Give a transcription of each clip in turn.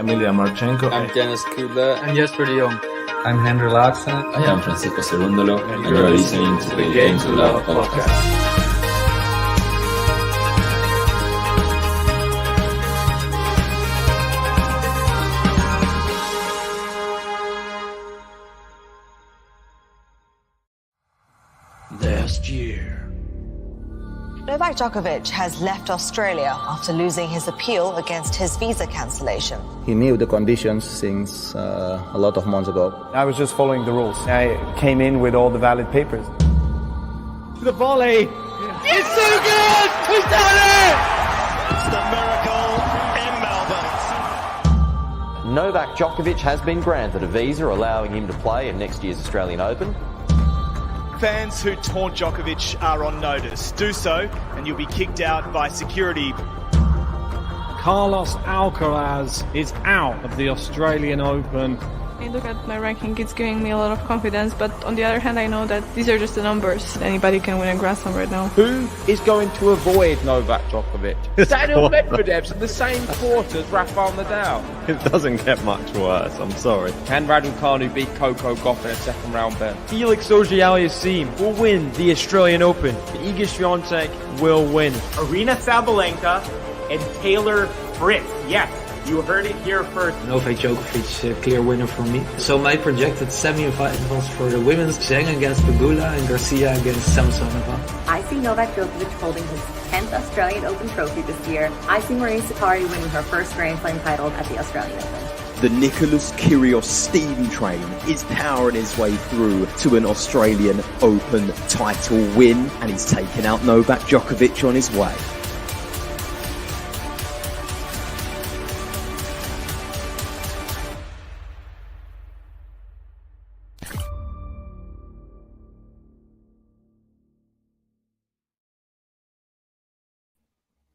Emilia Marchenko. I'm Dennis Kudla. I'm Jesper de Jong. I'm Henry Laaksen. I am Francisco Cerundolo, and you are listening to the Game to Love podcast. Last year, Novak Djokovic has left Australia after losing his appeal against his visa cancellation. He knew the conditions since a lot of months ago. I was just following the rules. I came in with all the valid papers. The volley! Yeah. It's so good! He's done it! It's the miracle in Melbourne. Novak Djokovic has been granted a visa allowing him to play in next year's Australian Open. Fans who taunt Djokovic are on notice. Do so and you'll be kicked out by security. Carlos Alcaraz is out of the Australian Open. I look at my ranking, it's giving me a lot of confidence, but on the other hand I know that these are just the numbers. Anybody can win a Grand Slam right now. Who is going to avoid Novak Djokovic? Daniel Medvedev's in the same court as Rafael Nadal. It doesn't get much worse, I'm sorry. Can Raducanu beat Coco Gauff in a second round bet? Felix Auger-Aliassime will win the Australian Open. Iga Swiatek will win. Aryna Sabalenka and Taylor Fritz. Yes. You heard it here first. Novak Djokovic, clear winner for me. So my projected semi-finals for the women's, Zheng against Pegula and Garcia against Samsonova. I see Novak Djokovic holding his 10th Australian Open trophy this year. I see Maria Sakkari winning her first Grand Slam title at the Australian Open. The Nicholas Kyrgios steam train is powering his way through to an Australian Open title win, and he's taken out Novak Djokovic on his way.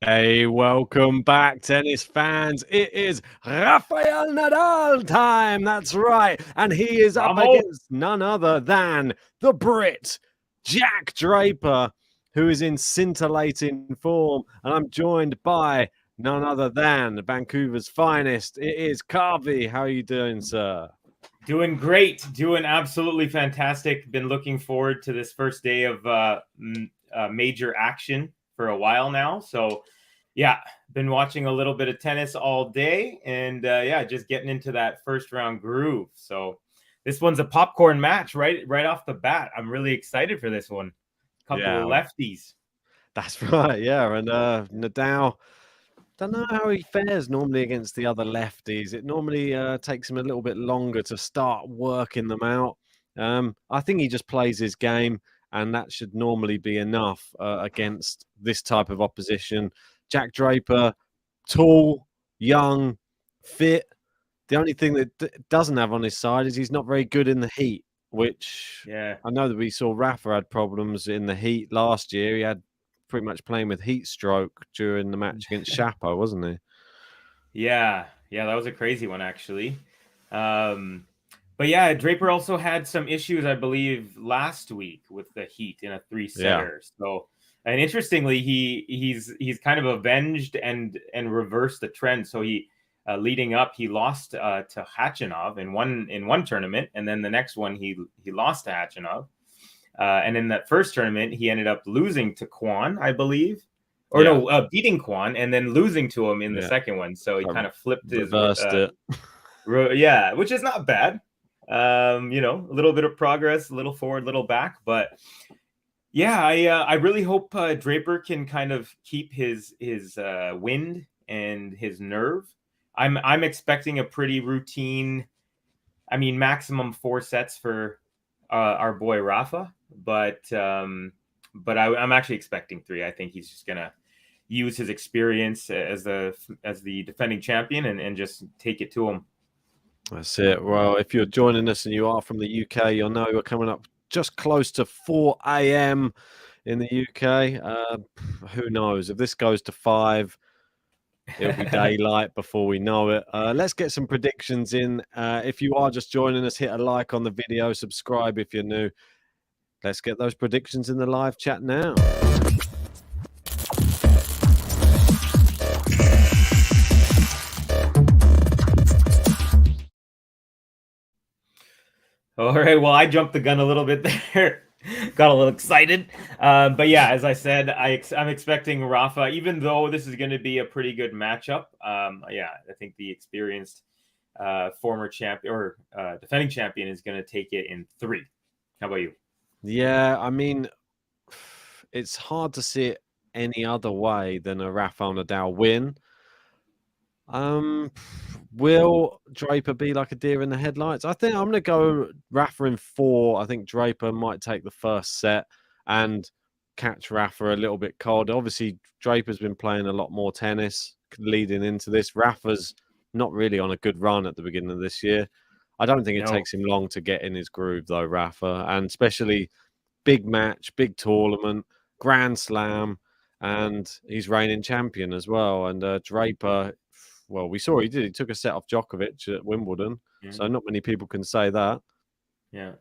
Hey, welcome back, tennis fans. It is Rafael Nadal time. That's right. And he is up against none other than the Brit, Jack Draper, who is in scintillating form. And I'm joined by none other than Vancouver's finest. It is Carvey. How are you doing, sir? Doing great. Doing absolutely fantastic. Been looking forward to this first day of major action for a while now. So yeah, been watching a little bit of tennis all day and just getting into that first round groove. So this one's a popcorn match right off the bat. I'm really excited for this one. Couple of lefties. That's right. Yeah. And Nadal, don't know how he fares normally against the other lefties. It normally takes him a little bit longer to start working them out. I think he just plays his game, and that should normally be enough against this type of opposition. Jack Draper, tall, young, fit. The only thing that doesn't have on his side is he's not very good in the heat, which I know that we saw Rafa had problems in the heat last year. He had pretty much playing with heat stroke during the match against Shapo, wasn't he? Yeah, that was a crazy one, actually. But yeah, Draper also had some issues, I believe, last week with the heat in a 3-setter. Yeah. So, and interestingly, he's kind of avenged and reversed the trend. So he leading up, he lost to Khachanov in one tournament, and then the next one he lost to Khachanov. And in that first tournament, he ended up losing to Kwon, I believe, or beating Kwon and then losing to him in the second one. So he kind of flipped reversed it. Which is not bad. A little bit of progress, a little forward, little back, but I really hope Draper can kind of keep his wind and his nerve. I'm expecting a pretty routine, maximum 4 sets for our boy Rafa, but I'm actually expecting 3. I think he's just gonna use his experience as the defending champion and just take it to him. That's it. Well, if you're joining us and you are from the UK, you'll know we're coming up just close to 4 a.m. in the UK. Who knows? If this goes to 5, it'll be daylight before we know it. Let's get some predictions in. If you are just joining us, hit a like on the video, subscribe if you're new. Let's get those predictions in the live chat now. All right. Well, I jumped the gun a little bit there. Got a little excited. But yeah, as I said, I'm expecting Rafa, even though this is going to be a pretty good matchup. Yeah, I think the experienced former champion or defending champion is going to take it in 3. How about you? Yeah, I mean, it's hard to see it any other way than a Rafael Nadal win. Will Draper be like a deer in the headlights? I think I'm going to go Rafa in 4. I think Draper might take the first set and catch Rafa a little bit cold. Obviously, Draper's been playing a lot more tennis leading into this. Rafa's not really on a good run at the beginning of this year. I don't think it takes him long to get in his groove, though, Rafa, and especially big match, big tournament, Grand Slam, and he's reigning champion as well. And Draper, well, we saw he did. He took a set off Djokovic at Wimbledon, so not many people can say that. Yeah.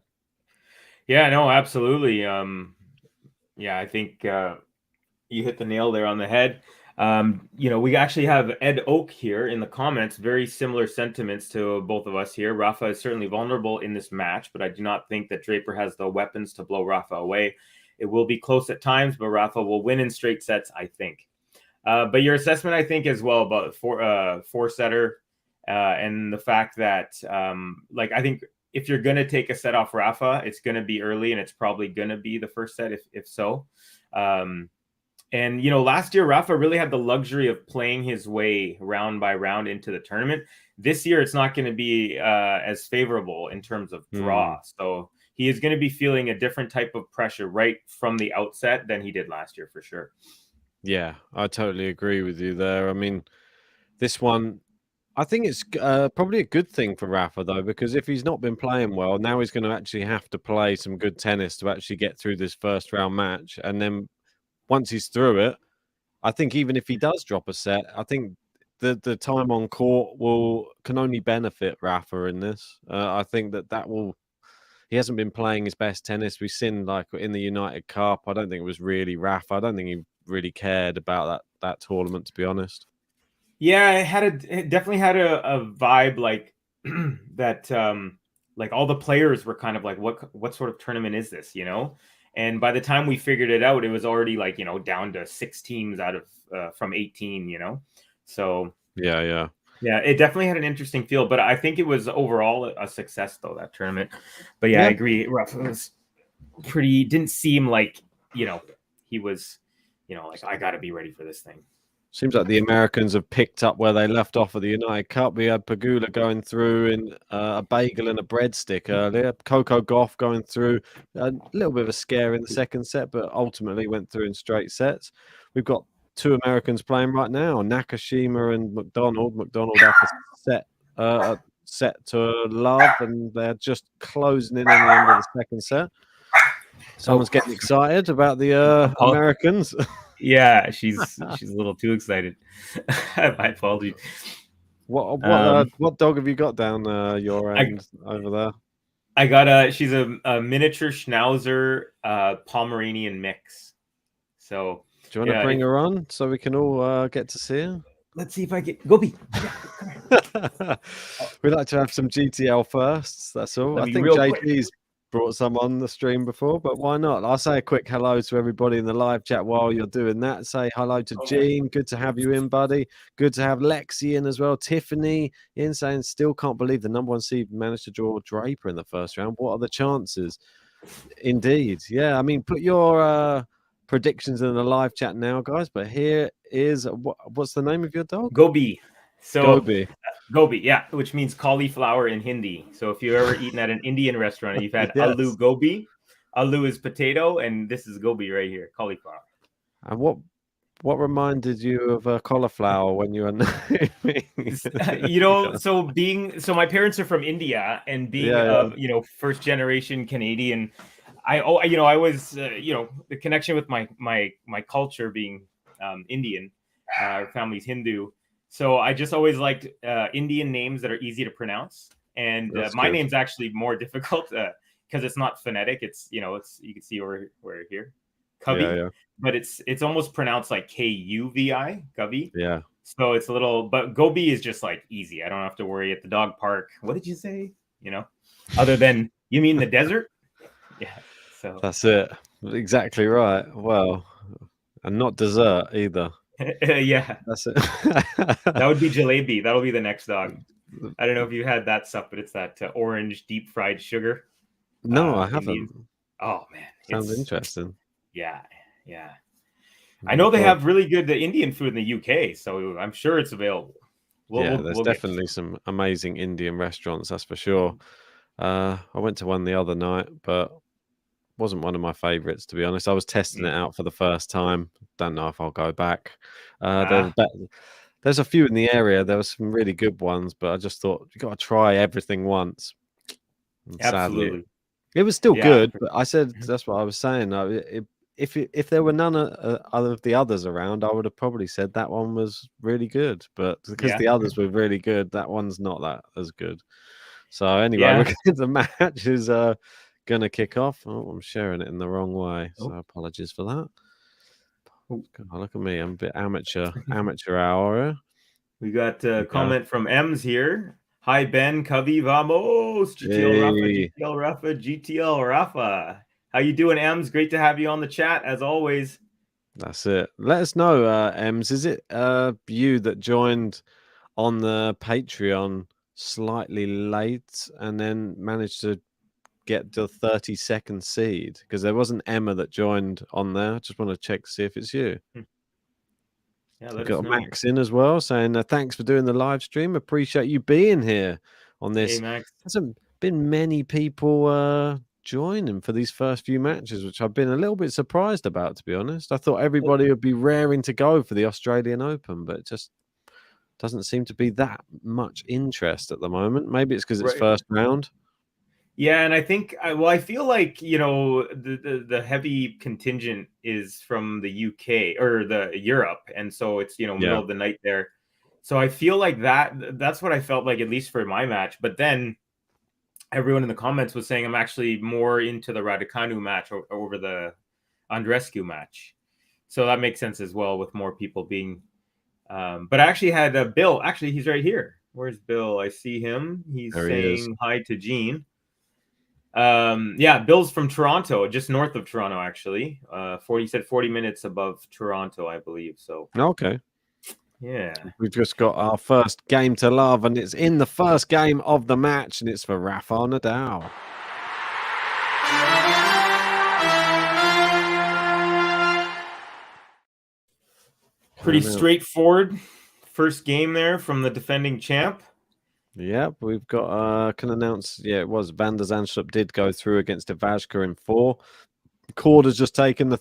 Yeah, no, absolutely. Yeah, I think you hit the nail there on the head. We actually have Ed Oak here in the comments, very similar sentiments to both of us here. Rafa is certainly vulnerable in this match, but I do not think that Draper has the weapons to blow Rafa away. It will be close at times, but Rafa will win in straight sets, I think. But your assessment, I think, as well about four-setter and the fact that, I think if you're going to take a set off Rafa, it's going to be early, and it's probably going to be the first set, if so. And, last year, Rafa really had the luxury of playing his way round by round into the tournament. This year, it's not going to be as favorable in terms of draw. So he is going to be feeling a different type of pressure right from the outset than he did last year, for sure. Yeah, I totally agree with you there. I mean, this one, I think it's probably a good thing for Rafa, though, because if he's not been playing well, now he's going to actually have to play some good tennis to actually get through this first round match. And then once he's through it, I think even if he does drop a set, I think the time on court can only benefit Rafa in this. I think that will. He hasn't been playing his best tennis. We've seen, like, in the United Cup, I don't think it was really Rafa. I don't think he really cared about that tournament, to be honest. Yeah, it definitely had a vibe like that. Like all the players were kind of like, what sort of tournament is this, And by the time we figured it out, it was already like, down to 6 teams out of from 18, So yeah, it definitely had an interesting feel. But I think it was overall a success, though, that tournament. But yeah, I agree. Rafa was didn't seem like he was like, I got to be ready for this thing. Seems like the Americans have picked up where they left off at the United Cup. We had Pegula going through in a bagel and a breadstick earlier. Coco Gauff going through a little bit of a scare in the second set, but ultimately went through in straight sets. We've got 2 Americans playing right now, Nakashima and McDonald. McDonald after set to love, and they're just closing in on the end of the second set. Someone's getting excited about the Americans. Yeah, she's a little too excited. My apologies. What dog have you got down your end over there? I got she's a miniature Schnauzer Pomeranian mix. So do you want to bring her on so we can all get to see her? Let's see if I get Gobi. We like to have some GTL firsts. That's all. I think JP's brought some on the stream before, but why not? I'll say a quick hello to everybody in the live chat while you're doing that. Say hello to Gene. Good to have you in, buddy. Good to have Lexi in as well. Tiffany in saying, still can't believe the number 1 seed managed to draw Draper in the first round. What are the chances? Indeed. Yeah, I mean, put your predictions in the live chat now, guys. But here is, what's the name of your dog? Gobi. So Gobi, yeah, which means cauliflower in Hindi. So if you've ever eaten at an Indian restaurant and you've had aloo gobi, aloo is potato, and this is gobi right here, cauliflower. And what reminded you of cauliflower when you were naming? So my parents are from India, and being first generation Canadian, I was the connection with my culture being Indian, our family's Hindu. So I just always liked Indian names that are easy to pronounce, and my name's actually more difficult because it's not phonetic. It's you can see over here, Cubby, but it's almost pronounced like Kuvi, Cubby. Yeah. So it's a little, but Gobi is just like easy. I don't have to worry at the dog park. What did you say? Other than You mean the desert? Yeah. So That's it. Exactly right. Well, and not dessert either. yeah, That's it. that would be jalebi. That'll be the next dog. I don't know if you had that stuff, but it's that orange deep fried sugar. No, I Indian. haven't. Oh man, Sounds interesting. Yeah, yeah. I Oh, know they God. have really good Indian food in the UK, so I'm sure it's available. There's We'll get definitely some amazing Indian restaurants, that's for sure. I went to one the other night, but wasn't one of my favorites, to be honest. I was testing it out for the first time. Don't know if I'll go back. There's a few in the area. There were some really good ones, but I just thought you got to try everything once. And sadly, Absolutely. it was still Yeah. good. But I said that's what I was saying. If there were none of the others around, I would have probably said that one was really good. But because Yeah. the others were really good, that one's not that as good. So anyway, Yeah. the match is gonna kick off. Oh, I'm sharing it in the wrong way, so apologies for that. Oh, look at me, I'm a bit amateur hour. We got a comment from Ems here. Hi Ben, Covey, vamos, GTL Rafa, Hey. GTL Rafa, GTL Rafa. How you doing, Ems? Great to have you on the chat as always. That's it. Let us know, Ems. Is it you that joined on the Patreon slightly late and then managed to get the 30-second seed? Because there wasn't Emma that joined on there. I just want to check to see if it's you. Yeah, We've let us got know. Max in as well saying thanks for doing the live stream. Appreciate you being here on this. Hey, Max. Hasn't been many people joining for these first few matches, which I've been a little bit surprised about, to be honest. I thought everybody would be raring to go for the Australian Open, but it just doesn't seem to be that much interest at the moment. Maybe it's because it's first round. Yeah, and I think I feel like the heavy contingent is from the UK or the Europe, and so it's middle of the night there. So I feel like that's what I felt like, at least for my match. But then everyone in the comments was saying I'm actually more into the Raducanu match over the Andreescu match. So that makes sense as well, with more people being. But I actually had Bill. Actually, he's right here. Where's Bill? I see him. He's saying hi to Gene. Bill's from Toronto, just north of Toronto, actually. 40 minutes above Toronto, I believe. So okay. Yeah. We've just got our first game to love, and it's in the first game of the match, and it's for Rafael Nadal. Pretty straightforward first game there from the defending champ. Yep, we've got can announce. It was Van der Zandschulp did go through against Ivashka in 4. Cord has just taken the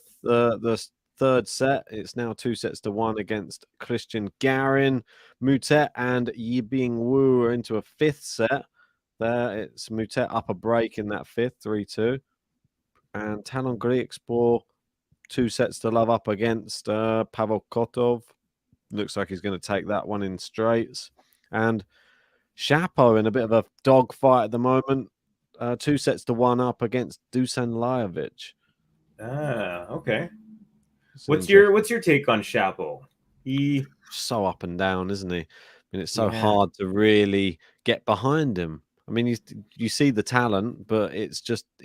third set. It's now 2-1 against Christian Garin. Mutet and Yibing Wu are into a 5th set. There, it's Mutet up a break in that 5th, 3-2. And Talon Griekspoor 2-0 up against Pavel Kotov. Looks like he's going to take that one in straights. And Shapo in a bit of a dogfight at the moment. 2-1 up against Dusan Lajovic. Okay. What's your take on Shapo? He's so up and down, isn't he? I mean, it's so hard to really get behind him. I mean, you see the talent, but it's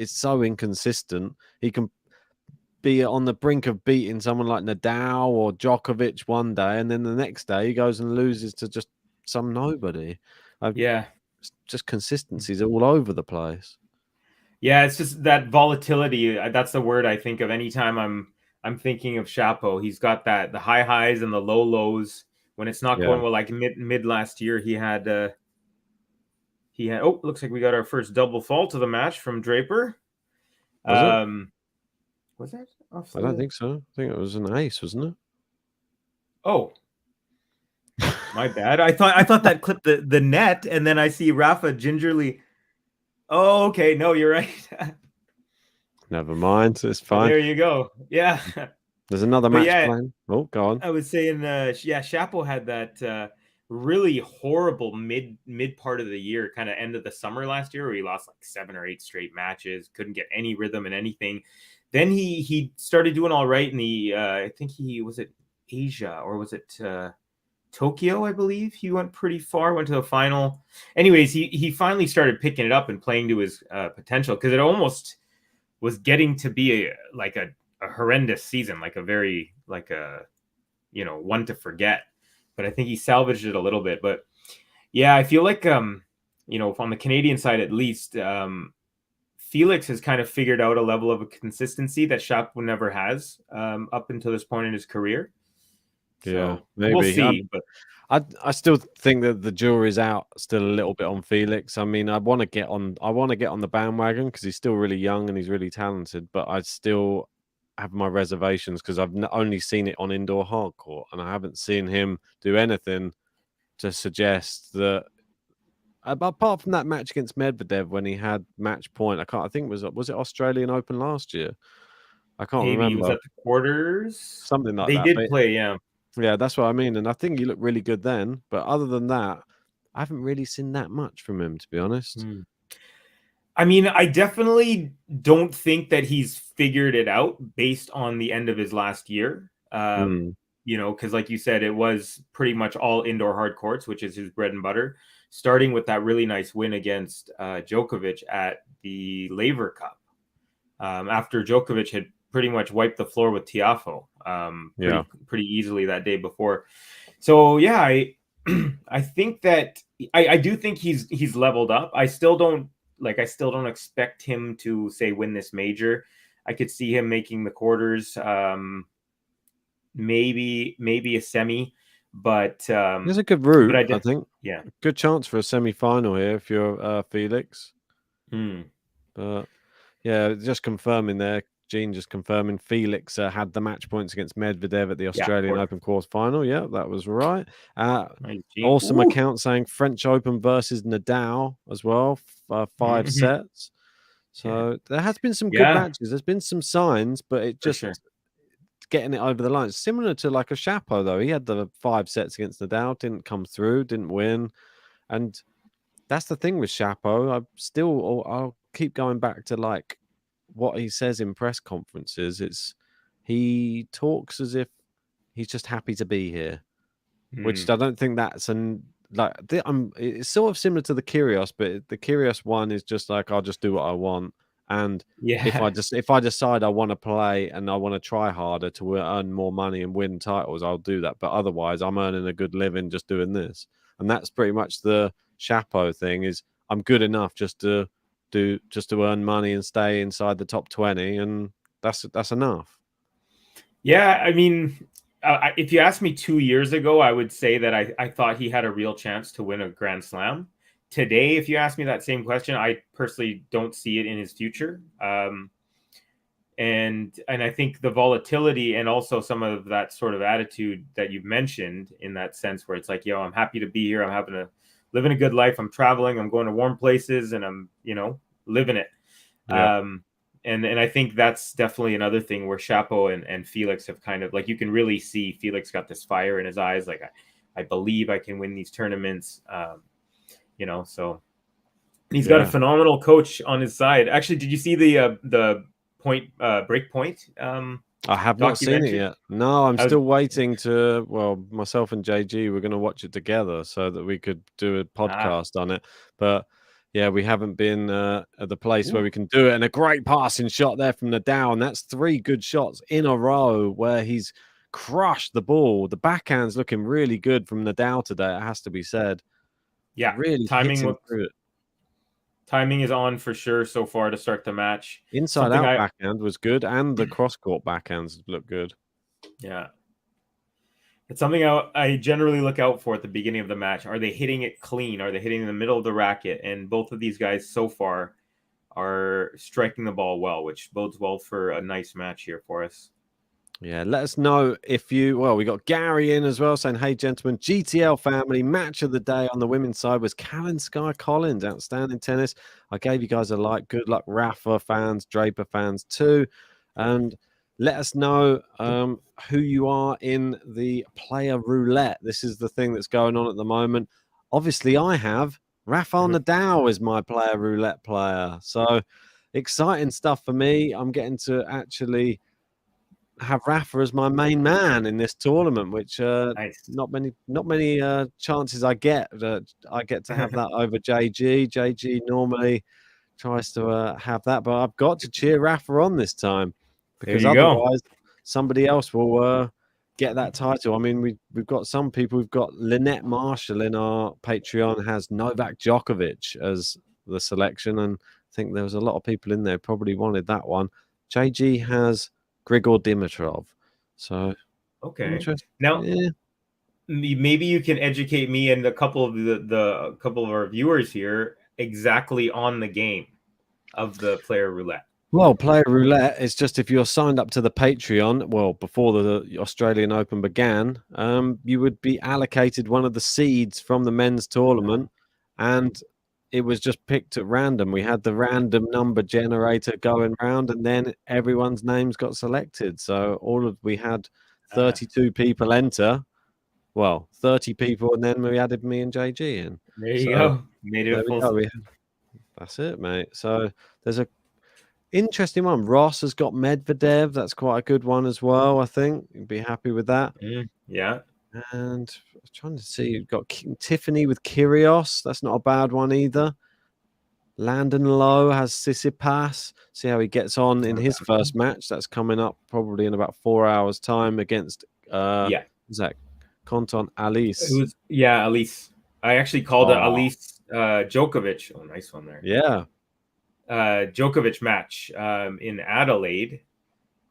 so inconsistent. He can be on the brink of beating someone like Nadal or Djokovic one day, and then the next day he goes and loses to just some nobody. It's just consistency's all over the place. Yeah, it's just that volatility. That's the word I think of anytime I'm thinking of Shapo. He's got the high highs and the low lows. When it's not going well, like mid last year, he had. Oh, looks like we got our first double fault of the match from Draper. Was that? I don't think so. I think it was an ace, wasn't it? Oh, my bad. I thought that clipped the net, and then I see Rafa gingerly. Oh, okay. No, you're right. Never mind. It's fine. There you go. Yeah. There's another match playing. Oh, go on. I was saying, Shapo had that really horrible mid part of the year, kind of end of the summer last year, where he lost like 7 or 8 straight matches, couldn't get any rhythm in anything. Then he started doing all right in the I think he was it Asia or was it Tokyo, I believe. He went pretty far, went to the final. Anyways, he finally started picking it up and playing to his potential, because it almost was getting to be a horrendous season, like a very one to forget. But I think he salvaged it a little bit. But yeah, I feel like on the Canadian side at least, Felix has kind of figured out a level of a consistency that Chapo never has up until this point in his career. Yeah, So, maybe. we'll see. But I still think that the jury's out still a little bit on Felix. I mean, I want to get on the bandwagon because he's still really young and he's really talented, but I still have my reservations because I've only seen it on indoor hardcourt and I haven't seen him do anything to suggest that. Apart from that match against Medvedev when he had match point, I think was it Australian Open last year? I can't maybe remember. it was at the quarters, something like they that. did play, yeah. Yeah, that's what I mean. And I think he looked really good then. But other than that, I haven't really seen that much from him, to be honest. I mean, I definitely don't think that he's figured it out based on the end of his last year. Because like you said, it was pretty much all indoor hard courts, which is his bread and butter, starting with that really nice win against Djokovic at the Laver Cup. After Djokovic had pretty much wiped the floor with Tiafoe pretty easily that day before. So yeah, I think that I do think he's leveled up. I still don't expect him to say win this major. I could see him making the quarters, maybe a semi, but there's a good route. I think yeah, good chance for a semi-final here if you're Felix. But yeah, just confirming there. Gene just confirming Felix had the match points against Medvedev at the Australian Open quarter final. Yeah, that was right. Awesome account saying French Open versus Nadal as well, 5 sets. So there has been some good matches. There's been some signs, but it just getting it over the line. It's similar to like a Chapo though. He had the 5 sets against Nadal, didn't come through, didn't win, and that's the thing with Chapo. I'll keep going back to like what he says in press conferences. He talks as if he's just happy to be here, which I don't think that's it's sort of similar to the Kyrgios, but the Kyrgios one is just like I'll just do what I want, and if I decide I want to play and I want to try harder to earn more money and win titles, I'll do that. But otherwise, I'm earning a good living just doing this, and that's pretty much the Chapo thing. Is I'm good enough just to earn money and stay inside the top 20, and that's enough. Yeah, I mean, if you asked me 2 years ago, I would say that I thought he had a real chance to win a Grand Slam. Today, if you ask me that same question, I personally don't see it in his future. And I think the volatility and also some of that sort of attitude that you've mentioned in that sense where it's like, I'm happy to be here. I'm living a good life. I'm traveling. I'm going to warm places and I'm, living it. Yeah. And I think that's definitely another thing where Chapo and Felix have kind of like, you can really see Felix got this fire in his eyes. Like, I believe I can win these tournaments. So he's got a phenomenal coach on his side. Actually, did you see the break point? I have not seen it yet. No, I'm still waiting to. Well, myself and JG we're going to watch it together so that we could do a podcast on it. But yeah, we haven't been at the place where we can do it. And a great passing shot there from Nadal, and that's 3 good shots in a row where he's crushed the ball. The backhand's looking really good from Nadal today. It has to be said. Yeah, really timing is on for sure so far to start the match. Inside out backhand was good, and the cross court backhands look good. Yeah, it's something I generally look out for at the beginning of the match. Are they hitting it clean? Are they hitting in the middle of the racket? And both of these guys so far are striking the ball well, which bodes well for a nice match here for us. Yeah, let us know if we got Gary in as well saying, hey, gentlemen, GTL family, match of the day on the women's side was Callan Sky Collins, outstanding tennis. I gave you guys a like. Good luck, Rafa fans, Draper fans too. And let us know who you are in the player roulette. This is the thing that's going on at the moment. Obviously, I have Rafael Nadal as my player roulette player. So exciting stuff for me. I'm getting to actually have Rafa as my main man in this tournament, which Nice. not many chances I get. I get to have that over JG. JG normally tries to have that, but I've got to cheer Rafa on this time because There you go. otherwise somebody else will get that title. I mean, we've got some people. We've got Lynette Marshall in our Patreon has Novak Djokovic as the selection, and I think there was a lot of people in there probably wanted that one. JG has Grigor Dimitrov. So okay. Now, maybe you can educate me and a couple of the couple of our viewers here exactly on the game of the player roulette. Well, player roulette is just if you're signed up to the Patreon, well, before the Australian Open began, you would be allocated one of the seeds from the men's tournament, and it was just picked at random. We had the random number generator going round, and then everyone's names got selected. So we had 32 people enter. Well, 30 people, and then we added me and JG in. There you go. Made it a full. That's it, mate. So there's a interesting one. Ross has got Medvedev. That's quite a good one as well, I think. You'd be happy with that. Yeah. And I'm trying to see. You've got Tiffany with Kyrgios. That's not a bad one either. Landon Lowe has Tsitsipas. See how he gets on in his first match. That's coming up probably in about 4 hours' time against is that Konton Alice? Alice. I actually called it Alice Djokovic. Oh, nice one there. Yeah. Djokovic match in Adelaide,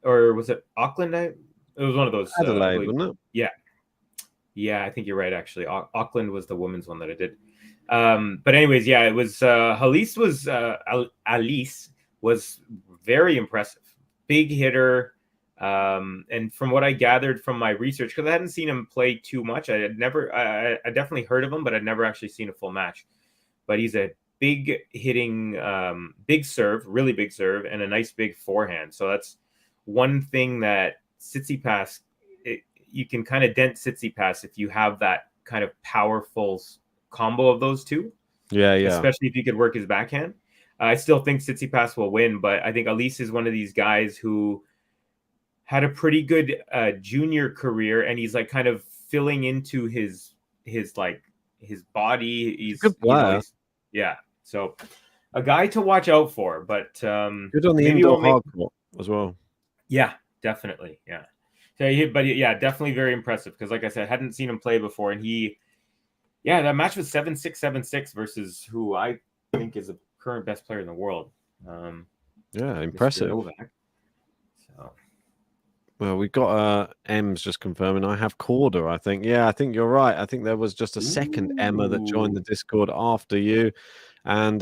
or was it Auckland? It was one of those. Adelaide, wasn't it? Yeah, I think you're right. Actually, Auckland was the women's one that I did. But anyways, it was Alice was very impressive, big hitter. And from what I gathered from my research, because I hadn't seen him play too much, I definitely heard of him, but I'd never actually seen a full match. But he's a big hitting, big serve, really big serve, and a nice big forehand. So that's one thing that Tsitsipas, you can kind of dent Tsitsipas if you have that kind of powerful combo of those two. Yeah. Especially if you could work his backhand. I still think Tsitsipas will win, but I think Alice is one of these guys who had a pretty good junior career, and he's like kind of filling into his body. He's good player. So a guy to watch out for, but good on the indoor hardcourt as well. Yeah, definitely. Yeah. So definitely very impressive because, like I said, I hadn't seen him play before, and that match was 7-6, 7-6 versus who I think is the current best player in the world. Impressive. Novak. So. Well, we've got M's just confirming. I have Corda, I think. Yeah, I think you're right. I think there was just a second Emma that joined the Discord after you and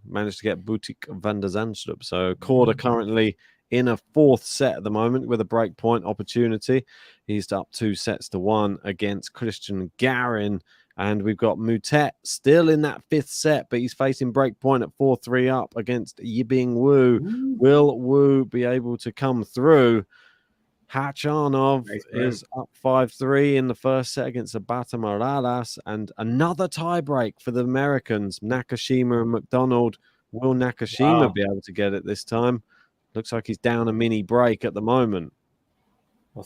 managed to get Boutique van der Zandstrup. So Corda currently in a fourth set at the moment with a breakpoint opportunity. He's up 2-1 against Christian Garin. And we've got Mutet still in that fifth set, but he's facing breakpoint at 4-3 up against Yibing Wu. Will Wu be able to come through? Hachanov is up 5-3 in the first set against Abata Morales, and another tiebreak for the Americans, Nakashima and McDonald. Will Nakashima be able to get it this time? Looks like he's down a mini break at the moment. Well,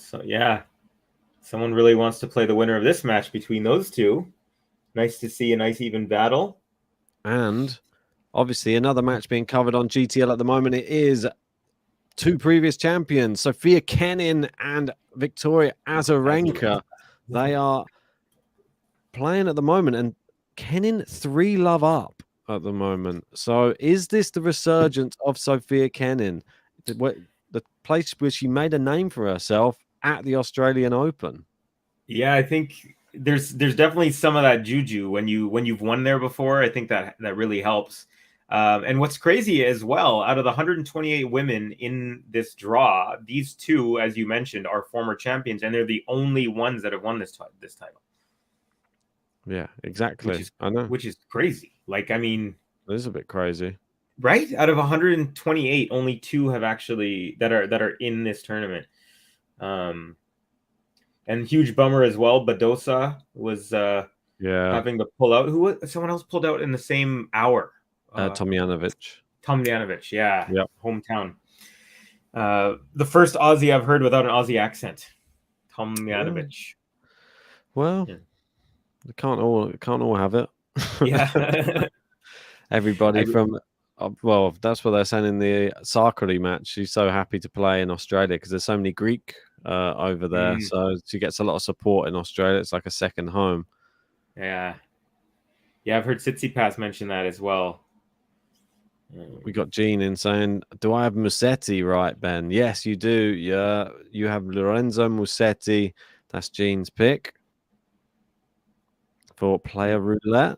someone really wants to play the winner of this match between those two. Nice to see a nice even battle. And obviously another match being covered on GTL at the moment. It is two previous champions, Sofia Kenin and Victoria Azarenka. They are playing at the moment, and Kenin 3-love up at the moment. So is this the resurgence of Sofia Kenin? The place where she made a name for herself at the Australian Open? Yeah, I think there's definitely some of that juju when you've won there before. I think that really helps. And what's crazy as well, out of the 128 women in this draw, these two, as you mentioned, are former champions, and they're the only ones that have won this title. Yeah, exactly. I know, which is crazy. Like, I mean, it is a bit crazy, right? Out of 128, only two have actually that are in this tournament. And huge bummer as well. Badosa was having to pull out. Someone else pulled out in the same hour. Tomjanovic. Tomjanovic, yeah. Yep. Hometown. The first Aussie I've heard without an Aussie accent, Tomljanovic. Well, we can't all have it. Yeah. Everybody from well, that's what they're saying in the Sarkari match. She's so happy to play in Australia because there's so many Greek over there. So she gets a lot of support in Australia. It's like a second home. Yeah. Yeah, I've heard Tsitsipas mention that as well. We got Gene in saying, do I have Musetti right, Ben? Yes, you do. Yeah, you have Lorenzo Musetti. That's Gene's pick for player roulette.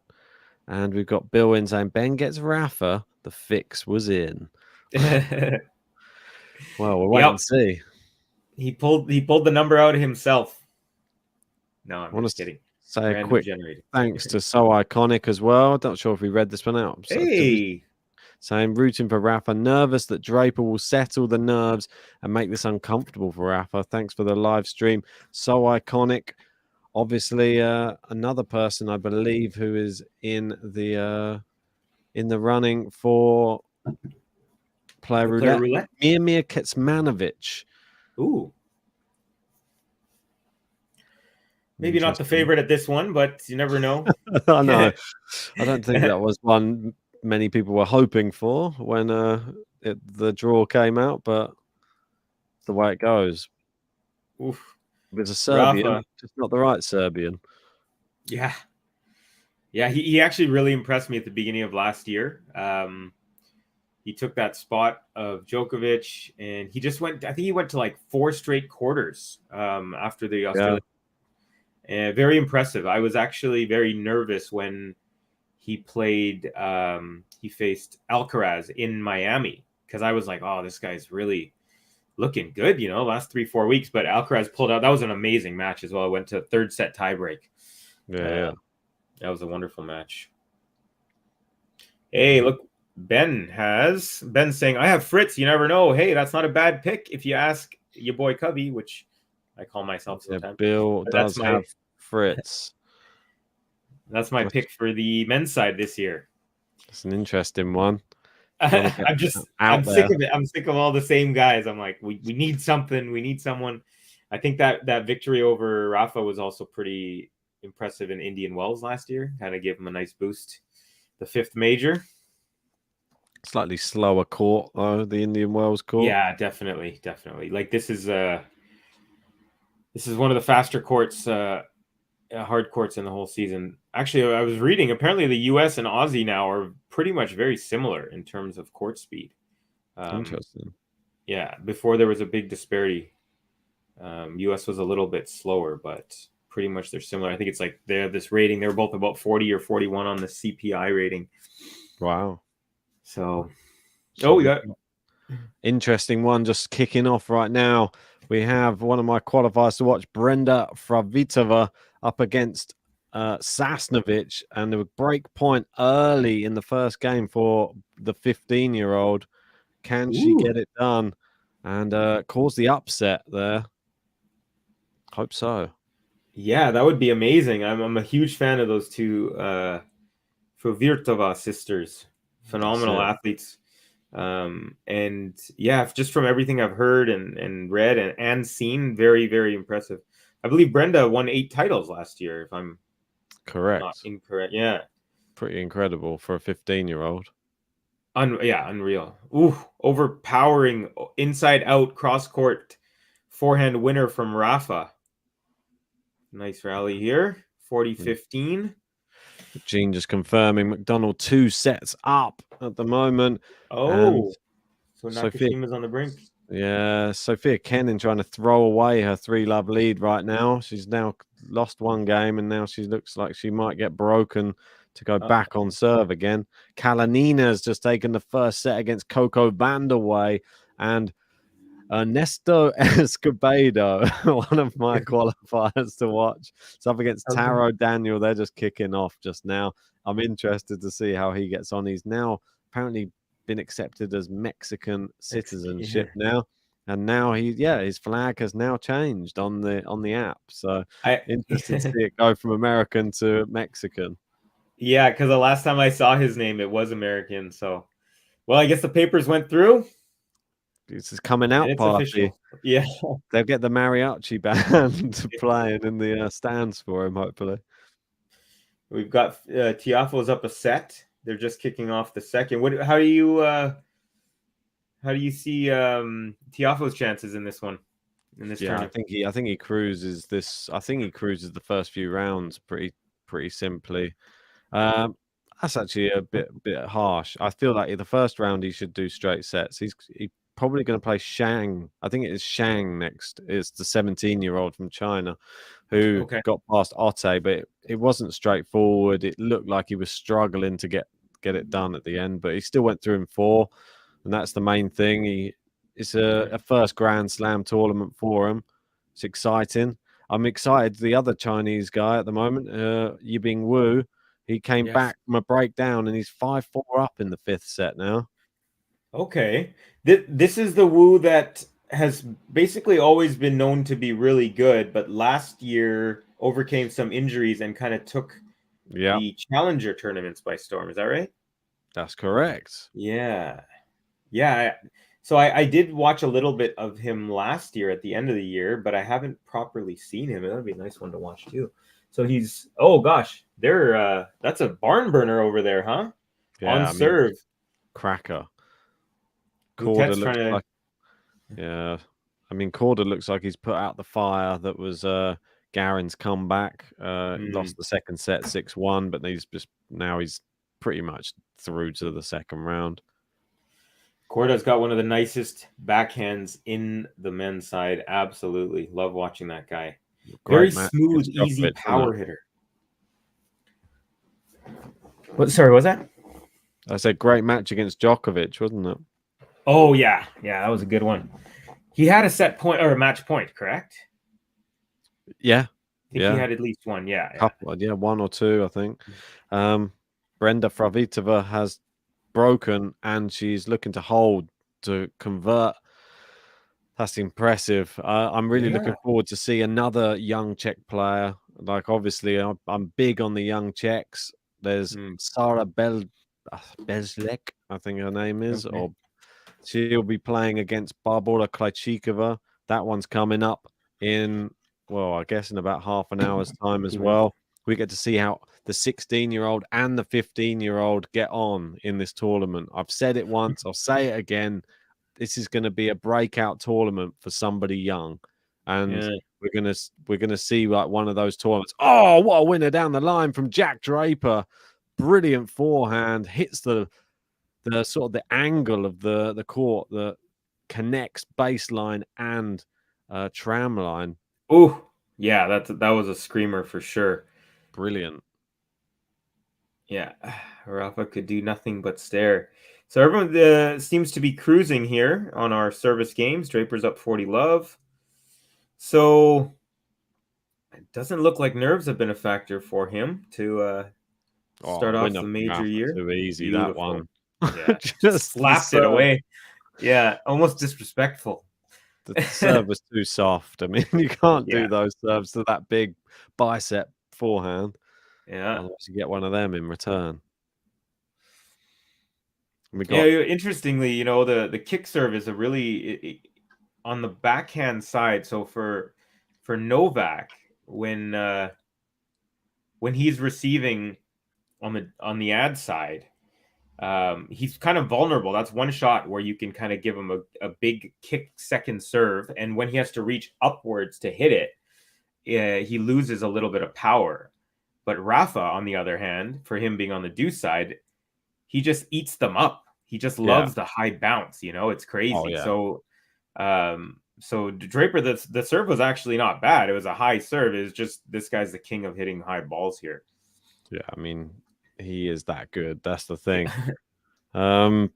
And we've got Bill in saying, Ben gets Rafa. The fix was in. Well, we'll wait and see. He pulled the number out himself. No, I'm just kidding. Say a quick thanks to So Iconic as well. Not sure if we read this one out. Hey. Saying rooting for Rafa, nervous that Draper will settle the nerves and make this uncomfortable for Rafa. Thanks for the live stream. So Iconic. Obviously, another person I believe who is in the running for player roulette. Mirmir Kecmanovic. Ooh. Maybe not the favorite at this one, but you never know. I know. I don't think that was one many people were hoping for when the draw came out, but the way it goes. Oof. It's a Serbian, Rafa. just not the right Serbian. Yeah. Yeah, he actually really impressed me at the beginning of last year. He took that spot of Djokovic, and he just went, I think he went to like 4 straight quarters after the Australian. Yeah. Very impressive. I was actually very nervous when he played, he faced Alcaraz in Miami, because I was like, oh, this guy's really looking good, last 3-4 weeks. But Alcaraz pulled out. That was an amazing match as well. It went to third set tiebreak. Yeah. That was a wonderful match. Hey, look, Ben saying, I have Fritz. You never know. Hey, that's not a bad pick if you ask your boy Cubby, which I call myself sometimes. Bill does have Fritz. That's my pick for the men's side this year. It's an interesting one. I'm sick of it. I'm sick of all the same guys. I'm like, we need something. We need someone. I think that victory over Rafa was also pretty impressive in Indian Wells last year. Kind of gave him a nice boost. The 5th major. Slightly slower court, though, the Indian Wells court. Yeah, definitely. Like this is one of the faster courts, hard courts in the whole season. Actually, I was reading, apparently the US and Aussie now are pretty much very similar in terms of court speed. Interesting. Yeah, before there was a big disparity. US was a little bit slower, but pretty much they're similar. I think it's like they have this rating. They're both about 40 or 41 on the CPI rating. Wow. So we got interesting one just kicking off right now. We have one of my qualifiers to watch, Brenda Fravitova, up against Sasnovich, and the break point early in the first game for the 15-year-old. Can she get it done and cause the upset there? Hope so. Yeah, that would be amazing. I'm a huge fan of those two Fravitova sisters. Phenomenal athletes. And yeah, just from everything I've heard and read and seen, very, very impressive. I believe Brenda won 8 titles last year, if I'm correct. Not incorrect. Yeah. Pretty incredible for a 15-year-old. Unreal. Ooh, overpowering inside out cross court forehand winner from Rafa. Nice rally here. 40-15. Gene just confirming McDonald 2 sets up at the moment. Oh, so Nakashima's on the brink. Yeah, Sophia Kenin trying to throw away her 3-love lead right now. She's now lost 1 game, and now she looks like she might get broken to go back on serve again. Kalanina's just taken the first set against Coco Vandeweghe, and Ernesto Escobedo, one of my qualifiers to watch. It's up against Taro Daniel. They're just kicking off just now. I'm interested to see how he gets on. He's now apparently been accepted as Mexican citizenship now. And now his flag has now changed on the app. So interested to see it go from American to Mexican. Yeah, because the last time I saw his name, it was American. So, well, I guess the papers went through. It's his coming out And it's party. official. Yeah. They'll get the mariachi band playing in the stands for him, hopefully. We've got Tiafoe's up a set. They're just kicking off the second. How do you see Tiafoe's chances in this one? In this tournament? I think he cruises this. I think he cruises the first few rounds pretty simply. That's actually a bit harsh. I feel like in the first round he should do straight sets. He's probably going to play Shang. I think it is Shang next. It's the 17-year-old from China who got past Otte, but it wasn't straightforward. It looked like he was struggling to get it done at the end, but he still went through in 4, and that's the main thing. It's a first Grand Slam tournament for him. It's exciting. I'm excited. The other Chinese guy at the moment, Yibing Wu, he came back from a breakdown and he's 5-4 up in the 5th set now. Okay. This is the Wu that has basically always been known to be really good, but last year overcame some injuries and kind of took the challenger tournaments by storm. Is that right? That's correct. Yeah. Yeah. So I did watch a little bit of him last year at the end of the year, but I haven't properly seen him. That would be a nice one to watch too. So he's, oh gosh, that's a barn burner over there, huh? Yeah, on serve. Cracker. Corda looks like, yeah. I mean, Corda looks like he's put out the fire that was Garen's comeback. Lost the second set 6-1, but he's pretty much through to the second round. Corda's got one of the nicest backhands in the men's side. Absolutely. Love watching that guy. Very smooth, easy power hitter. Sorry, what was that? I said great match against Djokovic, wasn't it? Oh, yeah. Yeah, that was a good one. He had a set point or a match point, correct? Yeah. I think he had at least one, Couple, 1 or 2, I think. Brenda Fravitova has broken and she's looking to hold to convert. That's impressive. I'm really looking forward to see another young Czech player. Like, obviously, I'm big on the young Czechs. There's Sara Belzlek, I think her name is, or she'll be playing against Barbora Krejcikova. That one's coming up in, I guess in about half an hour's time as well. We get to see how the 16-year-old and the 15-year-old get on in this tournament. I've said it once, I'll say it again. This is going to be a breakout tournament for somebody young, and we're gonna see like one of those tournaments. Oh, what a winner down the line from Jack Draper! Brilliant forehand, hits the sort of the angle of the court that connects baseline and tram line. Oh, yeah, that was a screamer for sure. Brilliant. Yeah, Rafa could do nothing but stare. So everyone seems to be cruising here on our service games. Draper's up 40 love. So it doesn't look like nerves have been a factor for him to start off the major year. Too easy, that one. Yeah, just slaps it away. Yeah, almost disrespectful. The serve was too soft. I mean, you can't do those serves to that big bicep forehand. Yeah. Otherwise you get one of them in return. Interestingly, the kick serve is a really on the backhand side. So for Novak, when he's receiving on the ad side, he's kind of vulnerable. That's one shot where you can kind of give him a big kick second serve, and when he has to reach upwards to hit it, he loses a little bit of power. But Rafa, on the other hand, for him being on the deuce side, he just eats them up. He just loves the high bounce. It's crazy. Oh, yeah. So Draper, the serve was actually not bad. It was a high serve. It was just this guy's the king of hitting high balls here. Yeah, I mean, he is that good. That's the thing. As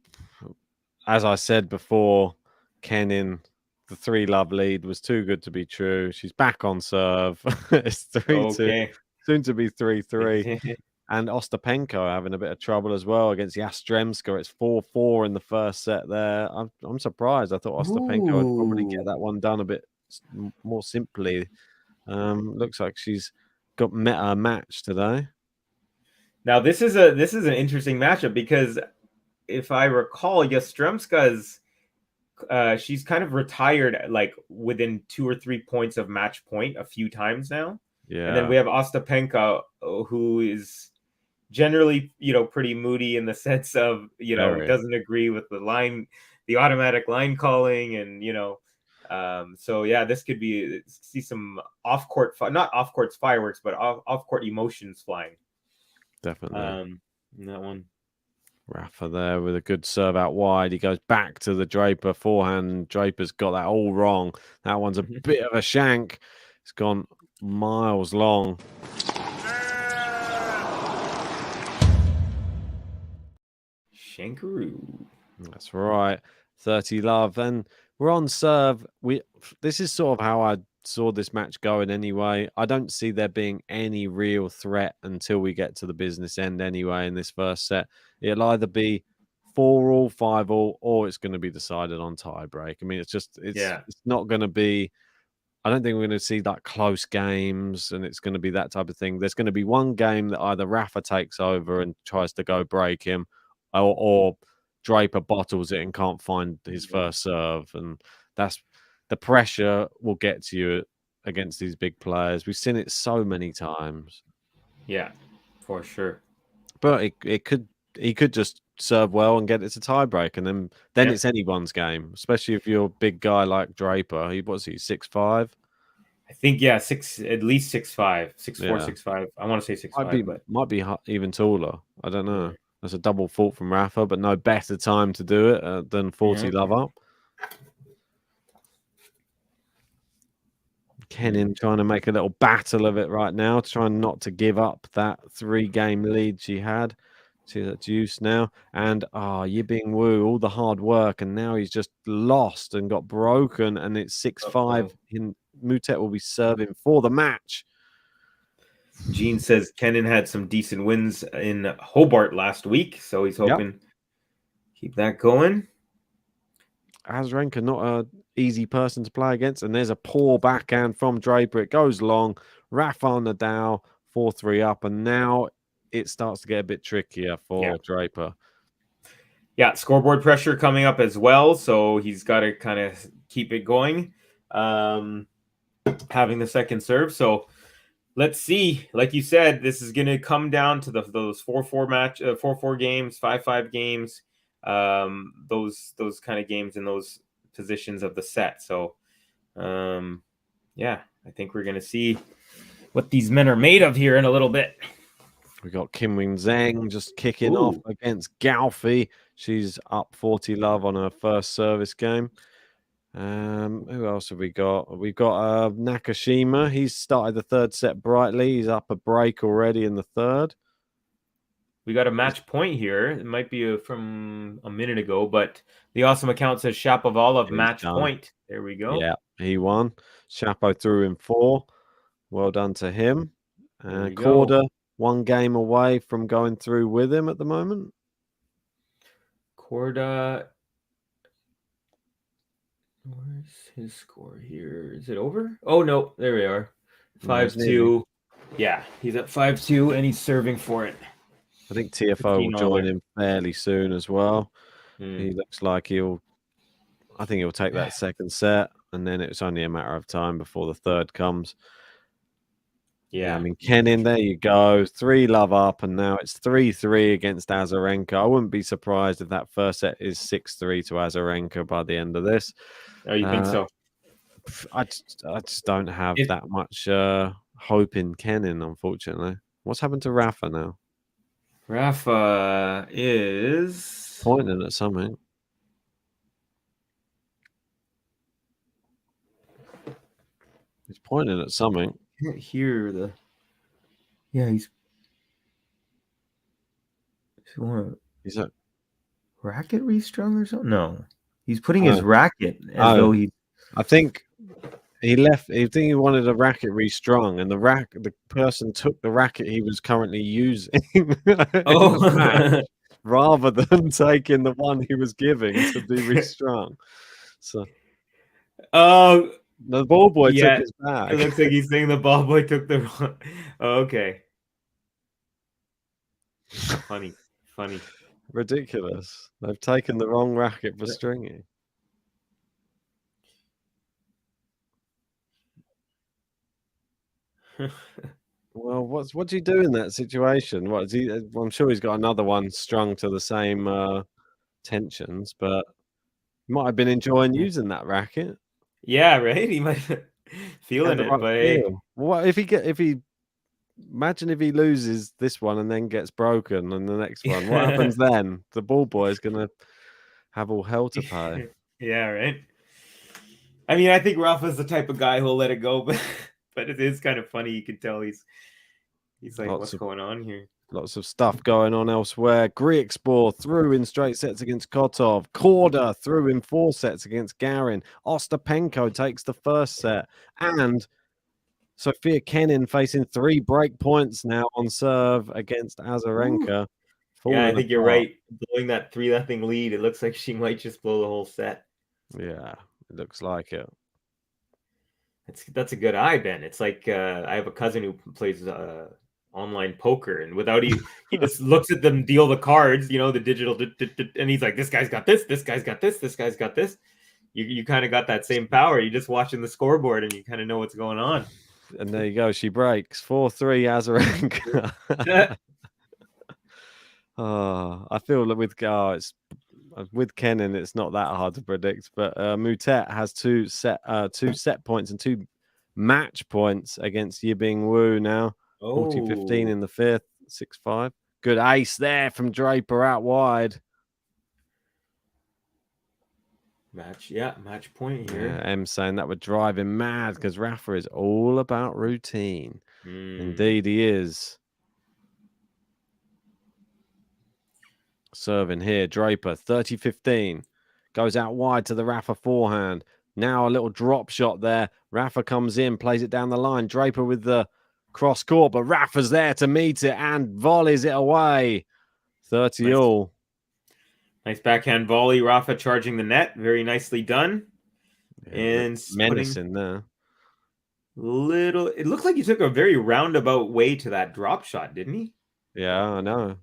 I said before, Kenin, the 3-love lead was too good to be true. She's back on serve. It's 3-2. Soon to be 3-3. And Ostapenko having a bit of trouble as well against Yastremska. It's 4-4 in the first set there. I'm surprised. I thought Ostapenko would probably get that one done a bit more simply. Looks like she's met her match today. Now this is an interesting matchup because if I recall, Yastremska's she's kind of retired like within 2 or 3 points of match point a few times now. And then we have Ostapenko, who is generally, pretty moody in the sense of, doesn't agree with the automatic line calling, and so yeah, this could be see some not off court fireworks, but off court emotions flying. Definitely. In that one. Rafa there with a good serve out wide. He goes back to the Draper forehand. Draper's got that all wrong. That one's a bit of a shank. It's gone miles long. Shankaroo. That's right. 30 love. And we're on serve. This is sort of how I saw this match going anyway. I don't see there being any real threat until we get to the business end anyway in this first set. It'll either be 4-all, 5-all, or it's going to be decided on tie break. I mean, it's not going to be. I don't think we're going to see like close games, and it's going to be that type of thing. There's going to be one game that either Rafa takes over and tries to go break him, or Draper bottles it and can't find his first serve, and that's the pressure will get to you against these big players. We've seen it so many times. Yeah, for sure. But he could just serve well and get it to tie break, and then it's anyone's game, especially if you're a big guy like Draper. What's he, 6'5"? I think at least 6'5", 6'4", 6'5". I want to say 6'5", but might be even taller. I don't know. That's a double fault from Rafa, but no better time to do it than 40 love up. Kenin trying to make a little battle of it right now, trying not to give up that 3-game lead she had. See that juice now. And Yibing Wu, all the hard work, and now he's just lost and got broken, and it's 6-5. Mutet will be serving for the match. Gene says Kenin had some decent wins in Hobart last week, so he's hoping keep that going. Azarenka, not an easy person to play against, and there's a poor backhand from Draper. It goes long. Rafael Nadal 4-3 up, and now it starts to get a bit trickier for Draper. Yeah, scoreboard pressure coming up as well, so he's got to kind of keep it going, having the second serve. So let's see. Like you said, this is going to come down to those 4-4 games, 5-5 games, those kind of games in those positions of the set. So, I think we're going to see what these men are made of here in a little bit. We got Kim Wing Zhang just kicking off against Galfi. She's up 40 love on her first service game. Who else have we got? We've got Nakashima. He's started the third set brightly. He's up a break already in the third. We got a match point here. It might be from a minute ago, but the awesome account says Shapovalov match point. There we go. Yeah, he won. Shapo threw in 4. Well done to him. Korda, 1 game away from going through with him at the moment. Korda, where's his score here? Is it over? Oh, no, there we are. 5-2. Yeah, he's at 5-2, and he's serving for it. I think TFO will join him fairly soon as well. He looks like he'll take that second set, and then it's only a matter of time before the third comes. Yeah, I mean, Kenin, there you go. 3 love up, and now it's 3-3 against Azarenka. I wouldn't be surprised if that first set is 6-3 to Azarenka by the end of this. Oh, you think so? I just don't have that much hope in Kenin, unfortunately. What's happened to Rafa now? Rafa is pointing at something. He's pointing at something. I can't hear the. Yeah, he's. Is that racket restrung or something? No, he's putting his racket as though he. I think he left. I think he wanted a racket restrung, and the person took the racket he was currently using, rather than taking the one he was giving to be restrung. So, the ball boy took his bag. It looks like he's saying the ball boy took the wrong. Oh, okay. Funny. Ridiculous. They've taken the wrong racket for stringing. Well, what do you do in that situation? What is he? I'm sure he's got another one strung to the same tensions, but he might have been enjoying using that racket. Yeah, right. He might Had feeling the it, right but hey, feel. What if he imagine if he loses this one and then gets broken on the next one? What happens then? The ball boy is gonna have all hell to pay. yeah, right. I mean, I think Rafa's the type of guy who'll let it go, but it is kind of funny. You can tell he's like, what's going on here? Lots of stuff going on elsewhere. Griekspor through in straight sets against Kotov. Korda through in 4 sets against Garin. Ostapenko takes the first set. And Sofia Kenin facing 3 break points now on serve against Azarenka. Yeah, I think you're right. Blowing that 3-0 lead, it looks like she might just blow the whole set. Yeah, it looks like it. That's a good eye, Ben. It's like I have a cousin who plays online poker, and without he just looks at them deal the cards, the digital, and he's like, this guy's got this guy's got this guy's got this. You kind of got that same power. You're just watching the scoreboard and you kind of know what's going on. And there you go. She breaks 4-3 Azarenka. I feel that with Kenin, it's not that hard to predict. But Mutet has 2 set points and 2 match points against Yibing Wu now. 40-15 in the 5th, 6-5. Good ace there from Draper out wide. Match point here. Yeah, M saying that would drive him mad because Rafa is all about routine. Indeed, he is. Serving here, Draper, 30-15. Goes out wide to the Rafa forehand. Now a little drop shot there. Rafa comes in, plays it down the line. Draper with the cross court, but Rafa's there to meet it and volleys it away. 30 all. Nice backhand volley. Rafa charging the net. Very nicely done. Yeah, and menacing there. It looked like he took a very roundabout way to that drop shot, didn't he? Yeah, I know.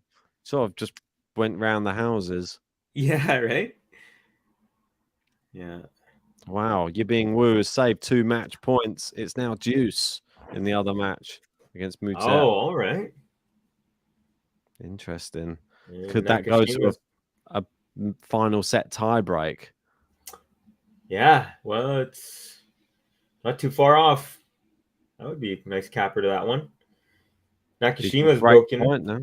Sort of just went round the houses. Yeah, right? Yeah. Wow, Yibing Wu has saved 2 match points. It's now deuce in the other match against Mutet. Oh, all right. Interesting. Yeah, Could that go to a final set tie break? Yeah, well, it's not too far off. That would be a nice capper to that one. Nakashima's broken. Point now.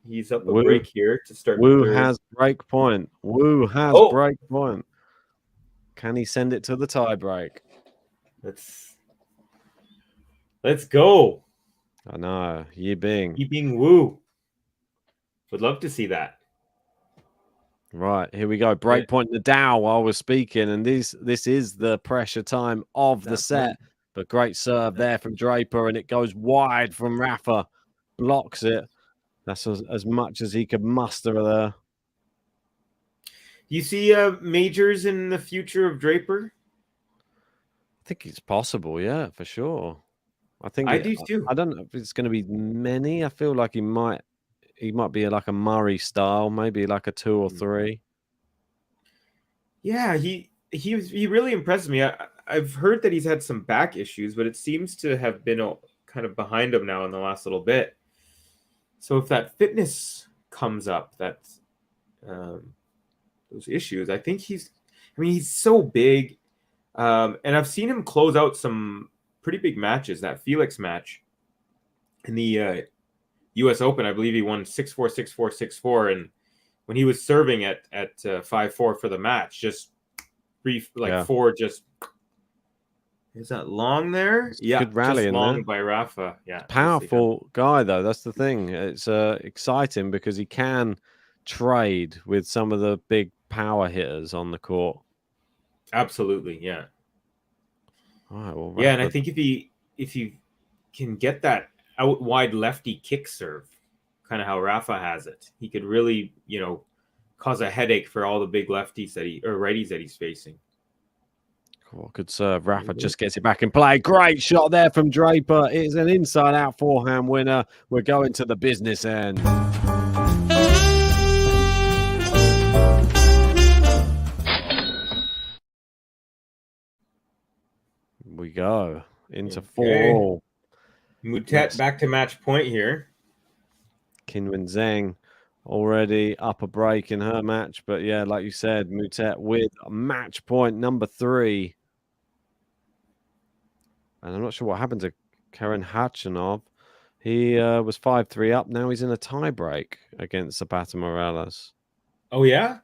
He's up a break here to start. Wu has break point. Wu has break point. Can he send it to the tie break? Let's go. I know. Yibing Wu. Would love to see that. Right, here we go. Break point Nadal while we're speaking, and this is the pressure time of the set. But great serve there from Draper, and it goes wide from Rafa. Blocks it. That's as much as he could muster there. Do you see majors in the future of Draper? I think it's possible, yeah, for sure. I do too. I don't know if it's going to be many. I feel like he might be like a Murray style, maybe like a 2 or 3. Yeah, he really impressed me. I've heard that he's had some back issues, but it seems to have been kind of behind him now in the last little bit. So if that fitness comes up, those issues, I think he's so big. And I've seen him close out some pretty big matches. That Felix match in the U.S. Open, I believe he won 6-4, 6-4, 6-4. And when he was serving at 5-4 for the match, just brief, 4, just is that long there? Yeah, good rally just in long there. by Rafa. Yeah, Powerful guy though. That's the thing. It's exciting because he can trade with some of the big power hitters on the court. Absolutely, yeah. All right, well, yeah, and I think if he can get that out wide lefty kick serve, kind of how Rafa has it, he could really, cause a headache for all the big lefties righties that he's facing. Cool, good serve. Rafa just gets it back in play. Great shot there from Draper. It's an inside-out forehand winner. We're going to the business end. We go into 4-all. Mutet back to match point here. Qinwen Zheng already up a break in her match. But yeah, like you said, Mutet with match point number 3. And I'm not sure what happened to Karen Khachanov. He was 5-3 up. Now he's in a tie break against Zapata Morales. Oh, yeah?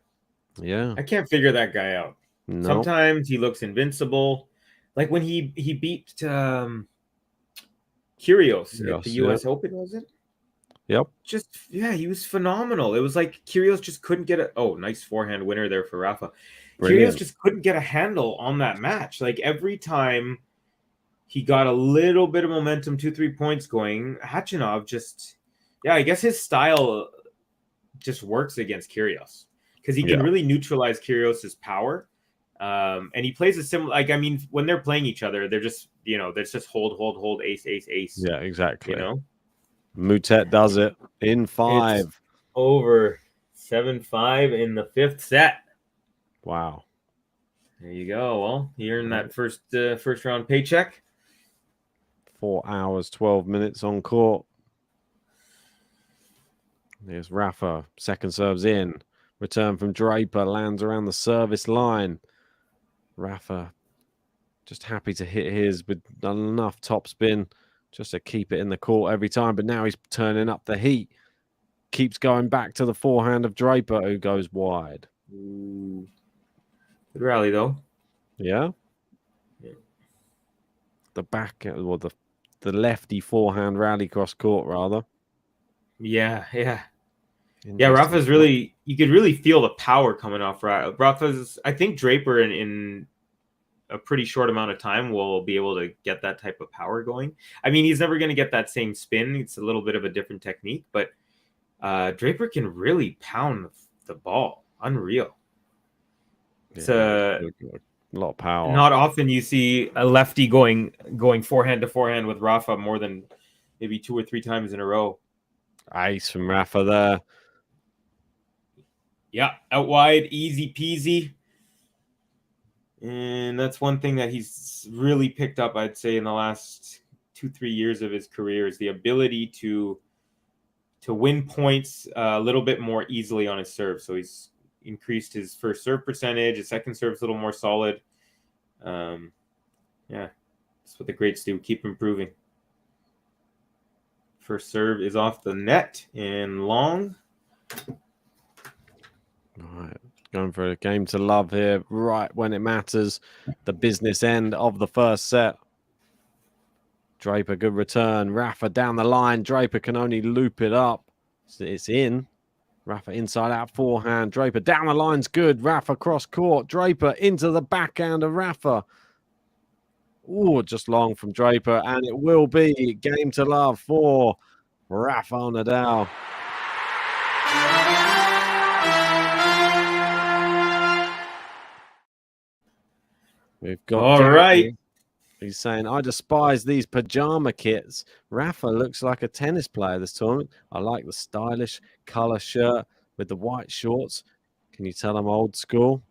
Yeah. I can't figure that guy out. No. Sometimes he looks invincible. Like when he beat Kyrgios at the U.S. Open, was it? Yep. He was phenomenal. It was like Kyrgios just couldn't get a... Oh, nice forehand winner there for Rafa. Brilliant. Kyrgios just couldn't get a handle on that match. Like every time he got a little bit of momentum, 2-3 points going, Khachanov just... Yeah, I guess his style just works against Kyrgios because he can really neutralize Kyrgios's power. And he plays a similar... Like, I mean, when they're playing each other, they're just, there's just hold, ace, ace, ace. Yeah, exactly. Mutet does it in 5. It's over 7-5 in the 5th set. Wow. There you go. Well, he earned that first round paycheck. 4 hours, 12 minutes on court. There's Rafa. Second serves in. Return from Draper. Lands around the service line. Rafa just happy to hit his with enough topspin just to keep it in the court every time. But now he's turning up the heat. Keeps going back to the forehand of Draper, who goes wide. Ooh. Good rally, though. Yeah? The back, or the lefty forehand rally cross court, rather. Yeah. Rafa's really... You could really feel the power coming off Rafa's... I think Draper in a pretty short amount of time will be able to get that type of power going. I mean, he's never going to get that same spin. It's a little bit of a different technique, but Draper can really pound the ball. Unreal. It's a lot of power. Not often you see a lefty going forehand to forehand with Rafa more than maybe 2 or 3 times in a row. Ace from Rafa there. Yeah, out wide, easy peasy. And that's one thing that he's really picked up, I'd say, in the last 2-3 years of his career is the ability to win points a little bit more easily on his serve. So he's increased his first serve percentage. His second serve's a little more solid. That's what the greats do. Keep improving. First serve is off the net and long. All right. Going for a game to love here, right when it matters. The business end of the first set. Draper, good return. Rafa down the line. Draper can only loop it up. It's in. Rafa inside out forehand. Draper down the line's good. Rafa cross court. Draper into the backhand of Rafa. Ooh, just long from Draper. And it will be game to love for Rafael Nadal. We've got all right. He's saying, I despise these pajama kits. Rafa looks like a tennis player this tournament. I like the stylish color shirt with the white shorts. Can you tell I'm old school?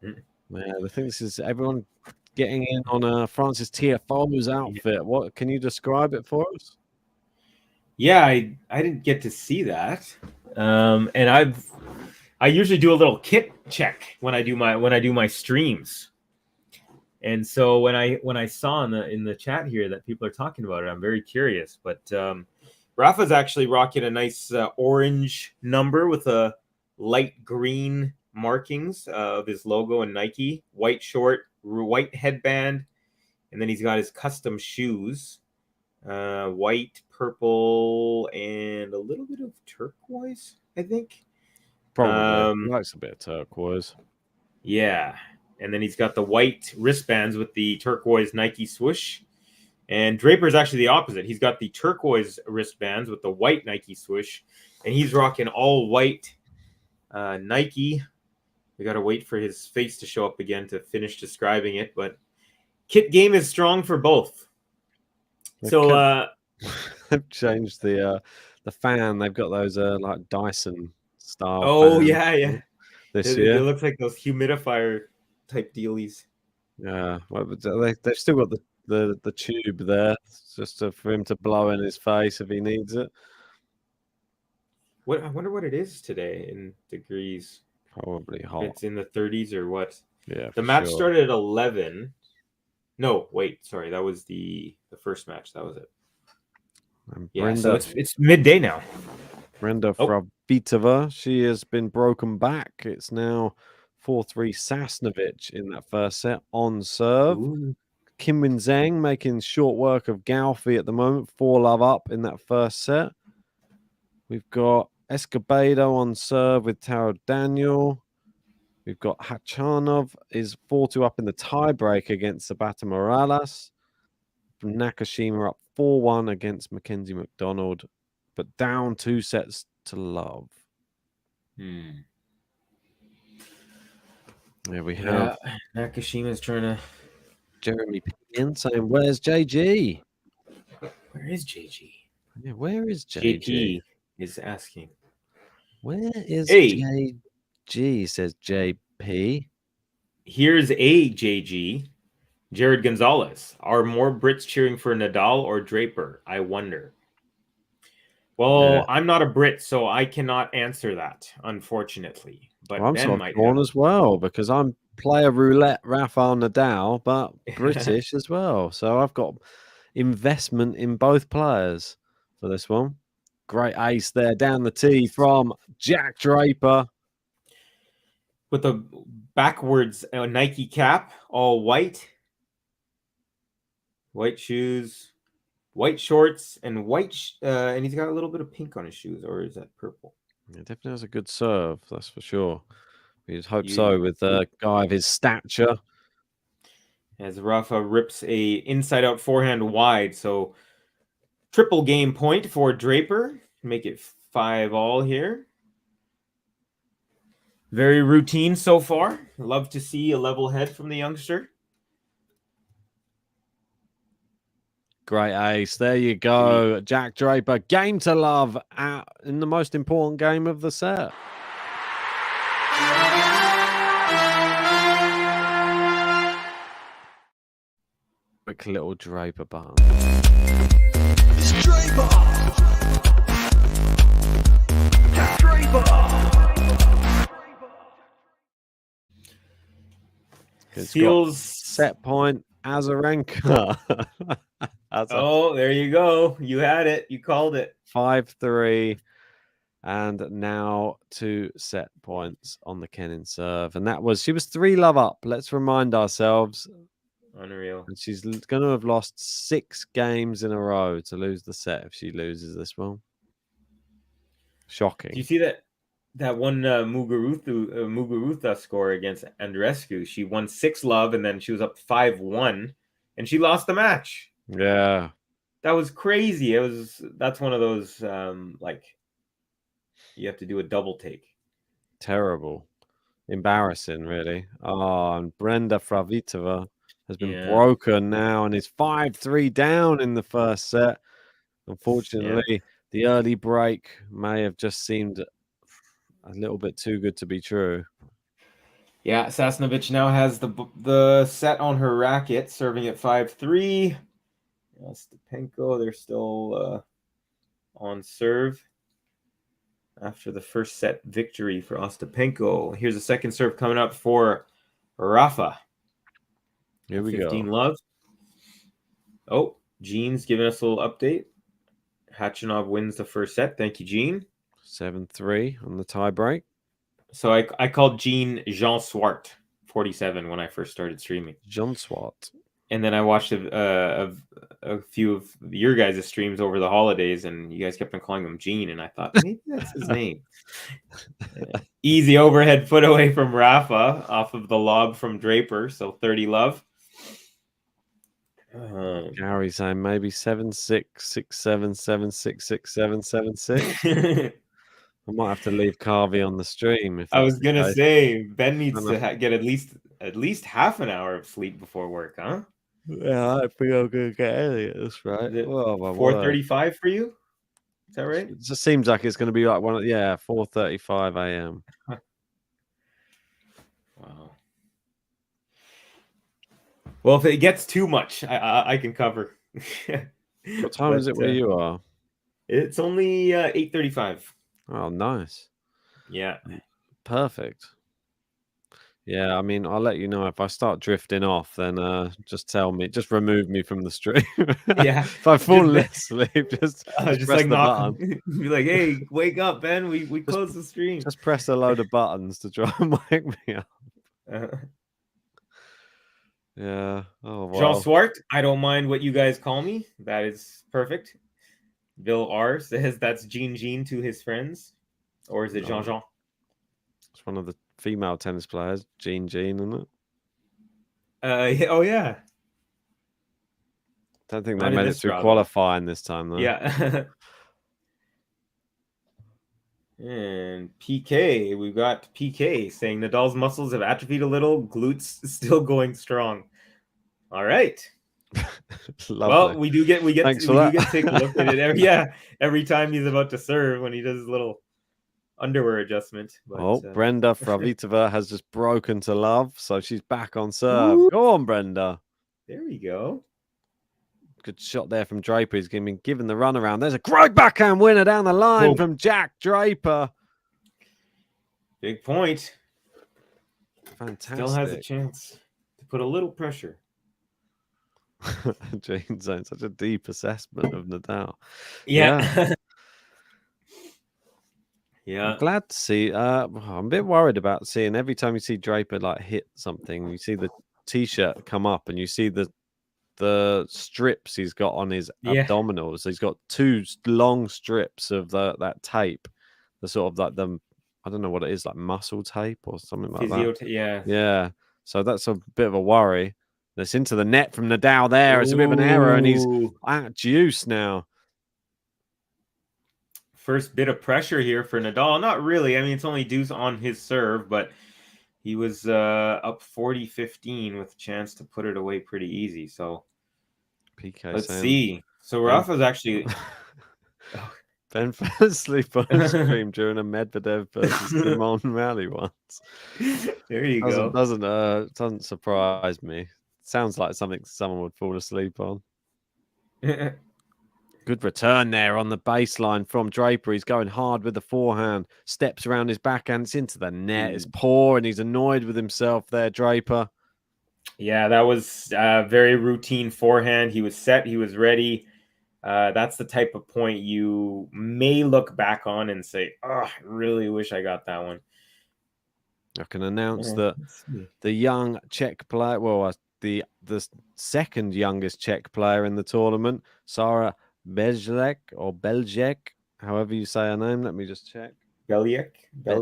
Yeah, I think this is everyone getting in on Francis Tiafoe's outfit. What can you describe it for us? Yeah, I didn't get to see that. And I usually do a little kit check when I do my streams. And so when I saw in the chat here that people are talking about it, I'm very curious. But Rafa's actually rocking a nice orange number with a light green markings of his logo and Nike, white short, white headband, and then he's got his custom shoes, white, purple, and a little bit of turquoise, I think. Probably likes a bit of turquoise. Yeah. And then he's got the white wristbands with the turquoise Nike swoosh. And Draper's actually the opposite. He's got the turquoise wristbands with the white Nike swoosh. And he's rocking all white Nike. We got to wait for his face to show up again to finish describing it. But kit game is strong for both. So they've changed the fan. They've got those like Dyson style. Oh, fans yeah. This year. It looks like those humidifier type dealies. Yeah, well, they've still got the tube there, just for him to blow in his face if he needs it. I wonder what it is today in degrees. Probably hot. It's in the 30s or what? Yeah. The match started at 11. No, wait, sorry, that was the first match. That was it. Yeah, so it's midday now. Brenda Fravitova, she has been broken back. It's now 4-3 Sasnovich in that first set on serve. Ooh. Kim Win Zhang making short work of Galfi at the moment, 4-love up in that first set. We've got Escobedo on serve with Taro Daniel. We've got Hachanov is 4-2 up in the tiebreak against Sabata Morales. From Nakashima up 4-1 against Mackenzie McDonald, but down 2 sets to love. Yeah, we have Nakashima's trying to. Jeremy Piggin saying, "Where's JG? Where is JG? Yeah, where is JG? JP is asking. Where is JG?" Says JP. Here's a JG. Jared Gonzalez. Are more Brits cheering for Nadal or Draper? I wonder. Well, I'm not a Brit, so I cannot answer that, unfortunately. But I'm Ben sort of might torn know. as well because I'm player roulette Rafael Nadal, but British as well. So I've got investment in both players for this one. Great ace there down the tee from Jack Draper. With a backwards Nike cap, all white. White shoes, white shorts, and and he's got a little bit of pink on his shoes, or is that purple? He definitely has a good serve, that's for sure. We just hope so with a guy of his stature. As Rafa rips a inside-out forehand wide, so triple game point for Draper. Make it 5-all here. Very routine so far. Love to see a level head from the youngster. Great ace. There you go. Jack Draper, game to love in the most important game of the set. Quick little Draper button. It's Draper! Jack Draper! Feels set point Azarenka. Oh, there you go. You had it. You called it. 5-3. And now 2 set points on the Kenin serve. And she was 3-love up. Let's remind ourselves. Unreal. And she's going to have lost 6 games in a row to lose the set if she loses this one. Shocking. Do you see that one Muguruza score against Andreescu? She won 6-love and then she was up 5-1 and she lost the match. Yeah. That was crazy. That's one of those you have to do a double take. Terrible. Embarrassing, really. Oh, and Brenda Fravitova has been broken now and is 5-3 down in the first set. Unfortunately, the early break may have just seemed a little bit too good to be true. Yeah, Sasnovich now has the set on her racket, serving at 5-3. Stepenko, they're still on serve after the first set victory for Ostapenko. Here's a second serve coming up for Rafa. Here we 15 go. love. Oh, Gene's giving us a little update. Hachanov wins the first set. Thank you, Gene. 7-3 on the tie break. So I called Gene Jean Swart 47 when I first started streaming. Jean Swart. And then I watched a few of your guys' streams over the holidays, and you guys kept on calling him Gene, and I thought, maybe that's his name. Easy overhead foot away from Rafa off of the lob from Draper, so 30 love. Gary saying maybe 7-6, 6-7, 7-6, 6-7, 7-6. I might have to leave Carvey on the stream. If I was gonna say Ben needs to get at least half an hour of sleep before work, huh? Yeah, I think I'm gonna get any of this right. 4:35 for you? Is that right? It just seems like it's gonna be like 4:35 a.m. Wow. Well, if it gets too much, I can cover. What time is it where you are? It's only 8:35. Oh, nice. Yeah. Perfect. Yeah, I mean, I'll let you know if I start drifting off. Then just tell me, just remove me from the stream. Yeah. If I fall asleep, just Just press like the knock. button. Be like, hey, wake up, Ben. We close the stream. Just press a load of buttons to try and wake me up. Yeah. Oh wow. Jean Swart, I don't mind what you guys call me. That is perfect. Bill R says that's Jean to his friends, or is it Jean? It's one of the female tennis players, Jean, isn't it? Yeah, oh yeah. Don't think they Not in made it this through draw, though. qualifying this time though. Yeah. And PK, we've got PK saying Nadal's muscles have atrophied a little, glutes still going strong. All right. Well, we do get to take a look at it every time he's about to serve when he does his little underwear adjustment. But, Brenda Fravitova has just broken to love, so she's back on serve. Ooh. Go on, Brenda. There we go. Good shot there from Draper. He's been given the runaround. There's a great backhand winner down the line from Jack Draper. Big point. Fantastic. Still has a chance to put a little pressure. Jane's saying such a deep assessment of Nadal. Yeah. Yeah. I'm glad to see. I'm a bit worried about seeing every time you see Draper like hit something, you see the t-shirt come up and you see the strips he's got on his abdominals. He's got two long strips of that tape, the sort of like I don't know what it is, like muscle tape or something like that. Yeah. So that's a bit of a worry. It's into the net from Nadal there. It's a bit of an error, and he's at deuce now. First bit of pressure here for Nadal. Not really. I mean, it's only deuce on his serve, but he was up 40-15 with a chance to put it away pretty easy. So PK let's see. So Rafa's actually Ben fell asleep on stream during a Medvedev versus Simon rally once. There you go. Doesn't surprise me. Sounds like something someone would fall asleep on. Good return there on the baseline from Draper. He's going hard with the forehand. Steps around his backhand. It's into the net. It's poor, and he's annoyed with himself there, Draper. Yeah, that was very routine forehand. He was set. He was ready. That's the type of point you may look back on and say, oh, I really wish I got that one. I can announce that the young Czech player, the second youngest Czech player in the tournament, Sarah Belžek or Belžek, however you say her name. Let me just check. Belžek. I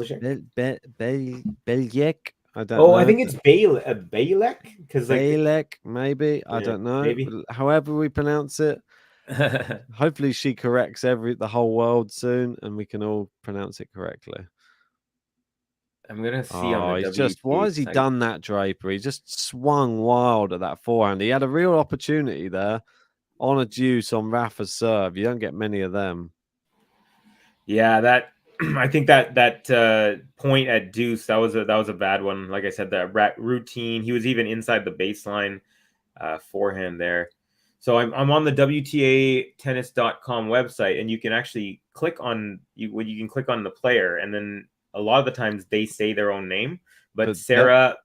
don't know. I think it's Bejlek. Bejlek, maybe. I don't know. Maybe. However we pronounce it. Hopefully she corrects the whole world soon, and we can all pronounce it correctly. I'm gonna see on the WTA why has he done that, Draper? He just swung wild at that forehand. He had a real opportunity there on a deuce on Rafa's serve. You don't get many of them. Yeah, that I think that point at deuce, that was a bad one. Like I said, that routine. He was even inside the baseline forehand there. So I'm on the WTAtennis.com website, and you can actually click on you can click on the player, and then a lot of the times they say their own name, but Sarah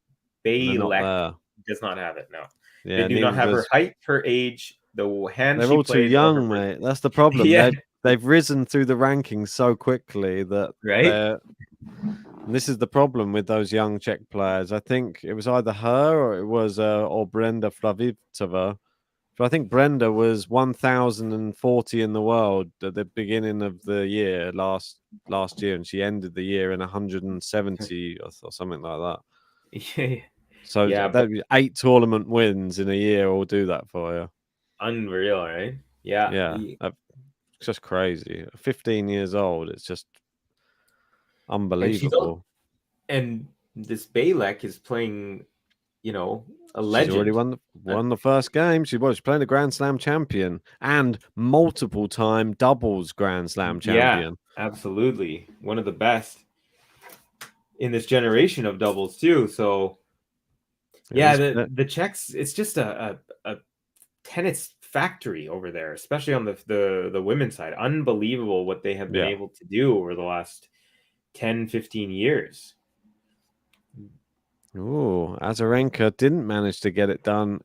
Bejlek does not have it. No, they do not have her height, her age, the hand. They're all too young, mate. That's the problem. Yeah. They've risen through the rankings so quickly that and this is the problem with those young Czech players. I think it was either her or it was or Brenda Flavitova. But I think Brenda was 1,040 in the world at the beginning of the year last year, and she ended the year in 170 or something like that. Yeah. So that'd be 8 tournament wins in a year will do that for you. Unreal, right? Yeah. Yeah. It's just crazy. 15 years old. It's just unbelievable. And this Bejlek is playing, a legend. She's already won the first game. She's playing a Grand Slam champion and multiple-time doubles Grand Slam champion. Yeah, absolutely. One of the best in this generation of doubles too. So Yeah, the Czechs, it's just a tennis factory over there, especially on the women's side. Unbelievable what they have been able to do over the last 10, 15 years. Ooh, Azarenka didn't manage to get it done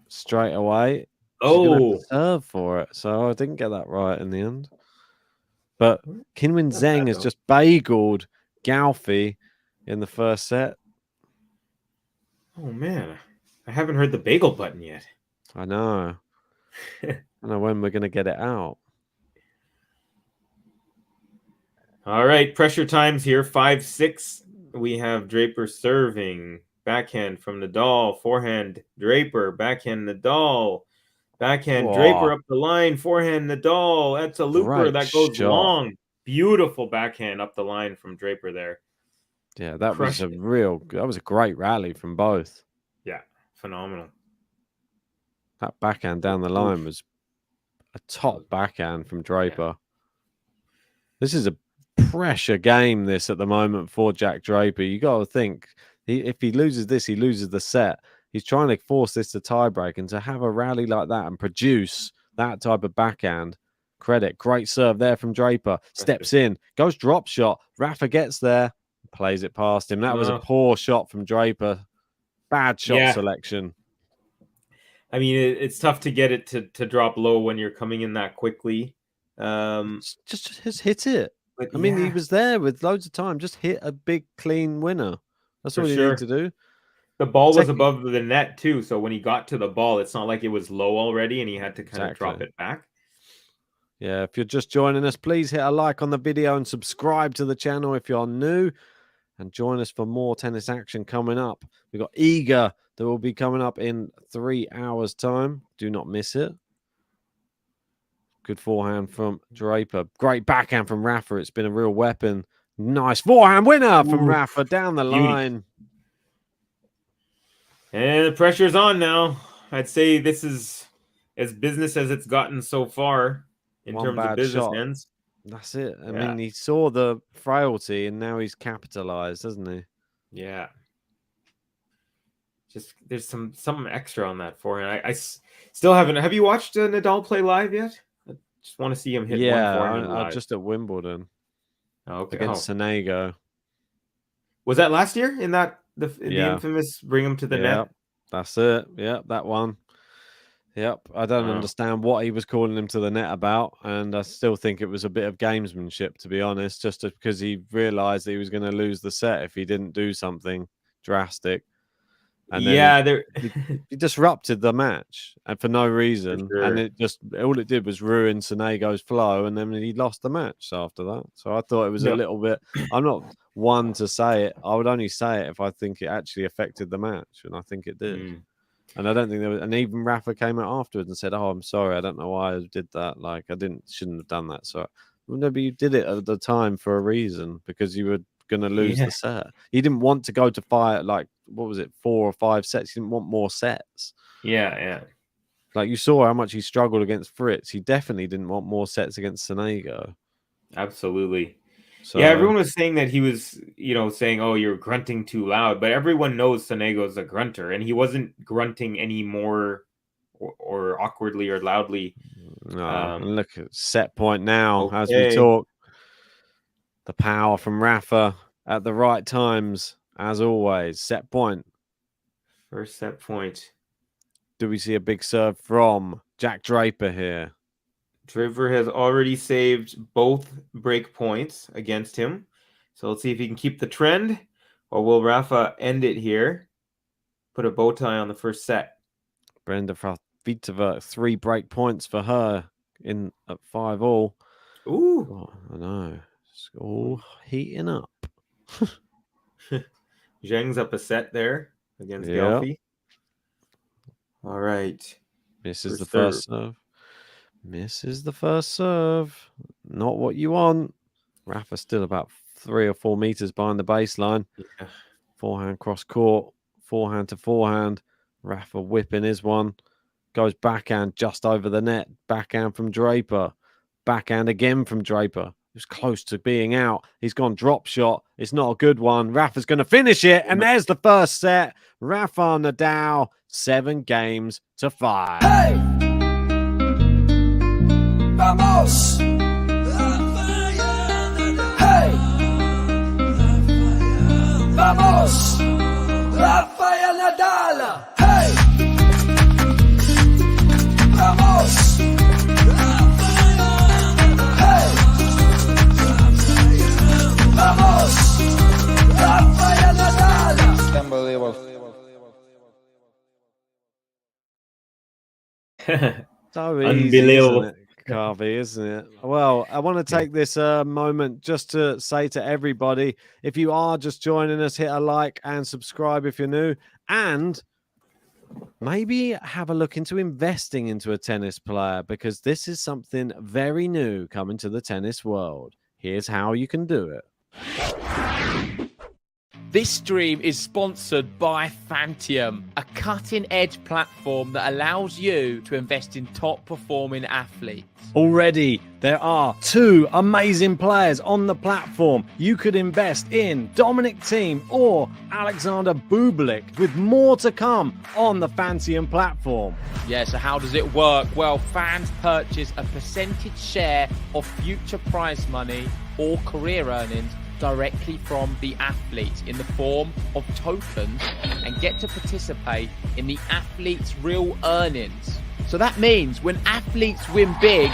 straight away. She's going to have to serve for it, so I didn't get that right in the end. But Qinwen Zheng has just bageled Gaofi in the first set. Oh, man. I haven't heard the bagel button yet. I know. I don't know when we're going to get it out. All right, pressure times here. 5-6. We have Draper serving. Backhand from Nadal. Forehand, Draper. Backhand, Nadal. Backhand, Draper up the line. Forehand, Nadal. That's a looper that goes long. Beautiful backhand up the line from Draper there. Yeah, that was a great rally from both. Yeah, phenomenal. That backhand down the line was a top backhand from Draper. Yeah. This is a pressure game, this at the moment for Jack Draper. You got to think, if he loses this, he loses the set. He's trying to force this to tiebreak, and to have a rally like that and produce that type of backhand, credit. Great serve there from Draper. Steps in, goes drop shot. Rafa gets there, plays it past him. That was a poor shot from Draper. Bad shot selection. I mean, it's tough to get it to drop low when you're coming in that quickly. Just hit it. But I mean, he was there with loads of time. Just hit a big, clean winner. That's all you need to do. The ball was above the net, too. So when he got to the ball, it's not like it was low already and he had to kind of drop it back. Yeah, if you're just joining us, please hit a like on the video and subscribe to the channel if you're new. And join us for more tennis action coming up. We've got Iga that will be coming up in 3 hours' time. Do not miss it. Good forehand from Draper. Great backhand from Rafa. It's been a real weapon. Nice forehand winner from Rafa down the line. And the pressure's on now. I'd say this is as business as it's gotten so far in terms of business ends. That's it. I mean, he saw the frailty and now he's capitalized, doesn't he? Yeah. Just there's something extra on that forehand. I still haven't. Have you watched Nadal play live yet? I just want to see him hit one forehand live. Just at Wimbledon. Okay. Against Sonego. Was that last year in the infamous bring him to the net? That's it. Yeah, that one. Yep. I don't understand what he was calling him to the net about, and I still think it was a bit of gamesmanship, to be honest, just because he realized that he was going to lose the set if he didn't do something drastic. And then he disrupted the match and for no reason. And all it did was ruin Sonego's flow, and then he lost the match after that. So I thought it was a little bit. I'm not one to say it. I would only say it if I think it actually affected the match, and I think it did. And I don't think there was. And even Rafa came out afterwards and said, "Oh, I'm sorry. I don't know why I did that. Like shouldn't have done that." So no, but you did it at the time for a reason, because you were going to lose the set. He didn't want to go to fire, like, what was it, 4 or 5 sets. He didn't want more sets. Yeah. Like, you saw how much he struggled against Fritz. He definitely didn't want more sets against Sonego. Absolutely. So, yeah, everyone was saying that he was, saying, "Oh, you're grunting too loud," but everyone knows Sonego's a grunter, and he wasn't grunting any more or awkwardly or loudly. No, look at set point now as we talk. The power from Rafa at the right times, as always. Set point. First set point. Do we see a big serve from Jack Draper here? Draper has already saved both break points against him. So let's see if he can keep the trend, or will Rafa end it here? Put a bow tie on the first set. Brenda Kvitova, 3 break points for her in at 5-all. Ooh. Oh, I know. It's all heating up. Zheng's up a set there against Delphi. All right. Misses the first serve. Misses the first serve. Not what you want. Rafa still about 3 or 4 meters behind the baseline. Yeah. Forehand cross court. Forehand to forehand. Rafa whipping his one. Goes backhand just over the net. Backhand from Draper. Backhand again from Draper. was close to being out. He's gone drop shot. It's not a good one. Rafa's going to finish it. And there's the first set. Rafael Nadal, 7-5. Hey! Vamos! Hey! Vamos! Rafael Nadal! Hey! Vamos! Hey! Vamos! Rafael Nadal! Unbelievable. So easy, Unbelievable. isn't it, Carvey, isn't it? Well, I want to take this moment just to say to everybody, if you are just joining us, hit a like and subscribe if you're new, and maybe have a look into investing into a tennis player, because this is something very new coming to the tennis world. Here's how you can do it. This stream is sponsored by Fantium, a cutting-edge platform that allows you to invest in top-performing athletes. Already, there are 2 amazing players on the platform. You could invest in Dominic Thiem or Alexander Bublik, with more to come on the Fantium platform. Yeah, so how does it work? Well, fans purchase a percentage share of future prize money or career earnings directly from the athletes in the form of tokens and get to participate in the athletes' real earnings. So that means when athletes win big,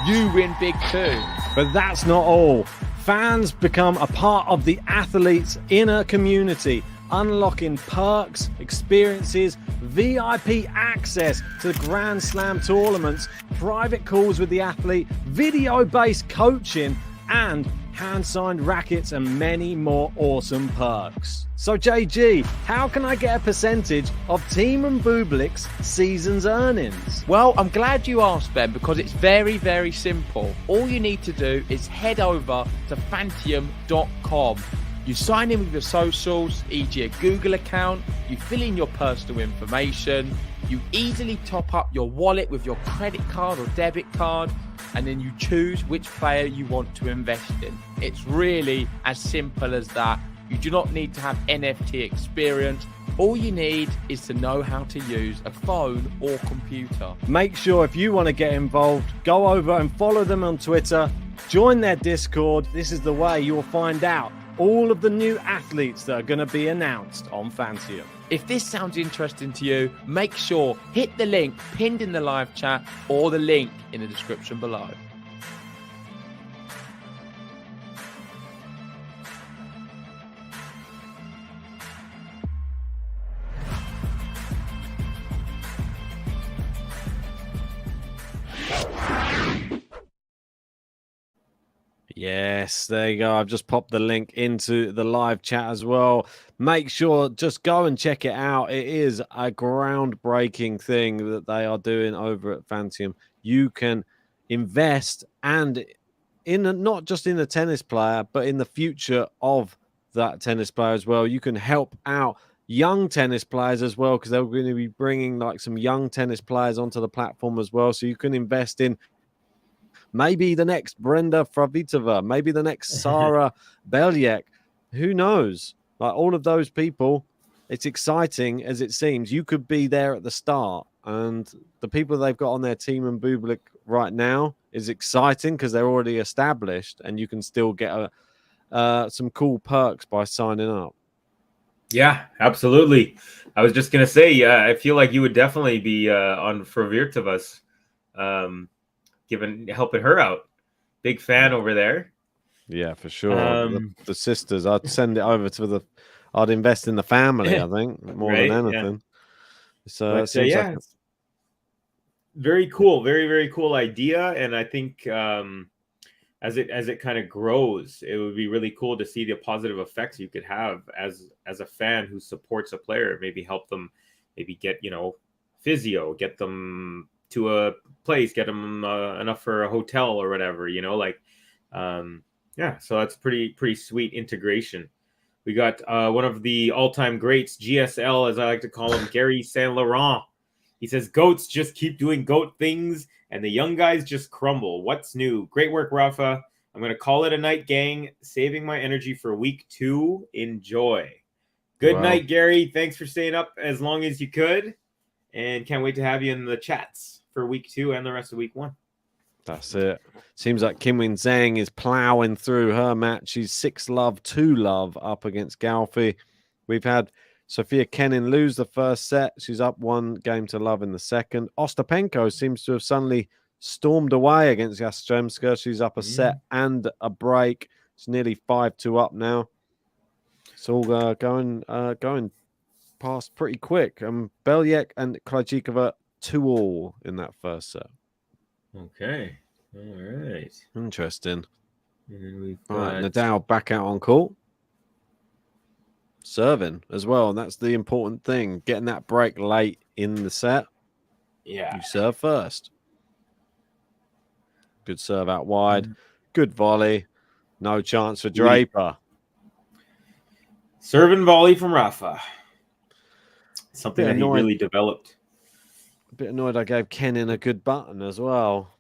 you win big too. But that's not all. Fans become a part of the athletes' inner community, unlocking perks, experiences, VIP access to Grand Slam tournaments, private calls with the athlete, video-based coaching, and hand-signed rackets and many more awesome perks. So JG, how can I get a percentage of Thiem and Bublik's season's earnings? Well, I'm glad you asked, Ben, because it's very, very simple. All you need to do is head over to Fantium.com. You sign in with your socials, e.g. a Google account, you fill in your personal information, you easily top up your wallet with your credit card or debit card, and then you choose which player you want to invest in. It's really as simple as that. You do not need to have NFT experience. All you need is to know how to use a phone or computer. Make sure if you want to get involved, go over and follow them on Twitter, join their Discord. This is the way you'll find out all of the new athletes that are going to be announced on Fantium. If this sounds interesting to you, make sure hit the link pinned in the live chat or the link in the description below. Yes, there you go. I've just popped the link into the live chat as well. Make sure, just go and check it out. It is a groundbreaking thing that they are doing over at Fantium. You can invest and not just in a tennis player, but in the future of that tennis player as well. You can help out young tennis players as well, because they're going to be bringing like some young tennis players onto the platform as well. So you can invest in maybe the next Brenda Favitova, maybe the next Sarah Belyek. Who knows? Like all of those people, it's exciting as it seems. You could be there at the start, and the people they've got on their team and Bublik right now is exciting because they're already established, and you can still get some cool perks by signing up. Yeah, absolutely. I was just gonna say, I feel like you would definitely be on Favitova's, helping her out. Big fan over there. Yeah, for sure. The sisters, I'd send it over to I'd invest in the family, I think, more right? than anything. Yeah. So it seems like it's very cool, very, very cool idea. And I think as it kind of grows, it would be really cool to see the positive effects you could have as a fan who supports a player. Maybe help them, maybe get physio, get them to a place, get them enough for a hotel or whatever, so that's pretty sweet integration. We got one of the all-time greats, GSL, as I like to call him, Gary Saint Laurent. He says, goats just keep doing goat things and the young guys just crumble. What's new? Great work, Rafa. I'm going to call it a night, gang. Saving my energy for week 2. Enjoy. Good night, Gary. Thanks for staying up as long as you could. And can't wait to have you in the chats for week 2 and the rest of week 1. That's it. Seems like Kim Win Zhang is plowing through her match. She's 6-love, 2-love up against Galfi. We've had Sophia Kenin lose the first set. She's up 1-0 in the second. Ostapenko seems to have suddenly stormed away against Yastremska. She's up a set and a break. It's nearly 5-2 up now. It's all going past pretty quick. Belyek and Krajcikova 2-all in that first set. Okay. All right. Interesting. And then we've Right, got Nadal back out on court. Serving as well. And that's the important thing. Getting that break late in the set. Yeah. You serve first. Good serve out wide. Good volley. No chance for Draper. serve and volley from Rafa. Something that he really developed. A bit annoyed I gave Kenin a good button as well.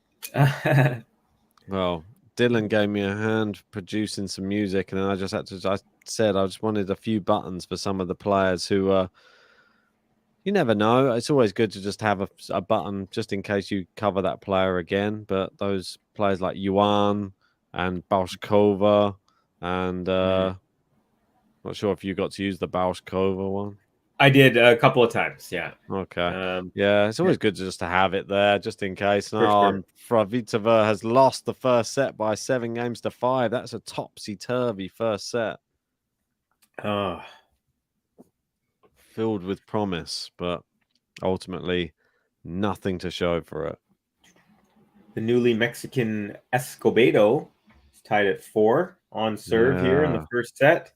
Well, Dylan gave me a hand producing some music, and then I just said I just wanted a few buttons for some of the players who you never know. It's always good to just have a button just in case you cover that player again. But those players like Yuan and Bauskova and not sure if you got to use the Bauskova one. I did a couple of times, yeah. Okay. Yeah, it's always good just to have it there, just in case. For sure. Fravitova has lost the first set by 7-5. That's a topsy-turvy first set. Filled with promise, but ultimately nothing to show for it. The newly Mexican Escobedo is tied at 4 on serve here in the first set.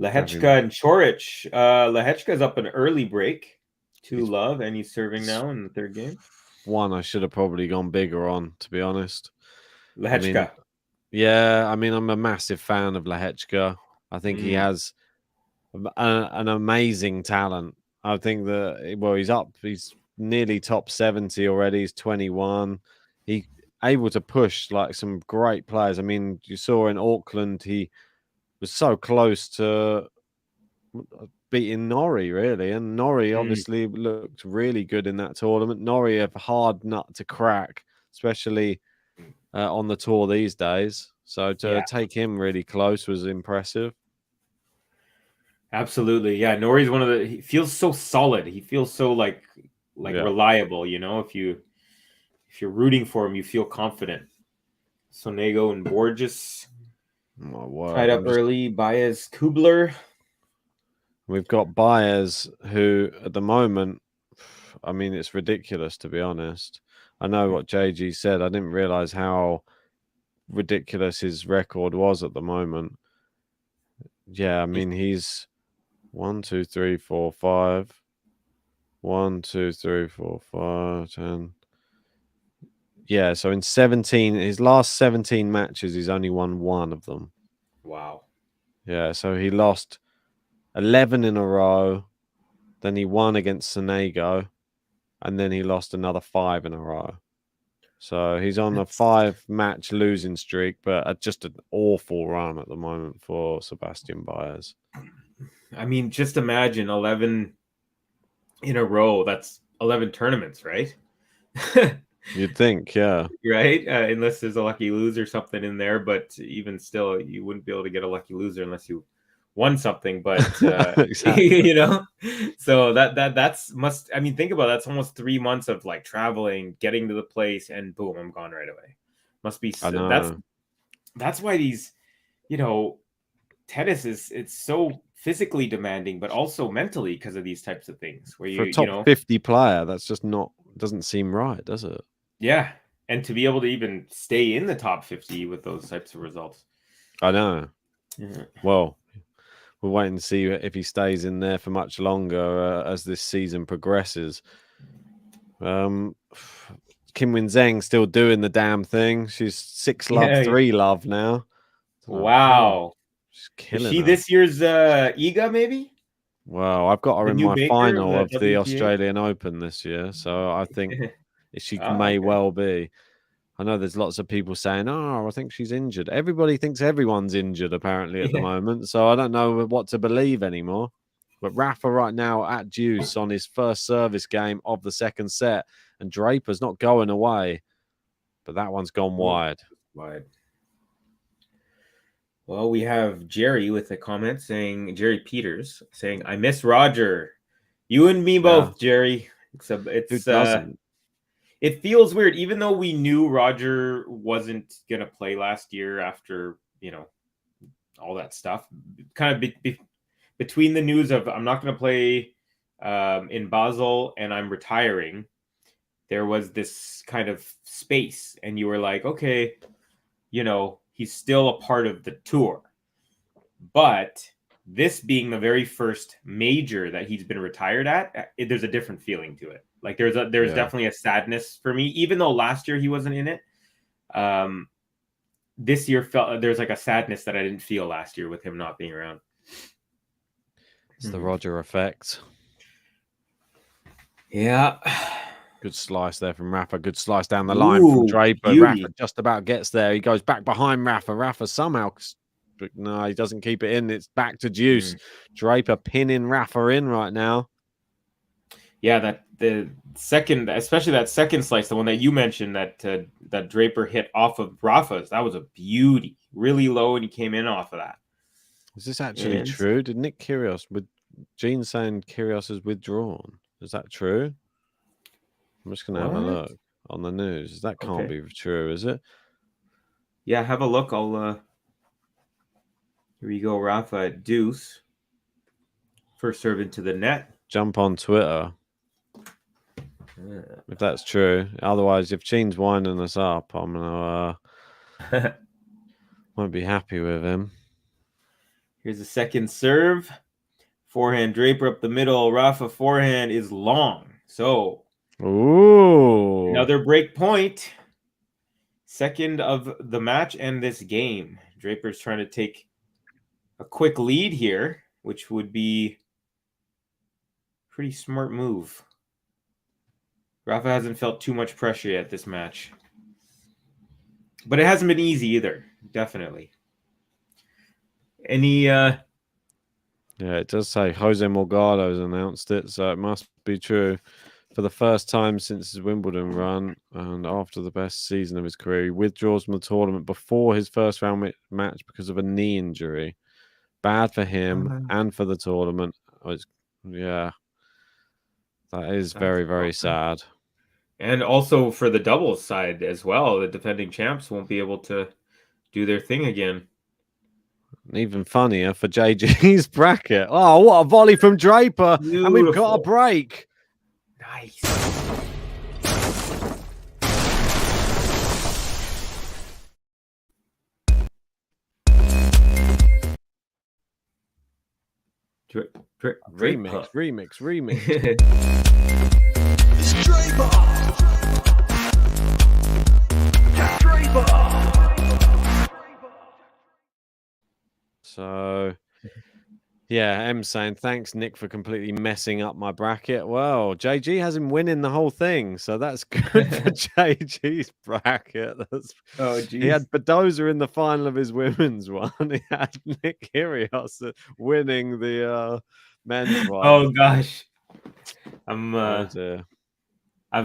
Lehechka and Chorich. Lehechka's up an early break. 2-love, and he's serving now in the third game. One I should have probably gone bigger on, to be honest. Lehechka. I'm a massive fan of Lehechka. I think he has an amazing talent. I think that, he's nearly top 70 already. He's 21. He able to push like some great players. I mean, you saw in Auckland, he was so close to beating Norrie, really. And Norrie obviously looked really good in that tournament. Norrie, a hard nut to crack, especially on the tour these days. So to take him really close was impressive. Absolutely. Yeah, Norrie's he feels so solid. He feels so like reliable, you know. If you're rooting for him, you feel confident. Sonego and Borges tied up early. Baez, Kubler. We've got Baez, who at the moment, I mean, it's ridiculous, to be honest. I know what JG said. I didn't realize how ridiculous his record was at the moment. Yeah, I mean, he's 1, 2, 3, 4, 5. 1, 2, 3, 4, 5, 10. Yeah, so in his last 17 matches, he's only won 1 of them. Wow. Yeah, so he lost 11 in a row. Then he won against Sonego. And then he lost another 5 in a row. So he's on a 5-match losing streak, but just an awful run at the moment for Sebastian Baez. I mean, just imagine 11 in a row. That's 11 tournaments, right? You'd think, yeah. Right? Unless there's a lucky loser or something in there. But even still, you wouldn't be able to get a lucky loser unless you won something. But, exactly. you know? So I mean, think about it. That's almost 3 months of like traveling, getting to the place, and boom, I'm gone right away. Must be, that's why these, you know, tennis it's so physically demanding, but also mentally because of these types of things. Where for a top 50 player, that's just doesn't seem right, does it? Yeah, and to be able to even stay in the top 50 with those types of results. I know. Yeah. Well, we'll wait and see if he stays in there for much longer as this season progresses. Kim Win Zhang still doing the damn thing. She's 6-love, 3-love now. Wow. She's killing Is she her. this year's Iga, maybe? Well, I've got her in my new final maker of the WTA? Australian Open this year, so I think she Oh, may okay. well be. I know there's lots of people saying, "Oh, I think she's injured." Everybody thinks everyone's injured apparently at the moment, so I don't know what to believe anymore. But Rafa right now at deuce on his first service game of the second set, and Draper's not going away, but that one's gone wide. Well, we have Jerry with a comment saying, Jerry Peters saying, "I miss Roger. You and me both, Jerry." Who doesn't? It feels weird, even though we knew Roger wasn't gonna play last year after all that stuff. Kind of between the news of I'm not gonna play in Basel and I'm retiring, there was this kind of space, and you were like, okay, he's still a part of the tour. But this being the very first major that he's been retired at, there's a different feeling to it. Like there's definitely a sadness for me, even though last year he wasn't in it. This year there's like a sadness that I didn't feel last year with him not being around. It's the Roger effect. Yeah. Good slice there from Rafa. Good slice down the line from Draper. Beauty. Rafa just about gets there. He goes back behind Rafa. Rafa somehow, but no, he doesn't keep it in. It's back to deuce. Draper pinning Rafa in right now. Yeah, the second, especially that second slice, the one that you mentioned that Draper hit off of Rafa's, that was a beauty. Really low, and he came in off of that. Is this actually true? Did Nick Kyrgios with Gene saying Kyrgios is withdrawn? Is that true? I'm just going to have a look on the news. That can't be true, is it? Yeah, have a look. Here we go. Rafa at deuce. First serve into the net. Jump on Twitter. If that's true. Otherwise, if Gene's winding us up, I'm going to... won't be happy with him. Here's the second serve. Forehand Draper up the middle. Rafa forehand is long. So... Ooh. Another break point. Second of the match and this game. Draper's trying to take a quick lead here, which would be a pretty smart move. Rafa hasn't felt too much pressure yet this match. But it hasn't been easy either. Definitely. Any Yeah, it does say Jose Morgado's announced it, so it must be true. For the first time since his Wimbledon run and after the best season of his career, he withdraws from the tournament before his first round match because of a knee injury. Bad for him and for the tournament. Yeah, that is very, very sad. And also for the doubles side as well, the defending champs won't be able to do their thing again. And even funnier for JG's bracket. Oh, what a volley from Draper. Beautiful. And we've got a break. Nice. Remix. It's Draper. So, yeah, M saying, thanks, Nick, for completely messing up my bracket. Well, JG has him winning the whole thing, so that's good for JG's bracket. He had Badoza in the final of his women's one. He had Nick Kyrgios winning the men's one. Oh, gosh. I've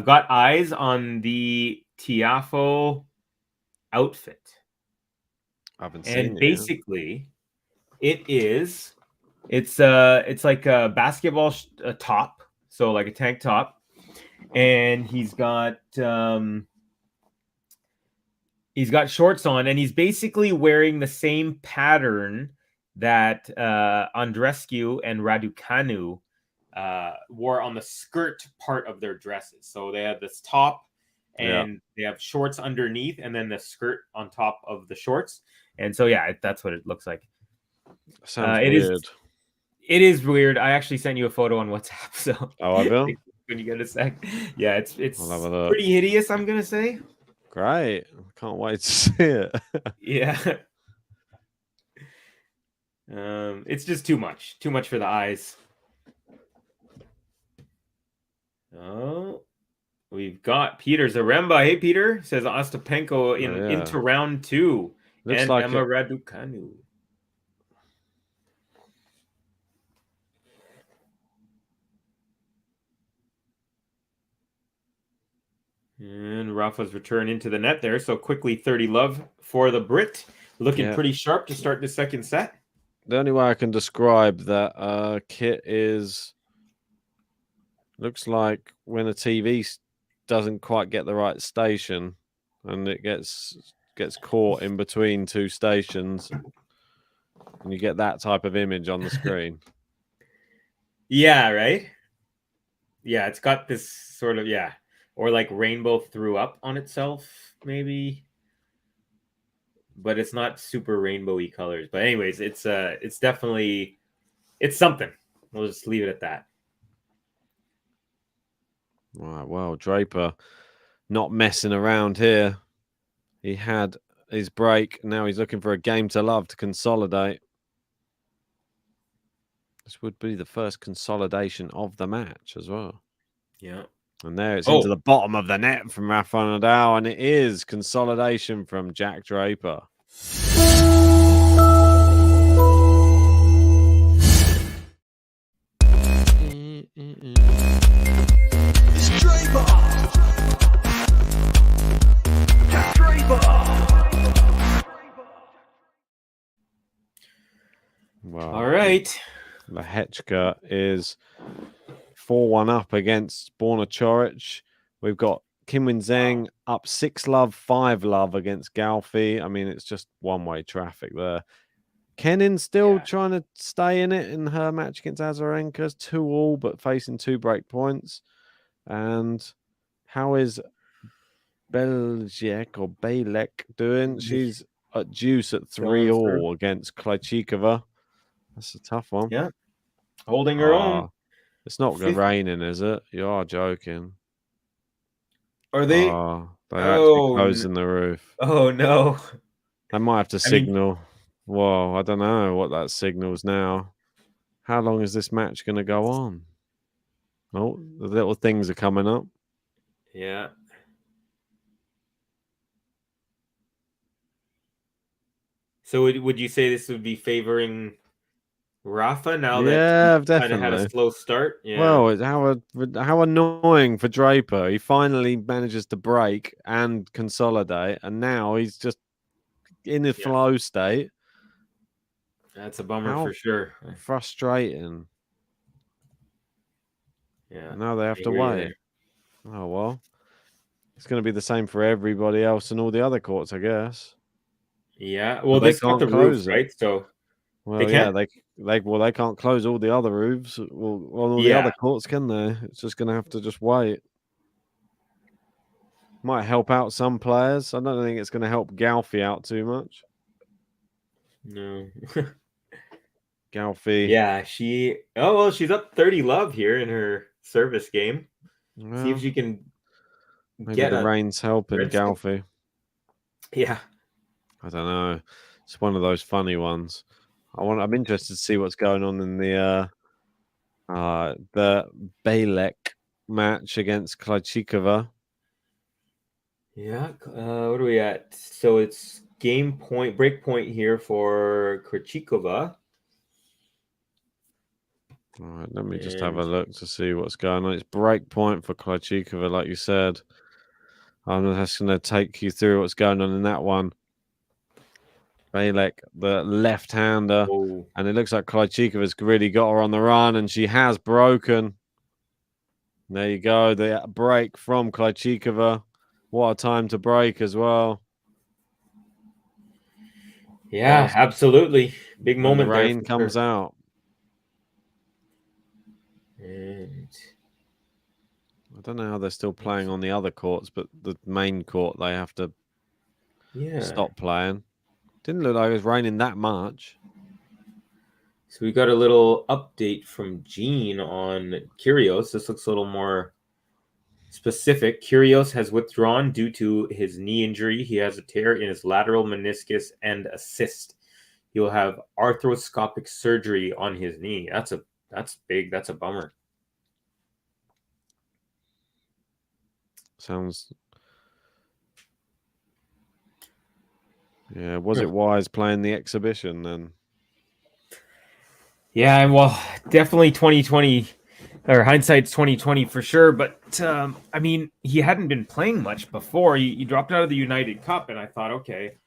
got eyes on the Tiafo outfit. I haven't seen it. And basically... It's like a basketball top, so like a tank top, and he's got shorts on, and he's basically wearing the same pattern that Andreescu and Raducanu wore on the skirt part of their dresses. So they have this top, and they have shorts underneath, and then the skirt on top of the shorts. And so yeah, that's what it looks like. Sounds weird. It is weird. I actually sent you a photo on WhatsApp. So I will. When you get a sec. Yeah, it's pretty hideous, I'm gonna say. Great. Can't wait to see it. Yeah. It's just too much. Too much for the eyes. Oh. We've got Peter Zaremba. Hey, Peter, says Ostapenko into round 2. Looks and like Emma Raducanu. And Rafa's return into the net there. So quickly 30 love for the Brit. Looking pretty sharp to start the second set. The only way I can describe that kit is looks like when a TV doesn't quite get the right station and it gets caught in between two stations and you get that type of image on the screen. Yeah, right? Yeah, it's got this sort of, or like rainbow threw up on itself, maybe. But it's not super rainbowy colors. But anyways, it's definitely, it's something. We'll just leave it at that. Right, well, Draper not messing around here. He had his break. Now he's looking for a game to love to consolidate. This would be the first consolidation of the match as well. Yeah. And there it's into the bottom of the net from Rafael Nadal, and it is consolidation from Jack Draper. It's Draper. Jack Draper. Well, all right. Lehechka is 4-1 up against Borna Choric. We've got Kim Win Zheng up 6-love, 5-love against Galfi. I mean, it's just one-way traffic there. Kenin still trying to stay in it in her match against Azarenka. 2-all, but facing 2 break points. And how is Belgiek or Bailek doing? She's at deuce at 3-all against Krejcikova. That's a tough one. Yeah. Holding her own. It's not raining, is it? You are joking. Are they? They're actually closing the roof. Oh, no. I might have to signal. Whoa, I don't know what that signals now. How long is this match going to go on? Oh, the little things are coming up. Yeah. So would you say this would be favoring Rafa now that he kind of had a slow start? Yeah. Well, how annoying for Draper. He finally manages to break and consolidate, and now he's just in a flow state. That's a bummer for sure. Frustrating. Yeah. Now they have to wait. Oh, well. It's going to be the same for everybody else and all the other courts, I guess. Yeah. Well, they can't close it, right? So well, they can't. They can't close all the other roofs on all the other courts, can they? It's just going to have to just wait. Might help out some players. I don't think it's going to help Galfi out too much. No. Galfi. Yeah, she's up 30 love here in her service game. Well, see if she can get the rain's helping Galfi. Yeah. I don't know. It's one of those funny ones. I'm interested to see what's going on in the Bailek match against Krejcikova. Yeah. What are we at? So it's break point here for Krejcikova. All right, let me just have a look to see what's going on. It's break point for Krejcikova, like you said. I'm just going to take you through what's going on in that one. Bailek, the left-hander, and it looks like Krejcikova's really got her on the run, and she has broken. There you go, the break from Krejcikova. What a time to break as well. Yeah, absolutely. Big moment. The rain comes out. And I don't know how they're still playing on the other courts, but the main court they have to stop playing. Didn't look like it was raining that much. So we got a little update from Gene on Kyrgios. This looks a little more specific. Kyrgios has withdrawn due to his knee injury. He has a tear in his lateral meniscus and a cyst. He'll have arthroscopic surgery on his knee. That's big. That's a bummer. Sounds. Yeah, was it wise playing the exhibition then? Yeah, well, definitely 2020 or hindsight's 2020 for sure. But I mean, he hadn't been playing much before. He dropped out of the United Cup, and I thought, okay,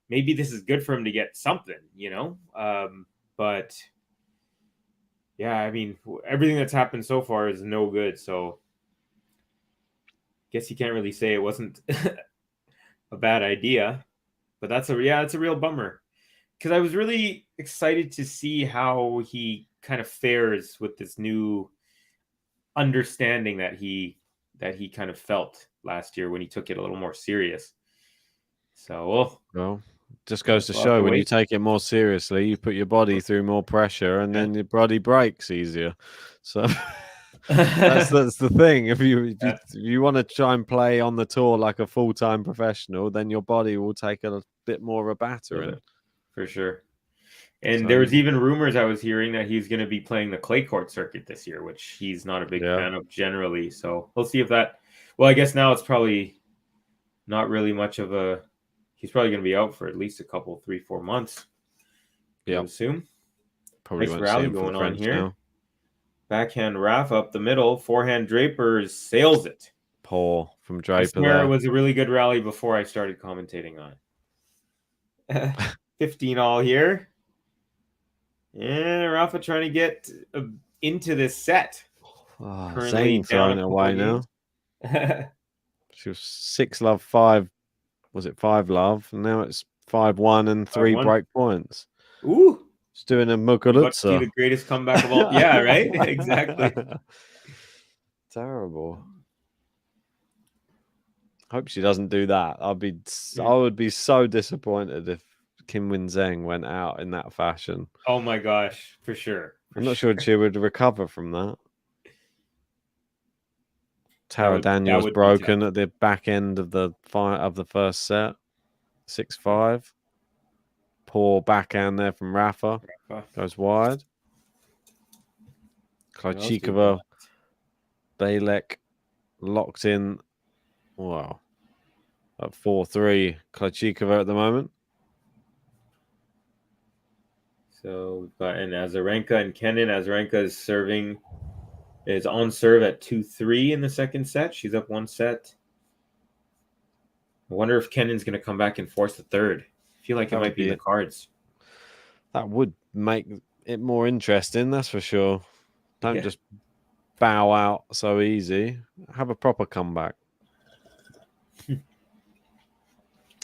maybe this is good for him to get something, But yeah, I mean, everything that's happened so far is no good. So guess you can't really say it wasn't a bad idea. But it's a real bummer, because I was really excited to see how he kind of fares with this new understanding that he kind of felt last year when he took it a little more serious. So, well, just goes to show when you take it more seriously, you put your body through more pressure, and then your body breaks easier. So that's the thing. If you want to try and play on the tour like a full-time professional, then your body will take a bit more of a battering. For sure. And there was even rumors I was hearing that he's going to be playing the clay court circuit this year, which he's not a big fan of generally. So we'll see if that. Well, I guess now it's probably not really much of a. He's probably going to be out for at least a couple, 3-4 months. Yeah, I assume. Probably nice rally going on here. Now. Backhand Rafa up the middle. Forehand Draper sails it. Poor from Draper. There was a really good rally before I started commentating on it. 15 all here. And Rafa trying to get into this set. Zane throwing it away now. She was 6-5. Was it 5-love? And now it's 5-1 and 3 break points. Ooh. She's doing a Muguruza. The greatest comeback of all. Yeah, right? Exactly. Terrible. Hope she doesn't do that. I would be so disappointed if Kim Win-zeng went out in that fashion. Oh my gosh, for sure. I'm not sure she would recover from that. Tara Daniels broken at the back end of the first set. 6-5. Poor backhand there from Rafa. Goes wide. Krejcikova, Bejlek locked in. Wow. At 4-3. Krejcikova at the moment. So we've got Azarenka and Kenin. Azarenka is on serve at 2-3 in the second set. She's up one set. I wonder if Kenin's going to come back and force the third. I feel like it might be in the cards. That would make it more interesting, that's for sure. Don't just bow out so easy. Have a proper comeback.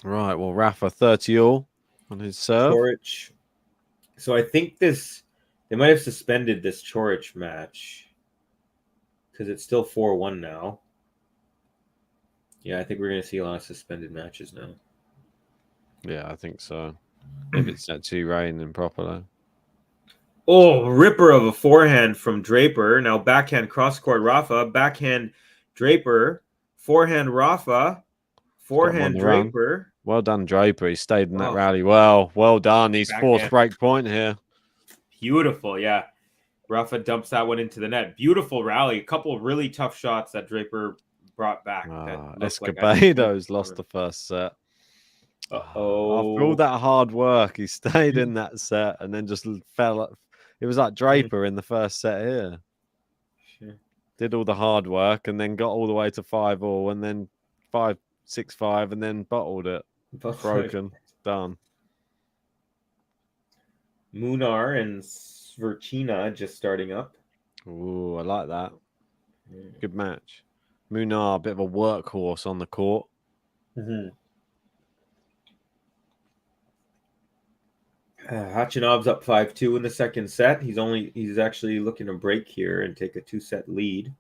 Right, well, Rafa 30-all on his serve. Coric. So I think they might have suspended this Coric match because it's still 4-1 now. Yeah, I think we're going to see a lot of suspended matches now. Yeah, I think so. If it's actually raining properly. Oh, ripper of a forehand from Draper. Now backhand cross-court Rafa. Backhand Draper. Forehand Rafa. Forehand Draper. Well done, Draper. He stayed in that rally well. Well done. He's fourth break point here. Beautiful, yeah. Rafa dumps that one into the net. Beautiful rally. A couple of really tough shots that Draper brought back. Escobedo's lost the first set. Uh-oh. After all that hard work, he stayed in that set and then just fell. It was like Draper in the first set here. Sure. Did all the hard work and then got all the way to 5-all and then 5-6-5 and then bottled it. Broken. Done. Munar and Sverchina just starting up. Ooh, I like that. Good match. Munar, a bit of a workhorse on the court. Mm-hmm. Hachinov's up 5-2 in the second set. He's actually looking to break here and take a 2-set lead.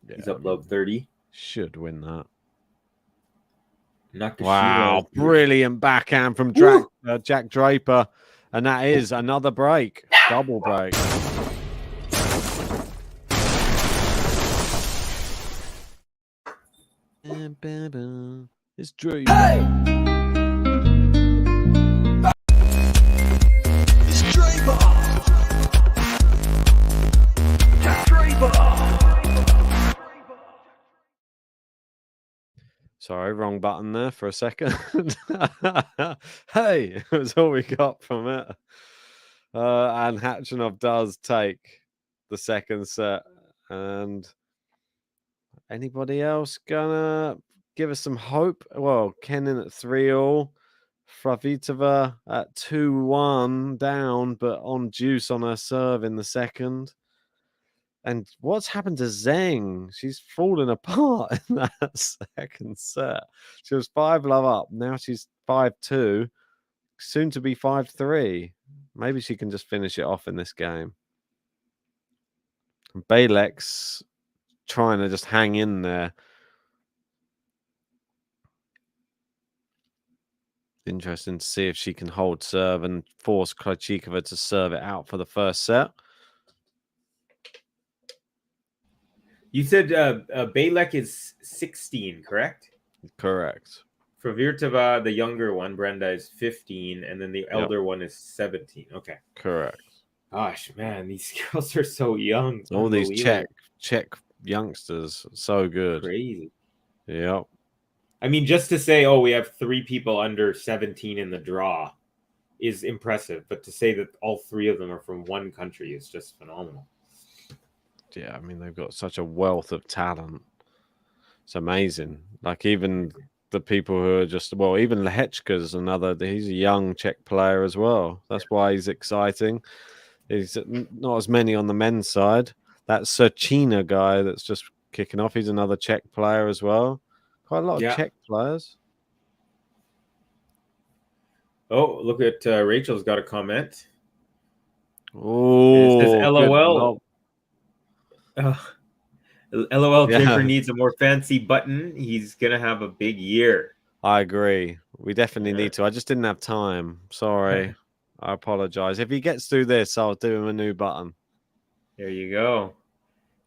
Yeah, he's up low 30. Should win that. Nakashima. Wow, brilliant backhand from Jack Draper. And that is another break. Double break. It's Drew. Hey! Sorry, wrong button there for a second. Hey, that's all we got from it. And Hatchinov does take the second set. And anybody else gonna give us some hope? Well, Kenin at 3-all. Fravitova at 2-1 down, but on juice on her serve in the second. And what's happened to Zheng? She's fallen apart in that second set. She was 5-love up. Now she's 5-2, soon to be 5-3. Maybe she can just finish it off in this game. And Balek's trying to just hang in there. Interesting to see if she can hold serve and force Krejcikova to serve it out for the first set. You said Balek is 16, correct? Correct. Fravitova, the younger one, Brenda, is 15, and then the elder one is 17. Okay. Correct. Gosh, man, these girls are so young. All these Czech youngsters, so good. Crazy. Yep. I mean, just to say, we have 3 people under 17 in the draw is impressive. But to say that all 3 of them are from one country is just phenomenal. Yeah, I mean, they've got such a wealth of talent. It's amazing. Like, even the people who are just, even Lehechka's he's a young Czech player as well. That's why he's exciting. He's not as many on the men's side. That Serchina guy that's just kicking off, he's another Czech player as well. Quite a lot of Czech players. Oh, look at Rachel's got a comment. Oh, it says LOL. LOL, Draper needs a more fancy button. He's going to have a big year. I agree. We definitely need to. I just didn't have time. Sorry. I apologize. If he gets through this, I'll do him a new button. There you go.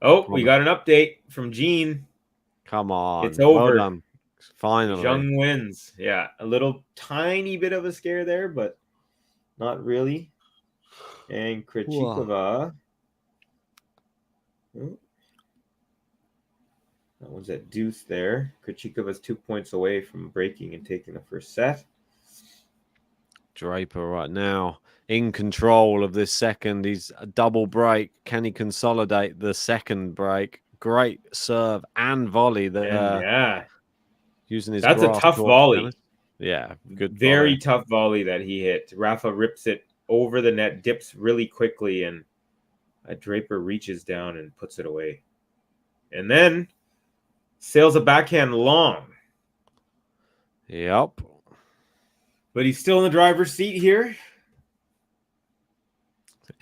Oh, we got an update from Gene. Come on. It's over. Well done. Finally. Zheng wins. Yeah, a little tiny bit of a scare there, but not really. And Krejcikova. Oh, that one's at deuce there. Krejcikova's 2 points away from breaking and taking the first set. Draper right now in control of this second. He's a double break. Can he consolidate the second break? Great serve and volley there. Using his That's a tough volley. Tennis. Yeah, good. Very tough volley that he hit. Rafa rips it over the net, dips really quickly, and Draper reaches down and puts it away. And then sails a backhand long. Yep. But he's still in the driver's seat here.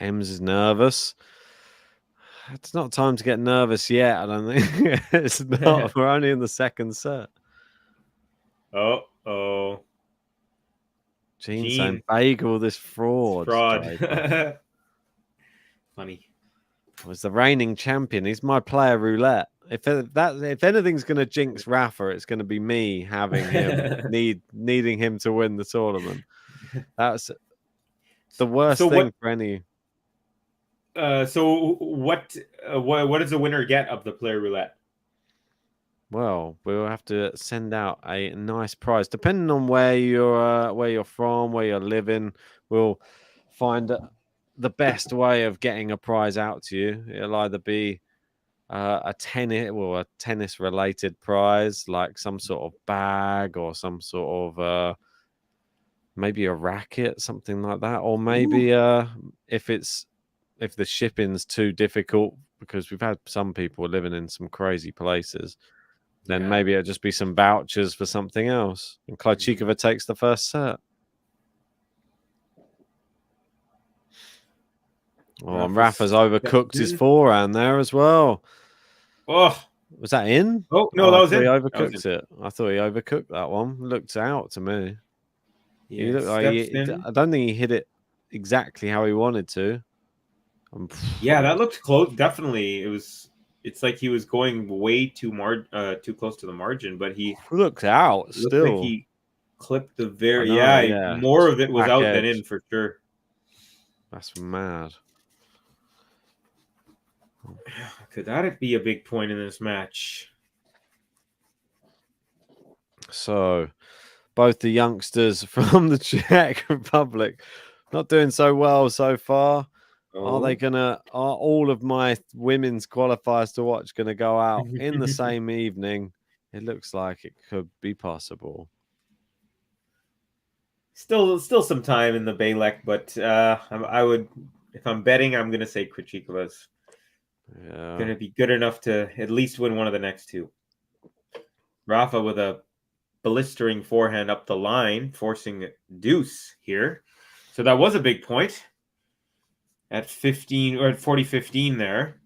Ems is nervous. It's not time to get nervous yet, I don't think. It's not. We're only in the second set. Oh. Gene saying, bagel this fraud. Funny. Was the reigning champion. He's my player roulette. If anything's going to jinx Rafa, it's going to be me having him, needing him to win the tournament. That's the worst thing for any. So what does the winner get of the player roulette? Well, we'll have to send out a nice prize, depending on where you're from, where you're living. We'll find the best way of getting a prize out to you. It'll either be a tennis related prize, like some sort of bag or some sort of maybe a racket, something like that, or maybe if the shipping's too difficult, because we've had some people living in some crazy places, then maybe it'll just be some vouchers for something else. And Krejcikova takes the first set. Oh, and Rafa's overcooked his forehand there as well. Oh, was that in? Oh no, that was in. He overcooked it. I thought he overcooked that one. Looked out to me. Yeah, he looked like I don't think he hit it exactly how he wanted to. Yeah, that looked close. Definitely, it's like he was going way too close to the margin, but he looked out. Still, like he clipped the more of it was out than in for sure. That's mad. Could that be a big point in this match? So, both the youngsters from the Czech Republic not doing so well so far. Are all of my women's qualifiers to watch going to go out in the same evening? It looks like it could be possible. Still some time in the Baylek, but I would, if I'm betting, I'm going to say Krejcikova's going to be good enough to at least win one of the next two. Rafa with a blistering forehand up the line, forcing deuce here. So that was a big point at 15 or at 40-15 there,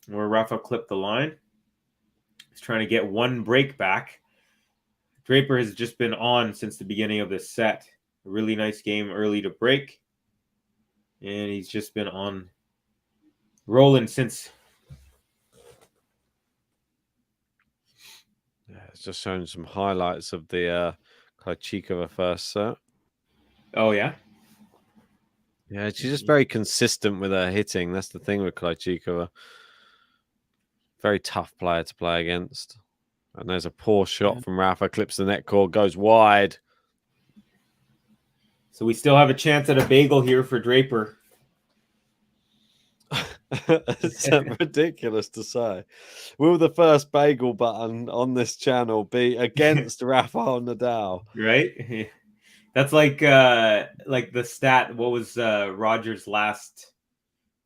where Rafa clipped the line. He's trying to get one break back. Draper has just been on since the beginning of this set. A really nice game early to break. And he's just been on rolling since. Yeah, it's just showing some highlights of the Krejcikova first set. Oh, yeah? Yeah, she's just very consistent with her hitting. That's the thing with Krejcikova. Very tough player to play against. And there's a poor shot from Rafa. Clips the net cord, goes wide. So we still have a chance at a bagel here for Draper. It's ridiculous to say. Will the first bagel button on this channel be against Rafael Nadal? Right? That's like the stat. What was Roger's last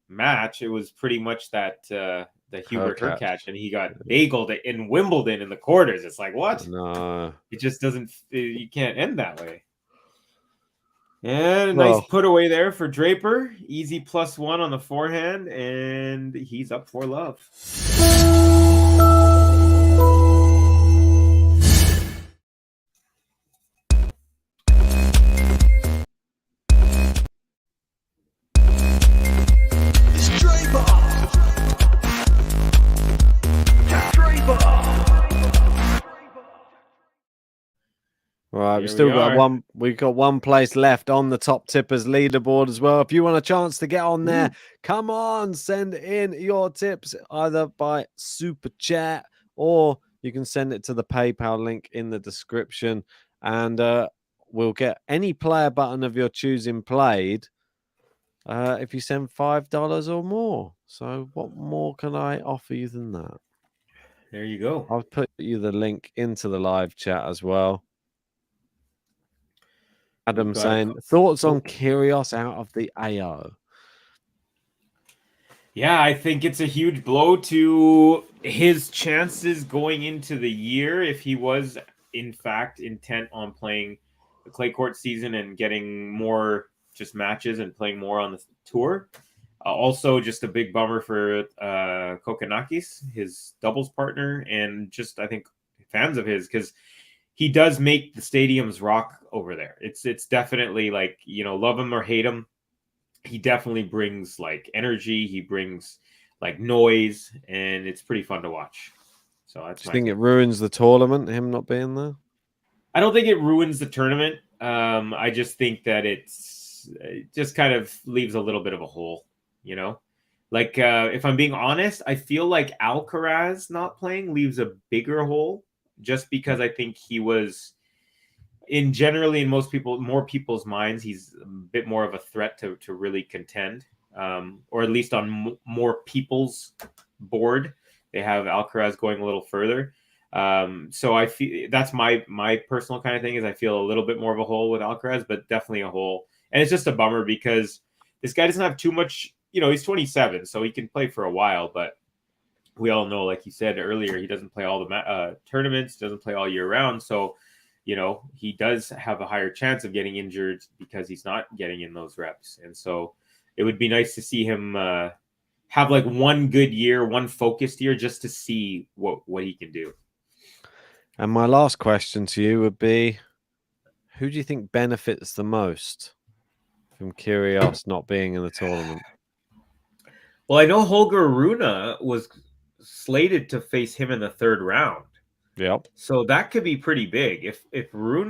match? It was pretty much that the Hubert Hurkacz, and he got bageled in Wimbledon in the quarters. It's like, what? No. It just doesn't. You can't end that way. And a nice put away there for Draper. Easy +1 on the forehand, and he's up for love. It's Draper. Draper. Right, we've got one place left on the top tippers leaderboard as well. If you want a chance to get on there, come on, send in your tips either by super chat or you can send it to the PayPal link in the description, and we'll get any player button of your choosing played if you send $5 or more. So what more can I offer you than that? There you go. I'll put you the link into the live chat as well. Adam saying, thoughts on Kyrgios out of the AO? Yeah, I think it's a huge blow to his chances going into the year if he was, in fact, intent on playing the clay court season and getting more just matches and playing more on the tour. Also, just a big bummer for Kokkinakis, his doubles partner, and just, I think, fans of his, because he does make the stadiums rock over there. It's definitely like, love him or hate him. He definitely brings like energy. He brings like noise, and it's pretty fun to watch. So that's. Do you think it ruins the tournament, him not being there? I don't think it ruins the tournament. I just think that it just kind of leaves a little bit of a hole, Like, if I'm being honest, I feel like Alcaraz not playing leaves a bigger hole, just because I think he was, in more people's minds, he's a bit more of a threat to really contend, or at least on more people's board. They have Alcaraz going a little further. So I feel that's my personal kind of thing, is I feel a little bit more of a hole with Alcaraz, but definitely a hole. And it's just a bummer because this guy doesn't have too much, he's 27, so he can play for a while, but we all know, like you said earlier, he doesn't play all the tournaments, doesn't play all year round. So, he does have a higher chance of getting injured because he's not getting in those reps. And so it would be nice to see him have like one good year, one focused year, just to see what he can do. And my last question to you would be, who do you think benefits the most from Kyrgios not being in the tournament? Well, I know Holger Rune was slated to face him in the third round. Yep. So that could be pretty big if Rune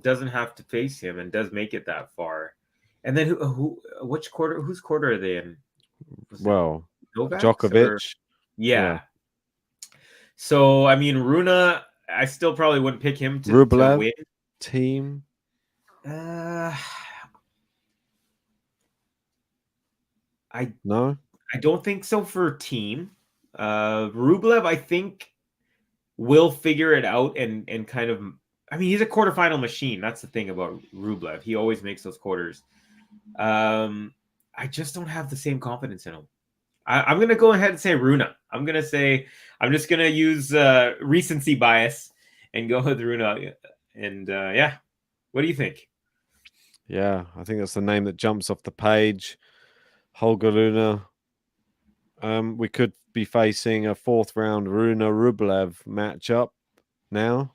doesn't have to face him and does make it that far. And then whose quarter are they in? Djokovic. Yeah. So I mean, Rune I still probably wouldn't pick him to Rublev win. team. No, I don't think so for team. Rublev, I think, will figure it out and kind of. I mean, he's a quarterfinal machine. That's the thing about Rublev. He always makes those quarters. I just don't have the same confidence in him. I'm going to go ahead and say Rune. I'm just going to use recency bias and go with Rune. And yeah, what do you think? Yeah, I think that's the name that jumps off the page. Holger Rune. We could be facing a 4th round Rune Rublev matchup now.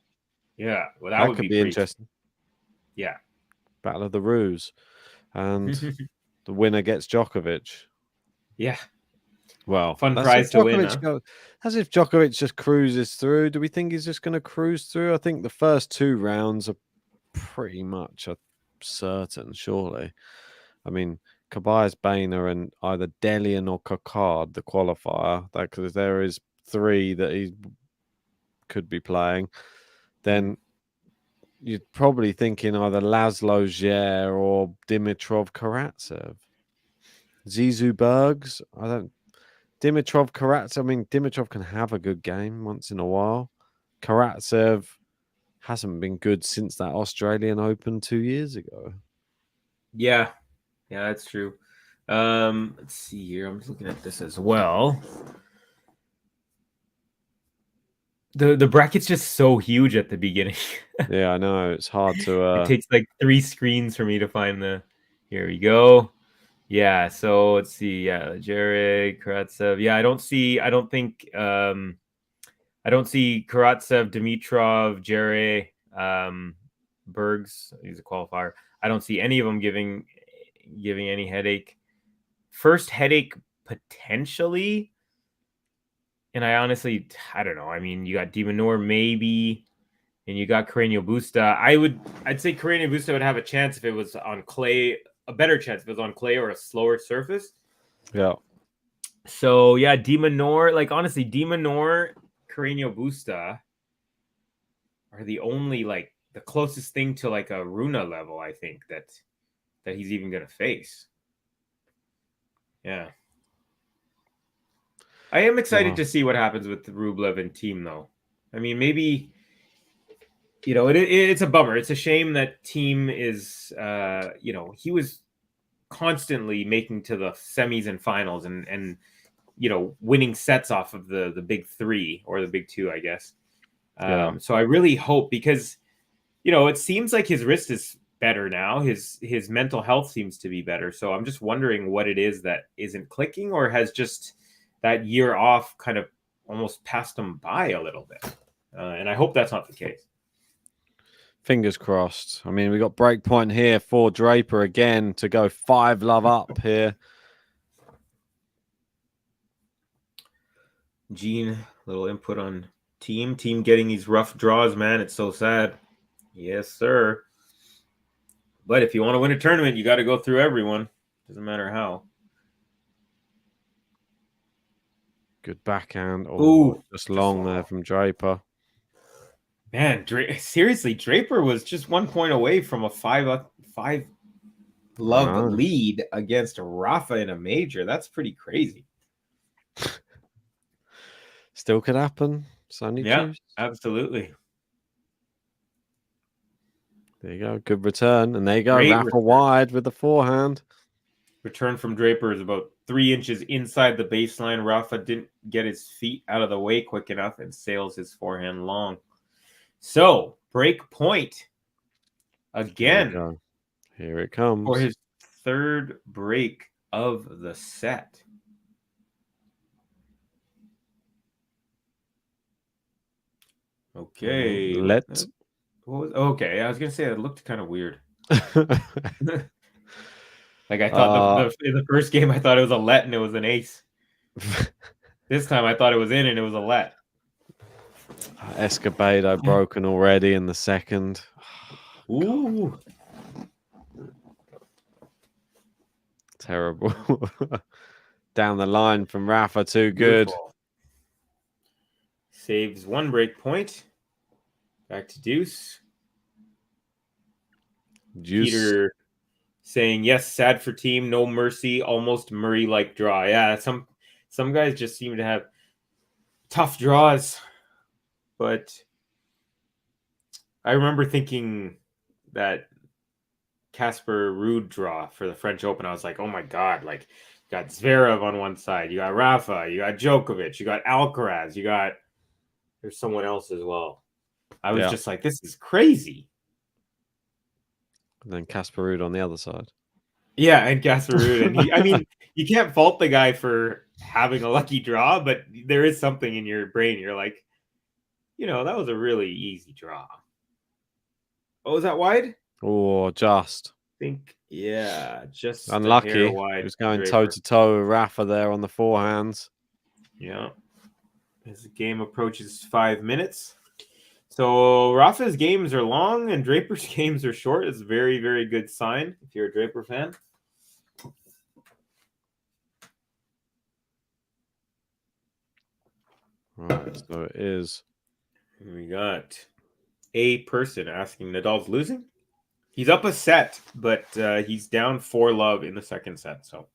Yeah, well, that would could be interesting. Yeah. Battle of the Ruse. And the winner gets Djokovic. Yeah. Well, fun prize to win. Huh? As if Djokovic just cruises through. Do we think he's just going to cruise through? I think the first 2 rounds are pretty much certain, surely. I mean, Tobias Boehner and either Delian or Kokard, the qualifier, because there is 3 that he could be playing. Then you're probably thinking either Laszlo Djere or Dimitrov Karatsev. Zizou Bergs, Dimitrov Karatsev, I mean, Dimitrov can have a good game once in a while. Karatsev hasn't been good since that Australian Open 2 years ago. Yeah, that's true. Let's see here. I'm just looking at this as well. The bracket's just so huge at the beginning. Yeah, I know. It's hard to... It takes like 3 screens for me to find the... Here we go. Yeah, so let's see. Yeah, Jared, Karatsev. Yeah, I don't see Karatsev, Dimitrov, Jared, Bergs. He's a qualifier. I don't see any of them giving any headache. First headache potentially, and I don't know. I mean, you got De Minaur maybe, and you got Carreño Busta. I'd say Carreño Busta would have a chance if it was on clay. A better chance if it was on clay or a slower surface. Yeah. So yeah, De Minaur, like honestly, De Minaur, Carreño Busta are the only like the closest thing to like a Rune level, I think, that he's even gonna face. Yeah. I am excited to see what happens with Rublev and team though. I mean, maybe it's a bummer. It's a shame that team is, he was constantly making to the semis and finals and winning sets off of the big 3 or the big 2, I guess. So I really hope, because, it seems like his wrist is better now. His mental health seems to be better. So I'm just wondering what it is that isn't clicking, or has just that year off kind of almost passed him by a little bit. And I hope that's not the case. Fingers crossed. I mean, we got break point here for Draper again to go 5-love up here. Gene, little input on team getting these rough draws, man. It's so sad. Yes, sir. But if you want to win a tournament, you got to go through everyone. Doesn't matter how. Good backhand. Ooh, just long there from Draper. Man, seriously, Draper was just 1 point away from a 5-love lead against Rafa in a major. That's pretty crazy. Still could happen. Tuesday. Absolutely. There you go. Good return. And there you go. Rafa wide with the forehand. Return from Draper is about 3 inches inside the baseline. Rafa didn't get his feet out of the way quick enough and sails his forehand long. So, break point again. Here it comes. For his 3rd break of the set. Okay. Okay, I was going to say it looked kind of weird. Like I thought in the first game, I thought it was a let and it was an ace. This time I thought it was in and it was a let. Escobedo broken already in the second. Ooh. Terrible. Down the line from Rafa, too good. Beautiful. Saves 1 break point. Back to deuce. Deuce. Peter saying, yes, sad for team, no mercy, almost Murray-like draw. Yeah, some guys just seem to have tough draws. But I remember thinking that Casper Ruud draw for the French Open, I was like, oh my God, like, you got Zverev on one side, you got Rafa, you got Djokovic, you got Alcaraz, there's someone else as well. I was just like, this is crazy. And then Casper Ruud on the other side. Yeah, and Casper Ruud. And I mean, you can't fault the guy for having a lucky draw, but there is something in your brain. You're like, that was a really easy draw. Oh, is that wide? Oh, just. Yeah, just unlucky. A hair wide. He was going toe to toe with Rafa there on the forehands. Yeah. As the game approaches 5 minutes. So Rafa's games are long and Draper's games are short. It's a very, very good sign if you're a Draper fan. Right, so it is. We got a person asking, Nadal's losing? He's up a set, but he's down 4-love in the second set. So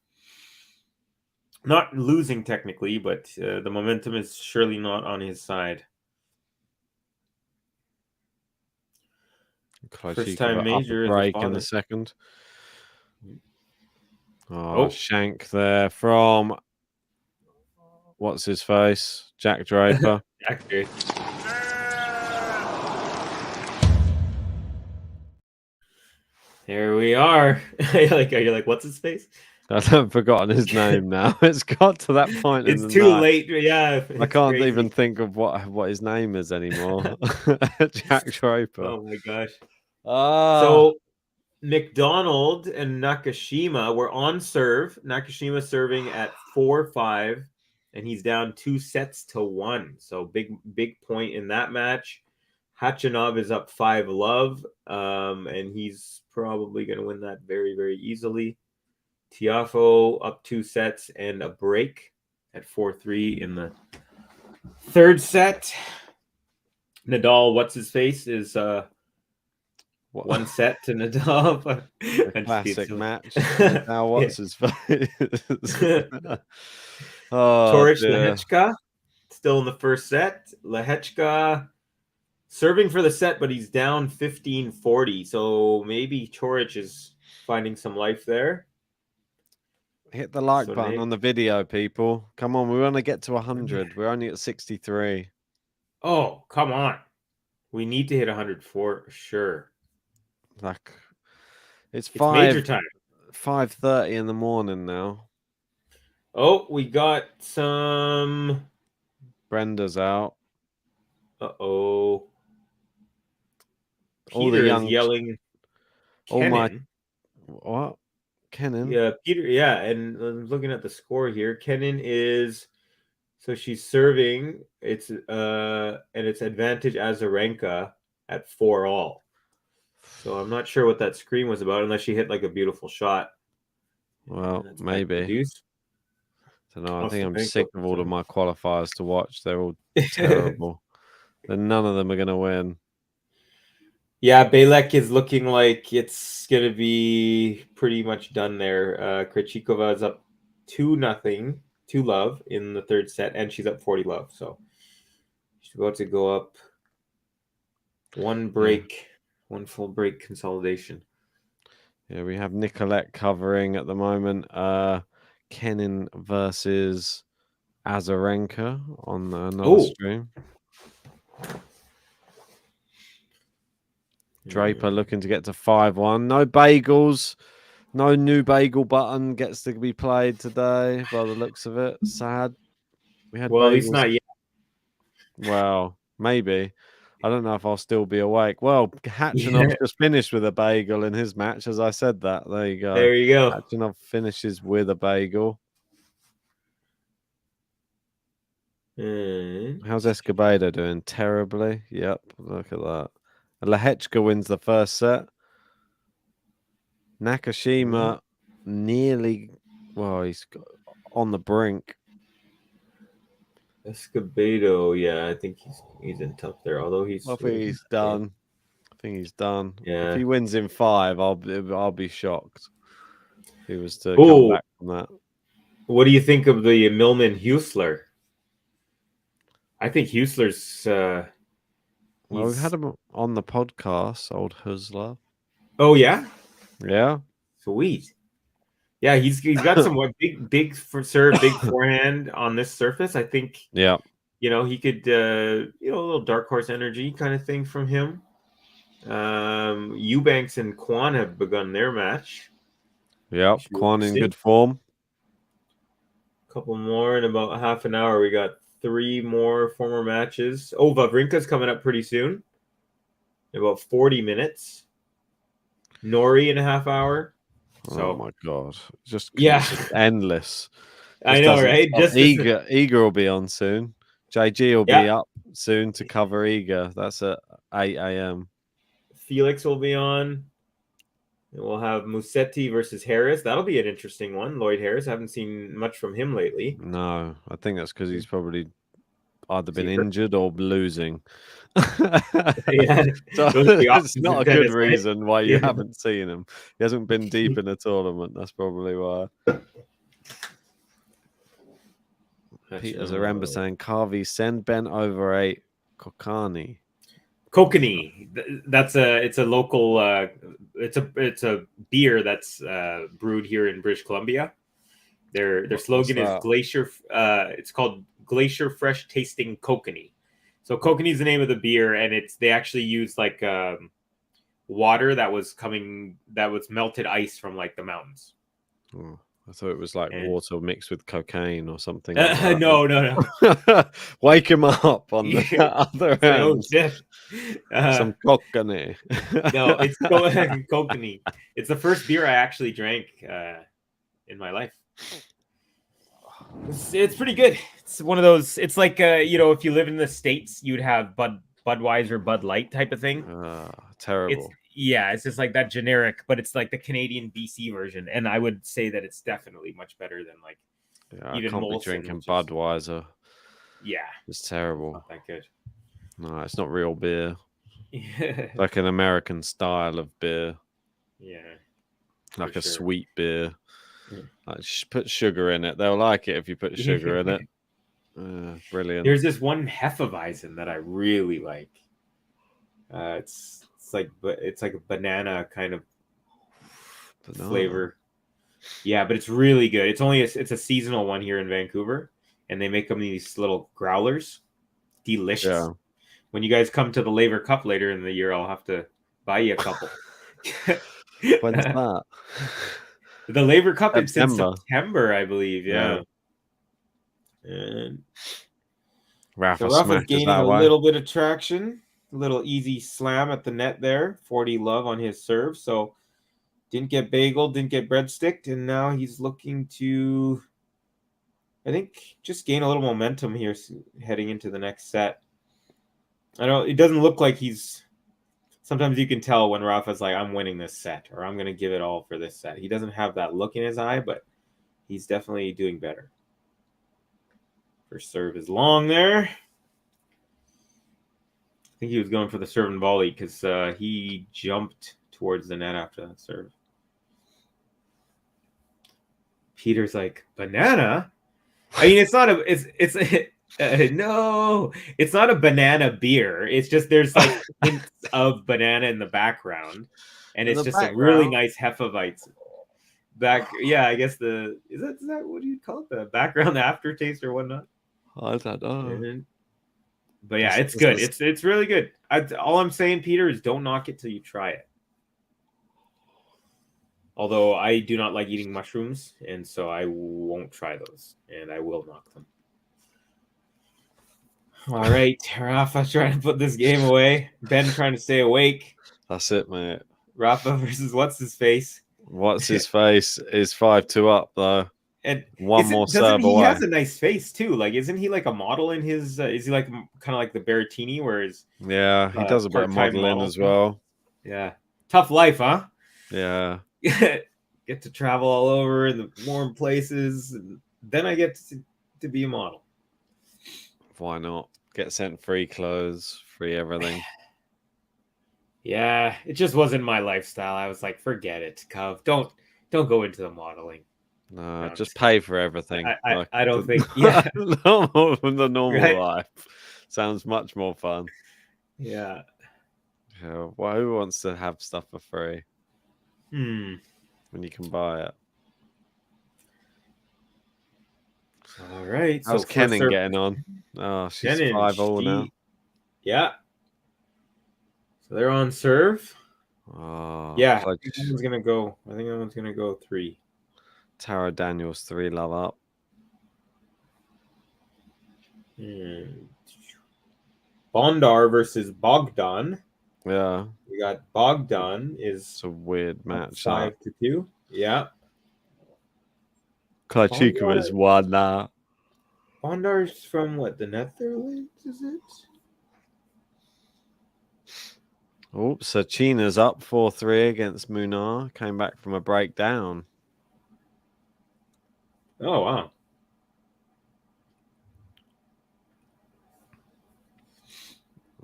not losing technically, but the momentum is surely not on his side. First time major break in the second. Shank there from what's his face? Jack Draper. Jack Draper. There we are. You're like, what's his face? I've forgotten his name now. It's got to that point. It's too late. Yeah, I can't even think of what his name is anymore. Jack Draper. Oh my gosh. So McDonald and Nakashima were on serve. Nakashima serving at 4-5, and he's down 2-1. So big point in that match. Khachanov is up 5-love, and he's probably going to win that very, very easily. Tiafoe up 2 sets and a break at 4-3 in the third set. Nadal, what's his face, is 1 set to Nadal. A classic match. Now what's his face? Toric Lehechka still in the first set. Lehechka serving for the set, but he's down 15-40. So maybe Toric is finding some life there. Hit the like button on the video, people. Come on, we want to get to 100. We're only at 63. Oh, come on. We need to hit 100 for sure. Like, it's major time. 5:30 in the morning now. Oh, we got some. Brenda's out. Uh-oh. All the young yelling. What? Kenin? Yeah, Peter. Yeah, and I'm looking at the score here. Kenin is, so she's serving. It's and it's advantage Azarenka at 4-all. So I'm not sure what that screen was about, unless she hit like a beautiful shot. Well, maybe. I don't know. I think I'm sick of all of my qualifiers to watch. They're all terrible. Then none of them are going to win. Yeah, Belek is looking like it's going to be pretty much done there. Krejcikova is up 2-0, 2-love in the third set, and she's up 40-love. So she's about to go up one full break consolidation. Yeah, we have Nicolette covering at the moment. Kenin versus Azarenka on another stream. Draper looking to get to 5-1. No bagels. No new bagel button gets to be played today by the looks of it. Sad. We had bagels. He's not yet. Well, maybe. I don't know if I'll still be awake. Well, Khachanov just finished with a bagel in his match, as I said that. There you go. There you go. Khachanov finishes with a bagel. How's Escobedo doing? Terribly. Yep, look at that. Lehechka wins the first set. Nakashima nearly, well, he's on the brink. Escobedo, yeah, I think he's in tough there. Although I think he's done. Yeah. If he wins in 5, I'll be shocked. If he was to come back from that. What do you think of the Millman Husler? I think Husler's. Well, we've had him on the podcast, old Husler. Oh yeah, yeah, sweet. Yeah, he's got some big for serve, big forehand on this surface. I think. Yeah. He could a little dark horse energy kind of thing from him. Eubanks and Kwan have begun their match. Yeah, Kwan in good form. A couple more in about half an hour. We got 3 more former matches. Oh, Wawrinka's coming up pretty soon. In about 40 minutes. Nori in a half hour. So, oh my god, just endless. I know, right? Iga will be on soon. JG will be up soon to cover Iga. That's at 8 a.m. Felix will be on. And we'll have Musetti versus Harris. That'll be an interesting one. Lloyd Harris. I haven't seen much from him lately. No, I think that's because he's probably either been injured or losing. Yeah, so it's not a good reason why you haven't seen him. He hasn't been deep in a tournament. That's probably why. Peter Zaremba saying, Carvey, send Ben over a Kokani. Kokani. It's a local it's a beer that's brewed here in British Columbia. Their slogan is Glacier. It's called Glacier Fresh Tasting Kokani. So Kokani is the name of the beer, and they actually use like water that was melted ice from like the mountains. Oh, I thought it was like water mixed with cocaine or something. No. Wake him up on the other end. Oh shit! Some Kokani. No, it's Kokani. It's the first beer I actually drank in my life. It's pretty good. It's one of those. It's like if you live in the States, you'd have Budweiser, Bud Light type of thing. Terrible. It's just like that generic, but it's like the Canadian BC version, and I would say that it's definitely much better than like even I can't be drinking Budweiser. Yeah, it's terrible. Not that good. No, it's not real beer. Like an American style of beer. Yeah, like a sweet beer. Like, put sugar in it. They'll like it if you put sugar in it. Brilliant. There's this one Hefeweizen that I really like. It's like a banana kind of flavor. Yeah, but it's really good. It's a seasonal one here in Vancouver, and they make them these little growlers. Delicious. Yeah. When you guys come to the Laver Cup later in the year, I'll have to buy you a couple. When's that? The Laver Cup is in September, I believe. Yeah. And Rafa's gaining a little bit of traction. A little easy slam at the net there. 40 love on his serve. So didn't get bageled, didn't get breadsticked, and now he's looking to, I think, just gain a little momentum here heading into the next set. It doesn't look like he's. Sometimes you can tell when Rafa's like, I'm winning this set, or I'm going to give it all for this set. He doesn't have that look in his eye, but he's definitely doing better. First serve is long there. I think he was going for the serve and volley because he jumped towards the net after that serve. Peter's like, banana? I mean, it's not no, it's not a banana beer. It's just there's like hints of banana in the background, and it's just a really nice Hefeweizen. I guess is that what do you call it? The background aftertaste or whatnot. I don't know. But yeah, it's good. It's really good. All I'm saying, Peter, is don't knock it till you try it. Although I do not like eating mushrooms, and so I won't try those, and I will knock them. All right, Rafa trying to put this game away. Ben trying to stay awake. That's it, mate. Rafa versus what's his face. What's his face is 5-2 up though. And one more serve away. He has a nice face too. Like, isn't he like a model in his? Is he like kind of like the Berrettini, whereas? Yeah, he does a bit of modeling as well. Yeah, tough life, huh? Yeah. Get to travel all over in the warm places, and then I get to be a model. Why not? Get sent free clothes, free everything. Yeah, it just wasn't my lifestyle. I was like, forget it, Cove. Don't go into the modeling. No, just pay for everything. I don't think. Yeah, the normal right? life sounds much more fun. Yeah. Well, who wants to have stuff for free? When you can buy it. All right. How's Kenin getting on? Oh, she's 5-0 now. Yeah. So they're on serve. Oh, yeah. I think that one's gonna go. I think that one's gonna go 3. Tara Daniels 3 love up. Bondar versus Bogdan. Yeah. We got Bogdan It's a weird match. 5-2. Yeah. Klachiku is 1 now. Bondar's from what? The Netherlands, is it? Oh, Sachina's up 4-3 against Munar. Came back from a breakdown. Oh, wow.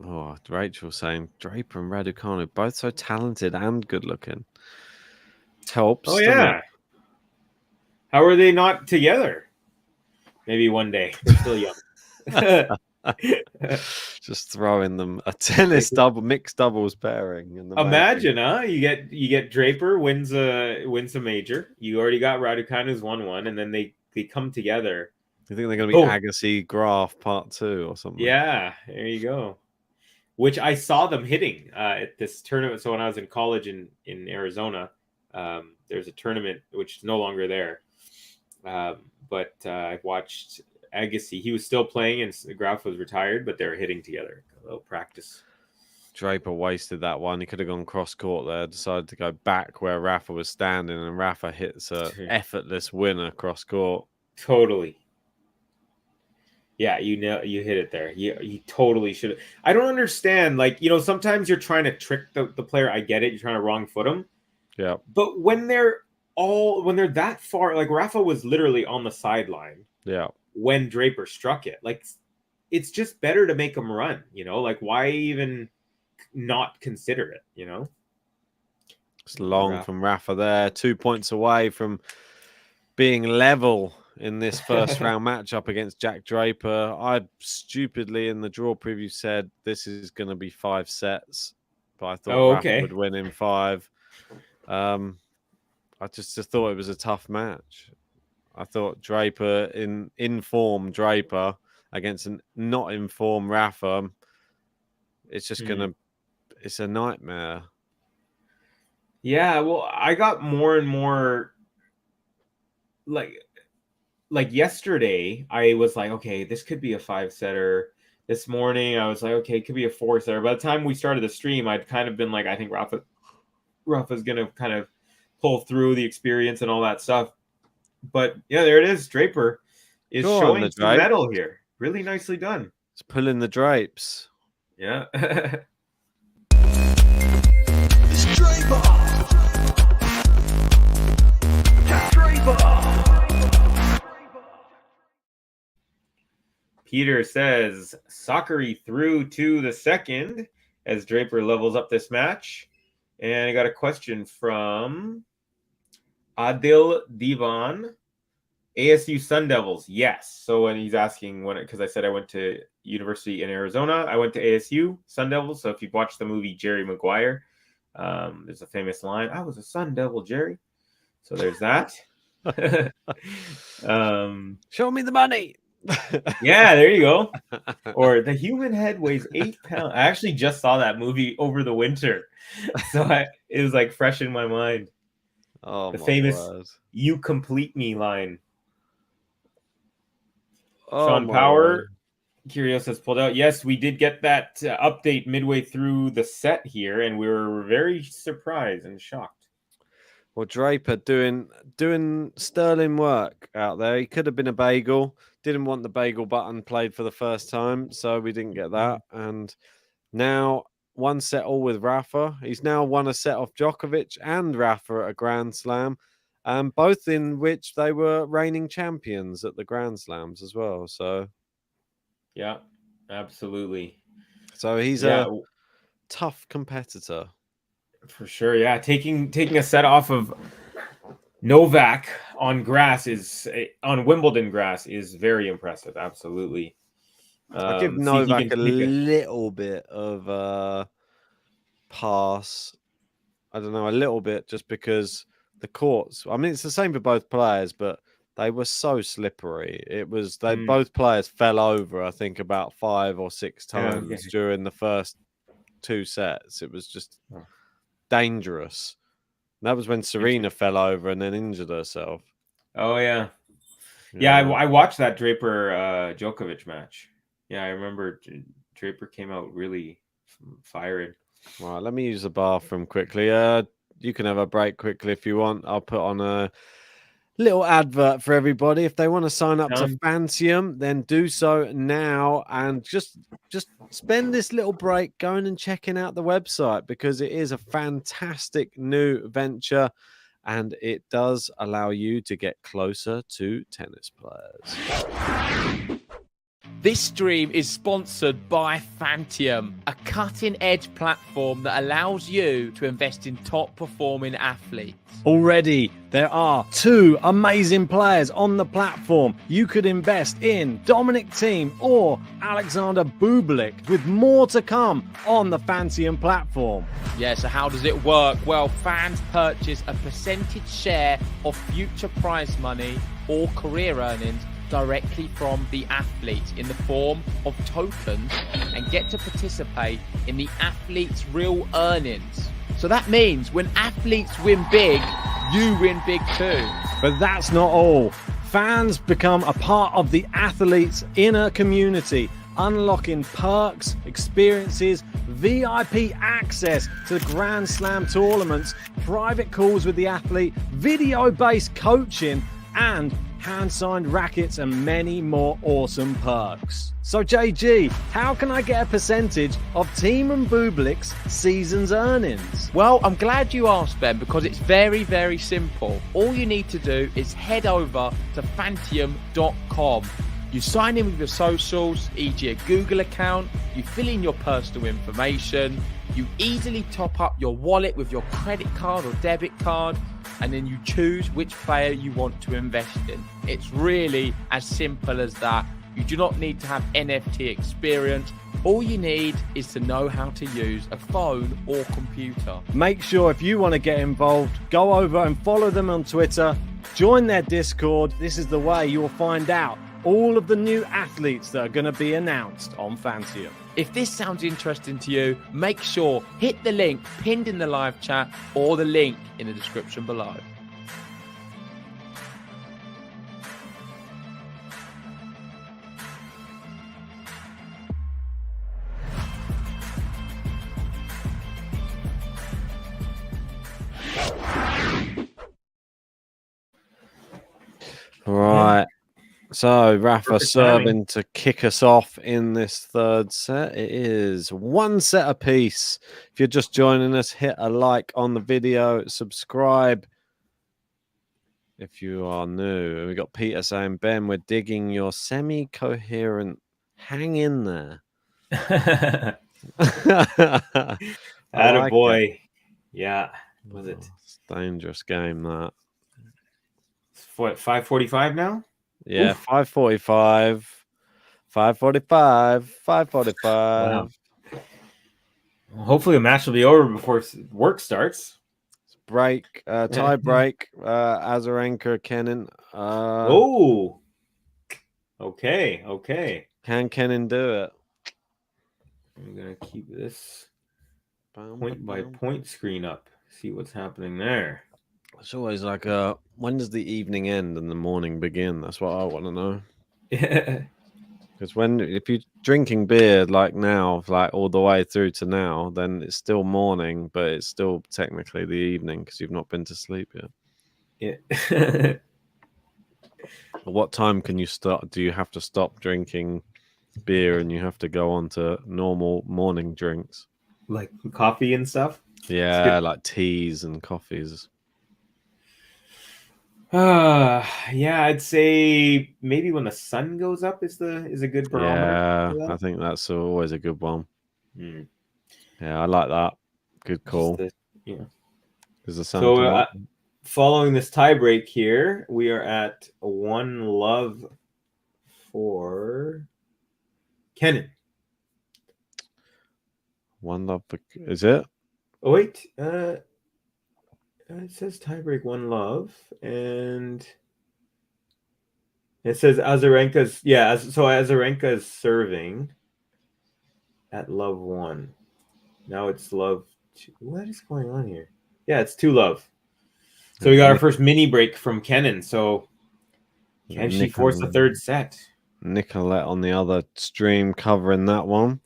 Oh, Rachel saying Draper and Raducanu both so talented and good looking. Helps. Oh, yeah. How are they not together? Maybe one day. They're still young. Just throwing them a mixed doubles pairing. Imagine, huh? You get Draper wins a major. You already got Raducanu's 1-1, and then they come together. You think they're going to be Agassi Graf Part 2 or something? Yeah, there you go. Which I saw them hitting at this tournament. So when I was in college in Arizona, there's a tournament which is no longer there. But I watched Agassi. He was still playing, and Graf was retired, but they were hitting together. A little practice. Draper wasted that one. He could have gone cross court there. Decided to go back where Rafa was standing, and Rafa hits a effortless winner cross court. Totally. Yeah, you hit it there. You totally should have. I don't understand. Like, sometimes you're trying to trick the player. I get it. You're trying to wrong foot them. Yeah. But when they're that far, like Rafa was literally on the sideline. Yeah. When Draper struck it, like, it's just better to make them run. Like, why even not consider it? It's long from Rafa there. 2 points away from being level in this first round matchup against Jack Draper. I stupidly in the draw preview said this is going to be 5 sets, but I thought Rafa would win in 5. I just thought it was a tough match. I thought Draper in form Draper against an not in form Rafa. It's just it's a nightmare. Yeah, well, I got more and more like yesterday, I was like, okay, this could be a 5-setter. This morning, I was like, okay, it could be a 4-setter. By the time we started the stream, I'd kind of been like, I think Rafa's going to kind of pull through the experience and all that stuff. But yeah, there it is. Draper is showing some metal here. Really nicely done. It's pulling the drapes. Yeah. It's Draper. Peter says Sakari through to the second as Draper levels up this match. And I got a question from Adil Divan. ASU Sun Devils, yes. So when he's asking because I said I went to university in Arizona, I went to ASU Sun Devils. So if you've watched the movie Jerry Maguire, there's a famous line, "I was a Sun Devil, Jerry." So there's that. Show me the money. Yeah, there you go. Or the human head weighs 8 pounds. I actually just saw that movie over the winter, so it was like fresh in my mind. Oh, the famous "You complete me" line. Sean Power, Kyrgios has pulled out. Yes, we did get that update midway through the set here, and we were very surprised and shocked. Well, Draper doing sterling work out there. He could have been a bagel. Didn't want the bagel button played for the first time, so we didn't get that. And now 1 set all with Rafa. He's now won a set off Djokovic and Rafa at a Grand Slam, both in which they were reigning champions at the Grand Slams as well. So Yeah, absolutely. So he's a tough competitor. For sure, yeah. Taking a set off of Novak on Wimbledon grass is very impressive. Absolutely. I give Novak a little bit of pass. I don't know, a little bit, just because the courts. I mean, it's the same for both players, but they were so slippery. It was both players fell over, I think, about 5 or 6 times during the first 2 sets. It was just dangerous. And that was when Serena fell over and then injured herself. Oh yeah. I watched that Draper Djokovic match. Yeah, I remember Draper came out really firing. Right, let me use the bathroom quickly. You can have a break quickly if you want. I'll put on a little advert for everybody. If they want to sign up to Fantium, then do so now, and just spend this little break going and checking out the website, because it is a fantastic new venture and it does allow you to get closer to tennis players. This stream is sponsored by Fantium, a cutting-edge platform that allows you to invest in top-performing athletes. Already, there are 2 amazing players on the platform. You could invest in Dominic Thiem or Alexander Bublik, with more to come on the Fantium platform. Yeah, so how does it work? Well, fans purchase a percentage share of future prize money or career earnings directly from the athletes in the form of tokens, and get to participate in the athletes' real earnings. So that means when athletes win big, you win big too. But that's not all. Fans become a part of the athletes' inner community, unlocking perks, experiences, VIP access to Grand Slam tournaments, private calls with the athlete, video-based coaching, and hand-signed rackets, and many more awesome perks. So JG, how can I get a percentage of Thiem and Bublik's season's earnings? Well, I'm glad you asked, Ben, because it's very, very simple. All you need to do is head over to Fantium.com. You sign in with your socials, e.g. a Google account, you fill in your personal information, you easily top up your wallet with your credit card or debit card, and then you choose which player you want to invest in. It's really as simple as that. You do not need to have NFT experience. All you need is to know how to use a phone or computer. Make sure, if you want to get involved, go over and follow them on Twitter, join their Discord. This is the way you'll find out all of the new athletes that are going to be announced on Fantium. If this sounds interesting to you, make sure hit the link pinned in the live chat or the link in the description below. Right. So Rafa serving to kick us off in this third set. It is 1 set apiece. If you're just joining us, hit a like on the video, subscribe if you are new. And we got Peter saying, Ben, we're digging your semi-coherent hang in there. Attaboy. Yeah. Was it? It's a dangerous game, that. What, 5:45 now? Yeah, 5:45, 5:45, 5:45. Wow. Well, hopefully the match will be over before work starts. Break, tie break, Azarenka, Kenin. Oh, okay. Can Kenin do it? I'm gonna keep this point by point screen up. See what's happening there. It's always like, when does the evening end and the morning begin? That's what I want to know. Yeah. Because if you're drinking beer like now, like all the way through to now, then it's still morning, but it's still technically the evening because you've not been to sleep yet. Yeah. At what time can you start? Do you have to stop drinking beer and you have to go on to normal morning drinks? Like coffee and stuff? Yeah, like teas and coffees. Yeah, I'd say maybe when the sun goes up is a good barometer. Yeah, I think that's always a good one. Yeah, I like that. Good call. Yeah. Does the sun So come up? following this tiebreak here, we are at 1-love for Kenan. 1-love for, is it? Oh wait, it says tiebreak 1-love, and it says Azarenka's Azarenka is serving at love 1. Now it's love 2. What is going on here? Yeah, it's 2-love. So we got our first mini break from Kenan. So can she force the third set? Nicolette on the other stream covering that one.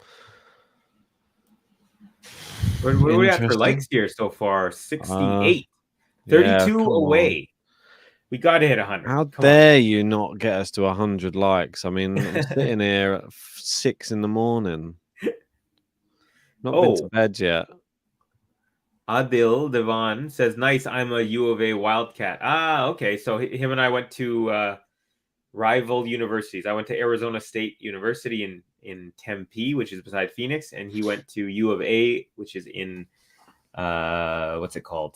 What are we at for likes here so far? 68. 32 away. We got to hit 100. How dare you not get us to 100 likes? I mean, I'm sitting here at 6 in the morning. Not been to bed yet. Adil Devan says, nice, I'm a U of A Wildcat. Okay. So him and I went to rival universities. I went to Arizona State University in Tempe, which is beside Phoenix, and he went to U of A, which is in what's it called?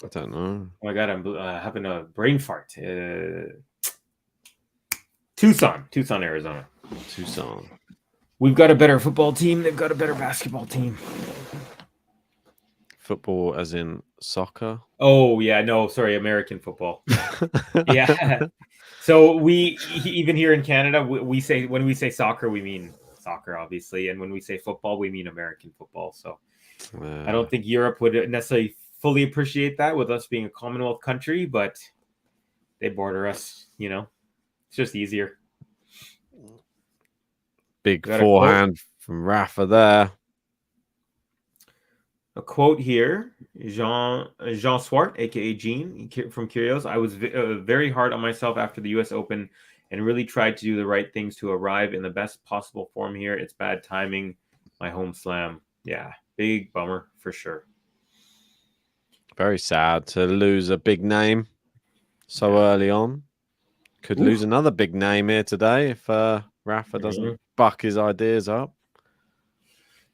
I don't know. Oh my god, I'm having a brain fart. Tucson, Arizona. Tucson. We've got a better football team. They've got a better basketball team. Football as in soccer? Oh, yeah. No, sorry. American football. Yeah. So we, even here in Canada, we say, when we say soccer, we mean soccer, obviously. And when we say football, we mean American football. So I don't think Europe would necessarily fully appreciate that with us being a Commonwealth country, but they border us, It's just easier. Big forehand from Rafa there. A quote here, Jean Swart, aka Gene from Curios. I was very hard on myself after the U.S. Open and really tried to do the right things to arrive in the best possible form here. It's bad timing, my home slam. Yeah, big bummer for sure. Very sad to lose a big name so early on. Could lose another big name here today if Rafa doesn't buck his ideas up.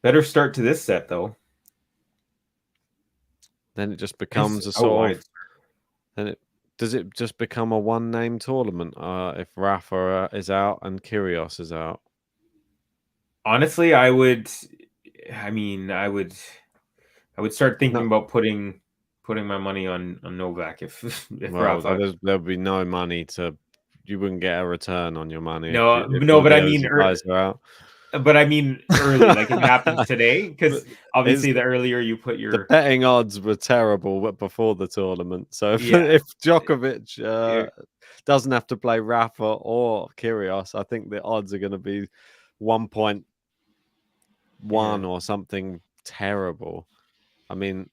Better start to this set, though. Then it just becomes a sort of... Then does it just become a one-name tournament if Rafa is out and Kyrgios is out? Honestly, I would start thinking about putting my money on Novak if Rafa. There'll be no money to... You wouldn't get a return on your money. But I mean, but I mean early, like it happens today, because obviously the earlier you put your... The betting odds were terrible before the tournament. So if Djokovic doesn't have to play Rafa or Kyrgios, I think the odds are going to be 1.1 or something terrible. I mean,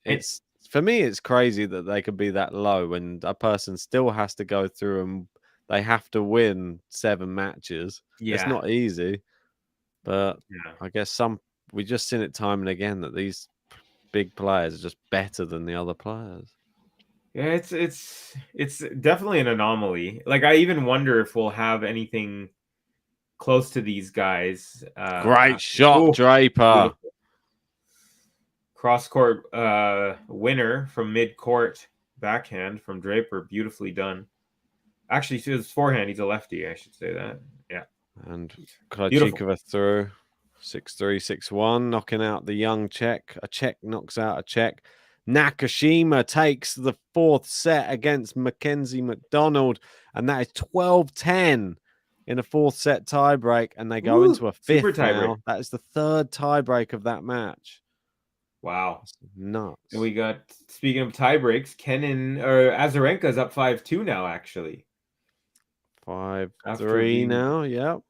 for me, it's crazy that they could be that low when a person still has to go through and they have to win 7 matches. Yeah. It's not easy. But I guess we just seen it time and again that these big players are just better than the other players. Yeah, it's definitely an anomaly. Like, I even wonder if we'll have anything close to these guys. Great shot, Draper. Cross court winner from mid court backhand from Draper, beautifully done. Actually, to his forehand, he's a lefty. I should say that. Yeah. And Krajcikova through 6-3, 6-1, knocking out the young Czech. A Czech knocks out a Czech. Nakashima takes the 4th set against Mackenzie McDonald, and that is 12-10 in a 4th set tiebreak, and they go into a 5th now. That is the 3rd tiebreak of that match. Wow. That's nuts. And we got, speaking of tiebreaks, Azarenka is up 5-2 now, actually. 5-3 now, yep.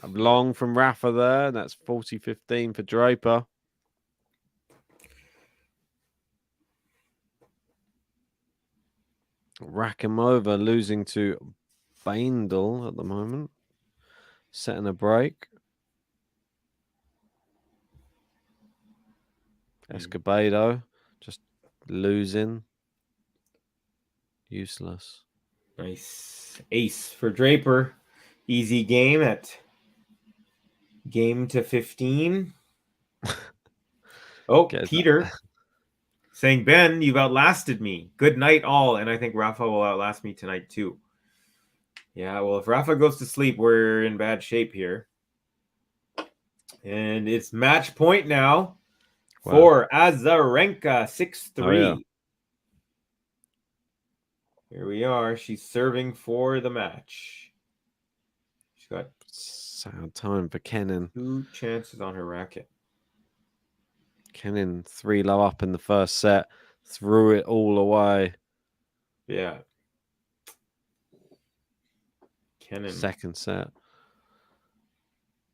Long from Rafa there. That's 40-15 for Draper. Rakimova losing to Baindl at the moment. Setting a break. Escobedo just losing. Useless. Nice ace for Draper. Easy game at game to 15. Oh, Peter saying, Ben, you've outlasted me. Good night, all. And I think Rafa will outlast me tonight, too. Yeah, well, if Rafa goes to sleep, we're in bad shape here. And it's match point now for Azarenka, 6-3. Oh, yeah. Here we are. She's serving for the match. She's got sad time for Kenin. 2 chances on her racket. Kenin 3-low up in the first set, threw it all away. Yeah. Kenin. Second set.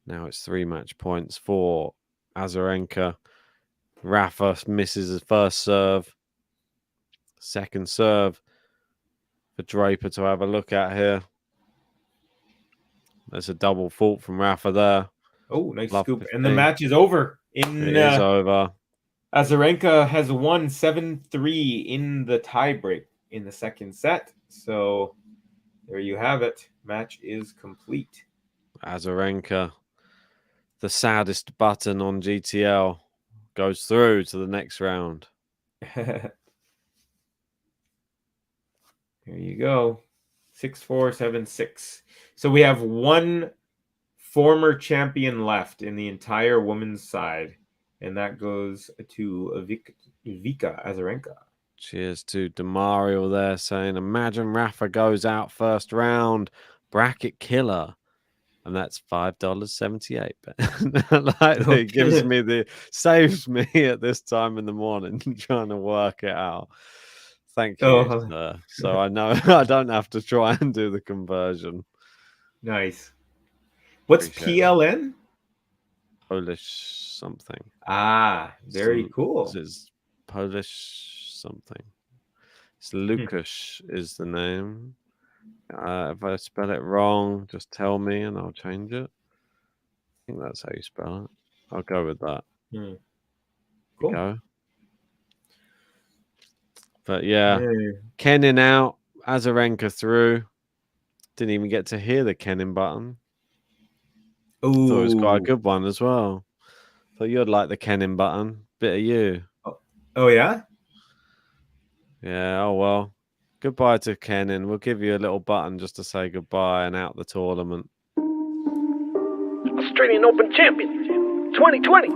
Now it's 3 match points for Azarenka. Rafa misses his first serve. Second serve for Draper to have a look at here. There's a double fault from Rafa there. Oh, nice scoop. 15. And the match is over. It is over. Azarenka has won 7-3 in the tiebreak in the second set. So there you have it. Match is complete. Azarenka, the saddest button on GTL, goes through to the next round. There you go. 6-4, 7-6. So we have one former champion left in the entire women's side, and that goes to Vika Azarenka. Cheers to Demario there saying, imagine Rafa goes out first round, bracket killer. And that's $5.78. Like, it gives me saves me at this time in the morning trying to work it out. Thank you, sir. So I know I don't have to try and do the conversion. Nice. What's PLN? Polish something. Ah, very cool. It's Polish something. It's Lukasz is the name. If I spell it wrong, just tell me and I'll change it. I think that's how you spell it. I'll go with that. Cool. Go. But yeah, Kenin out, Azarenka through. Didn't even get to hear the Kenin button. Ooh. Thought it was quite a good one as well. Thought you'd like the Kenin button. Bit of you. Oh yeah? Yeah, oh well. Goodbye to Kenin. We'll give you a little button just to say goodbye and out the tournament. Australian Open champion 2020.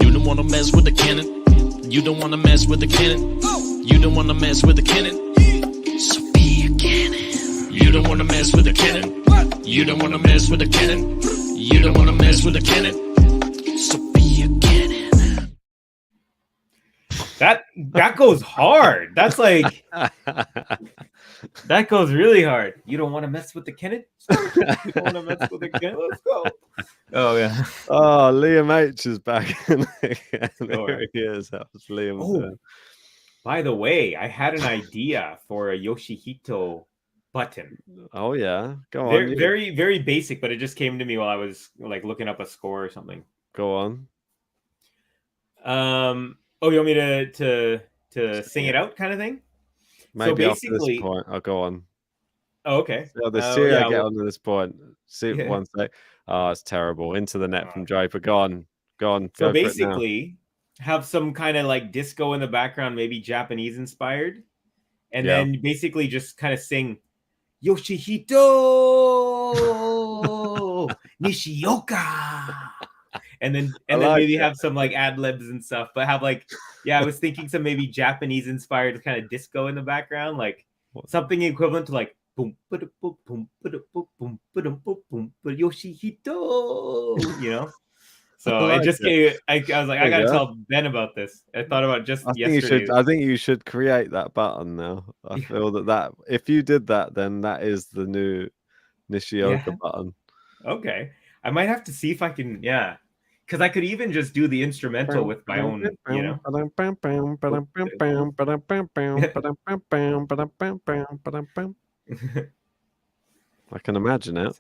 You don't want to mess with the cannon. You don't want to mess with the cannon. You don't want to mess with the cannon. So be a cannon. You don't want to mess with the cannon. You don't want to mess with the cannon. You don't want to mess with the cannon. So be a cannon. That goes hard. That's like that goes really hard. You don't want to mess with the cannon? You don't want to mess with the cannon? Let's go. Oh yeah. Oh, Liam H is back in again. There he is. That was Liam. Oh, by the way, I had an idea for a Yoshihito button. Oh yeah, go very, on. Very, very basic, but it just came to me while I was like looking up a score or something. Go on. Oh, you want me to sing it out, kind of thing? Maybe so basically, after this point, I'll go on. Oh, okay. So the I get on to this point. See one sec. Oh, it's terrible. Into the net from Draper. Go on. So basically, have some kind of like disco in the background, maybe Japanese inspired, and then basically just kind of sing Yoshihito Nishioka. And then maybe have some like ad libs and stuff, but have like, I was thinking some maybe Japanese inspired kind of disco in the background, like something equivalent to like boom, boom, boom, boom, boom, boom, boom, boom, Yoshihito, you know. So it just gave. I was like, I gotta tell Ben about this. I thought about just yesterday. I think you should create that button now. I feel that if you did that, then that is the new Nishioka button. Okay, I might have to see if I can. Yeah. Because I could even just do the instrumental with my own, you know. I can imagine it.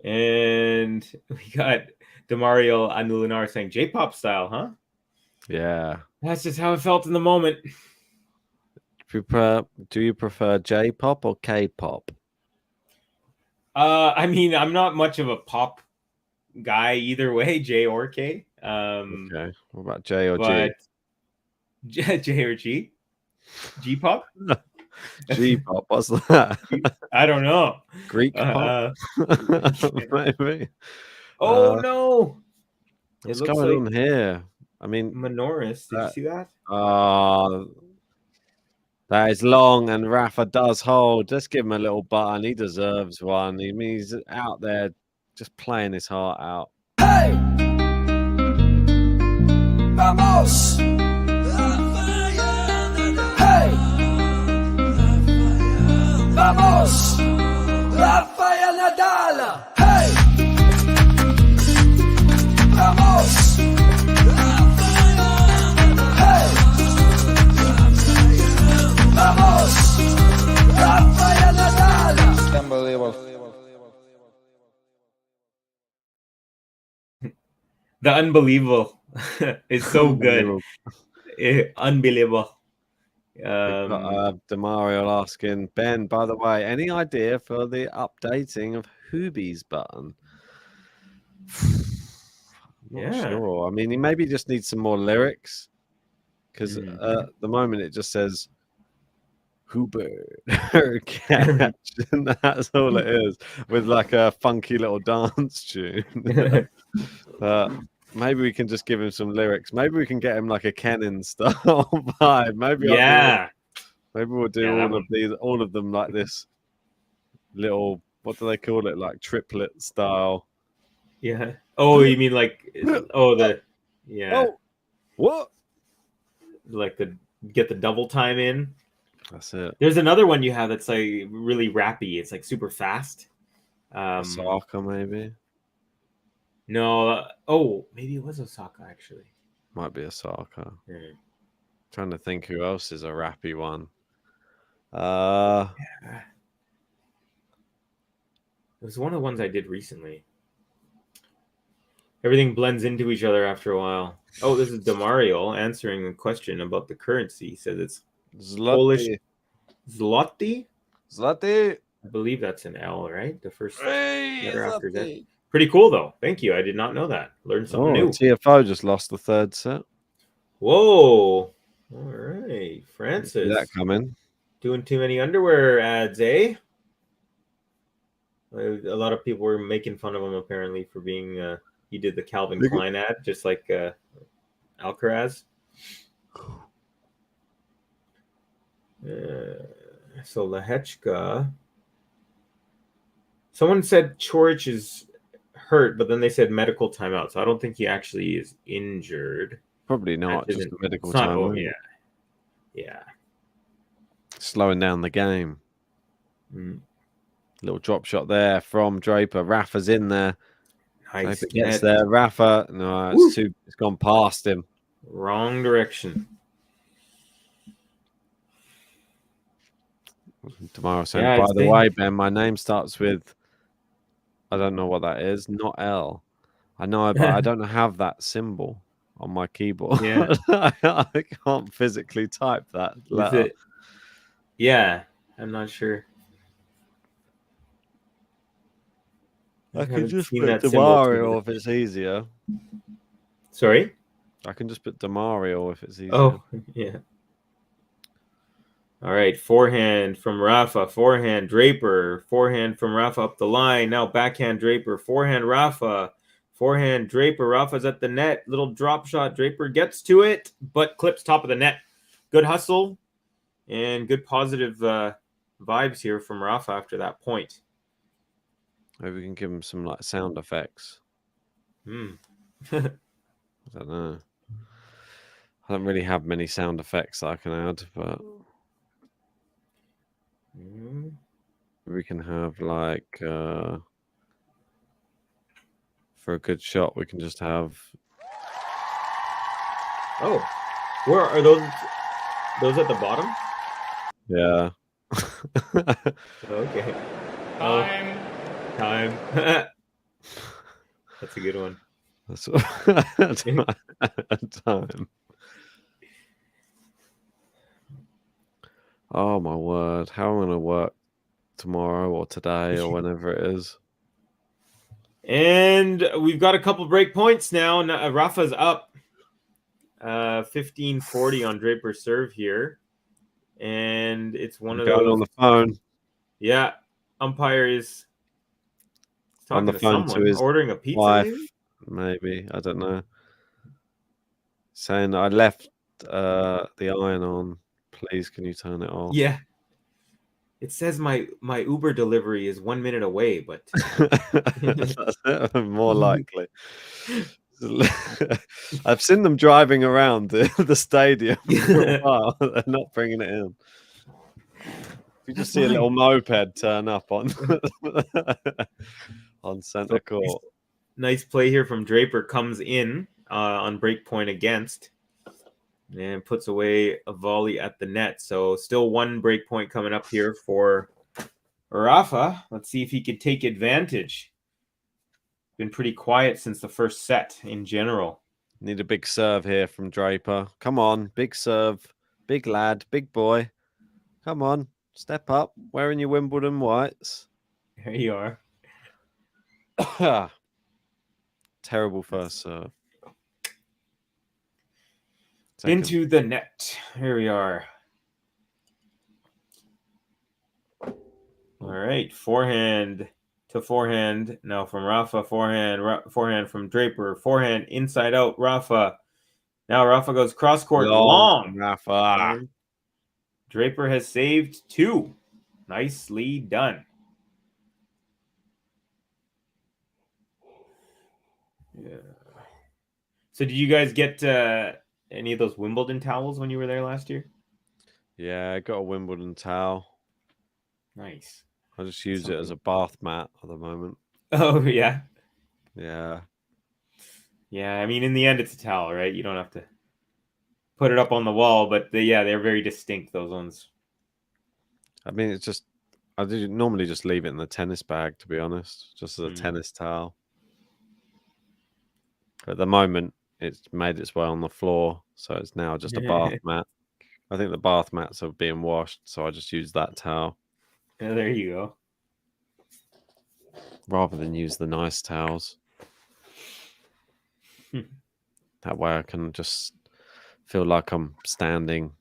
And we got Demario Anulinar saying J-pop style, huh? Yeah. That's just how it felt in the moment. Do you prefer J-pop or K-pop? I mean, I'm not much of a pop guy either way, J or K. Okay. What about J or But G? J or G? G-pop? G-pop, what's that? I don't know. Greek pop? Maybe. Oh, no. What's going on here? I mean, Minoris, did you see that? That is long, and Rafa does hold. Just give him a little button. He deserves one. I mean, he's out there just playing his heart out. Hey! Vamos! Hey! Vamos! Rafael Nadal! Hey! Vamos! Hey! Vamos! Rafael Nadal! Unbelievable. The unbelievable is so good. Unbelievable. Demario asking, Ben, by the way, any idea for the updating of Hubie's button? Not sure. I mean, he maybe just needs some more lyrics, because at the moment it just says Huber catch, and that's all it is, with like a funky little dance tune. But maybe we can just give him some lyrics. Maybe we can get him like a Kennen style vibe. Maybe we'll do all of them like this little, what do they call it, like triplet style. Yeah. Oh, you mean like what? Like get the double time in. That's it. There's another one you have that's like really rappy. It's like super fast. Osaka, maybe. No. Maybe it was Osaka actually. Might be Osaka. Trying to think who else is a rappy one. It was one of the ones I did recently. Everything blends into each other after a while. Oh, this is Demario answering a question about the currency. He says it's Polish zloty. Zloty. I believe that's an L, right? The first letter after that. Pretty cool, though. Thank you. I did not know that. Learned something new. TFO just lost the third set. Whoa. All right. Francis. See that coming. Doing too many underwear ads, eh? A lot of people were making fun of him, apparently, for being... he did the Calvin Klein ad, just like Alcaraz. So Lehechka. Someone said Chorich is hurt, but then they said medical timeout. So I don't think he actually is injured. Probably not. Just a medical timeout. Yeah. Slowing down the game. Little drop shot there from Draper. Rafa's in there. Nice. Draper gets there. Rafa. No, it's gone past him. Wrong direction. Tomorrow saying, by the way, Ben, my name starts with, I don't know what that is, not L. I know, but I don't have that symbol on my keyboard. Yeah. I can't physically type that letter. Yeah, I'm not sure. I can just put Demario if it's easier. Sorry? I can just put Demario if it's easier. Oh, yeah. All right, forehand from Rafa, forehand Draper, forehand from Rafa up the line. Now backhand Draper, forehand Rafa, forehand Draper. Rafa's at the net, little drop shot. Draper gets to it, but clips top of the net. Good hustle and good positive vibes here from Rafa after that point. Maybe we can give him some like sound effects. I don't know. I don't really have many sound effects that I can add, but we can have like for a good shot we can just have where are those at the bottom? Yeah. Okay. Time. That's a good one. That's time. Oh my word! How am I going to work tomorrow or today or whenever it is? And we've got a couple break points now. Rafa's up 15-40 on Draper serve here. And it's one of those on the phone. Yeah. Umpire is talking on the to phone someone. to his Ordering a pizza, wife, maybe? I don't know. Saying I left the iron on. Please, can you turn it off? Yeah. It says my Uber delivery is 1 minute away, but That's more likely. I've seen them driving around the stadium for a while. They're not bringing it in. You just see a little moped turn up on center court. Nice play here from Draper. Comes in on break point against and puts away a volley at the net. So still one break point coming up here for Rafa. Let's see if he could take advantage. Been pretty quiet since the first set in general. Need a big serve here from Draper. Come on, big serve. Big lad, big boy. Come on, step up. Wearing your Wimbledon whites. There you are. Terrible first serve. Into the net. Here we are. All right. Forehand to forehand. Now from Rafa. Forehand from Draper. Forehand inside out. Rafa. Now Rafa goes cross court long. Rafa. Draper has saved 2. Nicely done. Yeah. So did you guys get any of those Wimbledon towels when you were there last year? Yeah, I got a Wimbledon towel. Nice. I just use it as a bath mat at the moment. Oh, yeah? Yeah. Yeah, I mean, in the end, it's a towel, right? You don't have to put it up on the wall, but they're very distinct, those ones. I mean, it's just, I normally just leave it in the tennis bag, to be honest, just as a tennis towel. At the moment, it's made its way on the floor, so it's now just a bath mat. I think the bath mats are being washed, so I just use that towel. Yeah, there you go. Rather than use the nice towels. That way I can just feel like I'm standing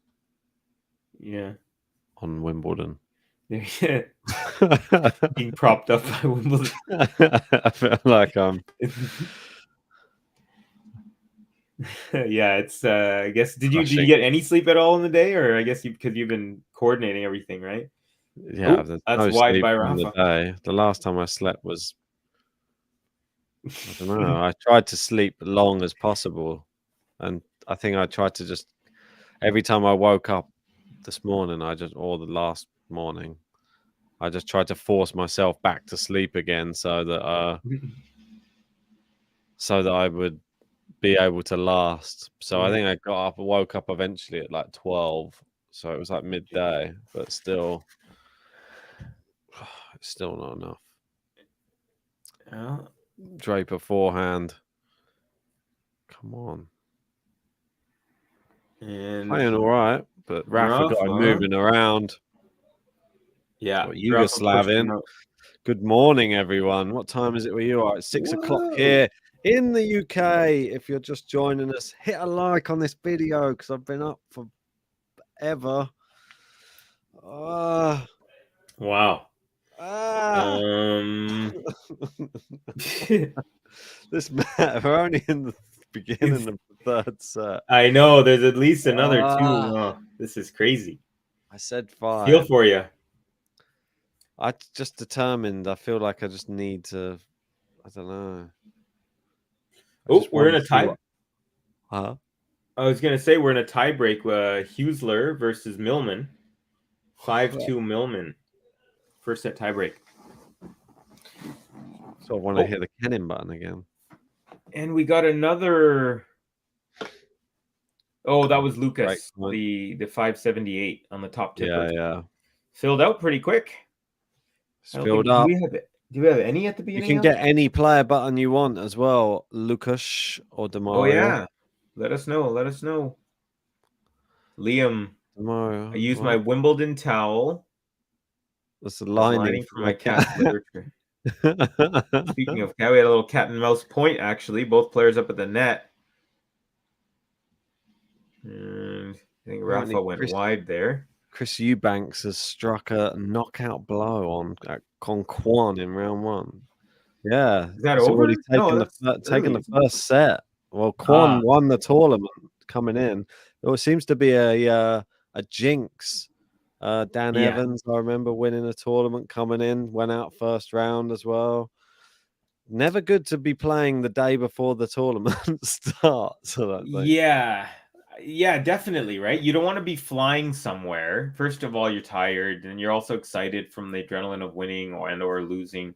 on Wimbledon. Yeah. Being propped up by Wimbledon. I feel like I'm... Yeah, it's I guess did you get any sleep at all in the day, or I guess because you've been coordinating everything, right? Yeah, that's no wide by Rafa. The last time I slept was, I don't know, I tried to sleep long as possible, and I think I tried to just every time I woke up this morning, or the last morning, I just tried to force myself back to sleep again so that I would be able to last. So I think I woke up eventually at like 12, so it was like midday, but still it's still not enough. Draper forehand, come on. And playing all right, but Rafa got him moving around. Yeah, Yugoslavin. Good morning, everyone. What time is it where you are? It's 6 o'clock here in the UK. If you're just joining us, hit a like on this video because I've been up for ever. Wow. This man, we're only in the beginning of the third set. I know there's at least another 2. Oh, this is crazy. I said 5. Feel for you. I just determined. I feel like I just need to. I don't know. Oh, we're in a tie. Huh? I was gonna say we're in a tie break. Huesler versus Millman. 5-2 Millman. First set tie break. So I want to hit the Kennin button again. And we got another. Oh, that was Lucas. The 578 on the top tipper. Yeah. Filled out pretty quick. Filled up. Do we have any at the beginning? You can get any player button you want as well, Lucas or Demario. Oh yeah, let us know. Liam tomorrow. I use my Wimbledon towel. That's the as lining for my cat's literature. Speaking of cat, we had a little cat and mouse point, actually. Both players up at the net. And I think Rafa went wide there. Chris Eubanks has struck a knockout blow on Kwan in round 1. Yeah. Is that he's over? already taken the first set. Well, Kwan won the tournament coming in. It seems to be a jinx. Dan Evans, I remember winning a tournament coming in, went out first round as well. Never good to be playing the day before the tournament starts. Yeah, definitely, right? You don't want to be flying somewhere. First of all, you're tired, and you're also excited from the adrenaline of winning or losing,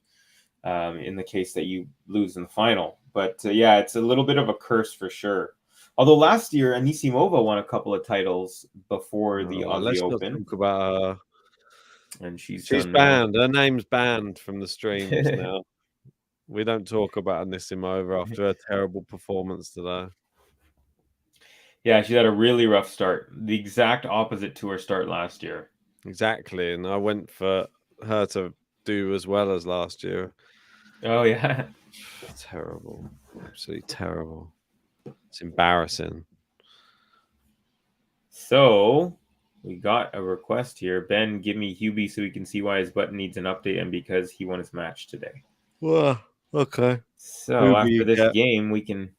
in the case that you lose in the final. But yeah, it's a little bit of a curse for sure. Although last year, Anisimova won a couple of titles before the Aussie Open. Talk about her. And she's banned. Her name's banned from the streams now. We don't talk about Anisimova after a terrible performance today. Yeah, she had a really rough start. The exact opposite to her start last year. Exactly, and I went for her to do as well as last year. Oh, yeah. Terrible. Absolutely terrible. It's embarrassing. So, we got a request here. Ben, give me Hubie so we can see why his button needs an update and because he won his match today. Well, okay. So, after this game, we can...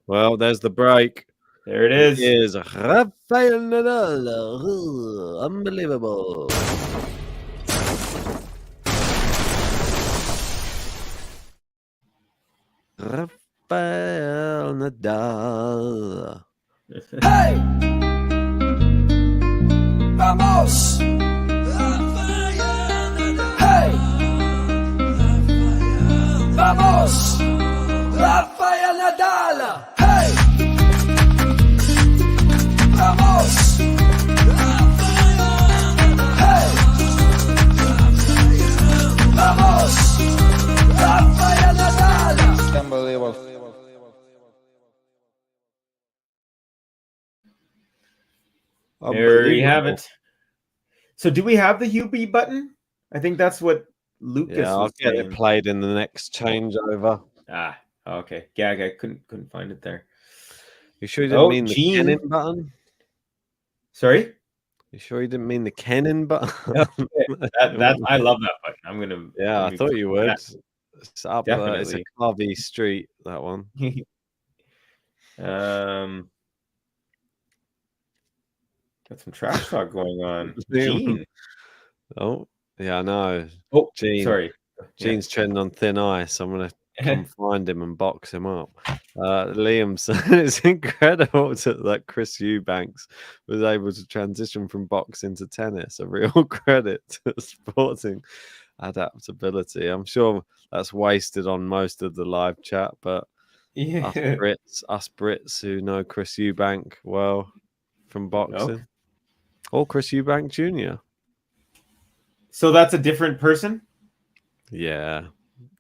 Well, there's the break. There it is. It is Rafael Nadal. Unbelievable. Rafael Nadal. Hey! Vamos! Hey! Vamos! Rafael Nadal! Hey! Vamos! Hey! Vamos! Rafael Nadal! Unbelievable. There you have it. So do we have the Hubie button? I think that's what Lucas was I'll get saying. it played in the next changeover. Okay. Yeah, I couldn't find it there. You sure you didn't mean the Kenin button? Sorry? You sure you didn't mean the Kenin button? I love that button. I'm gonna. Yeah, I thought you would. It's up there. It's a Definitely. Harvey Street, that one. Got some trash talk going on. Gene. Oh, yeah, I know. Oh, Gene. sorry. Gene's treading on thin ice. I'm going to come find him and box him up. Liam said it's incredible that Chris Eubanks was able to transition from boxing to tennis. A real credit to sporting adaptability. I'm sure that's wasted on most of the live chat, but us Brits who know Chris Eubank well from boxing. Or Chris Eubank Jr. So that's a different person? Yeah.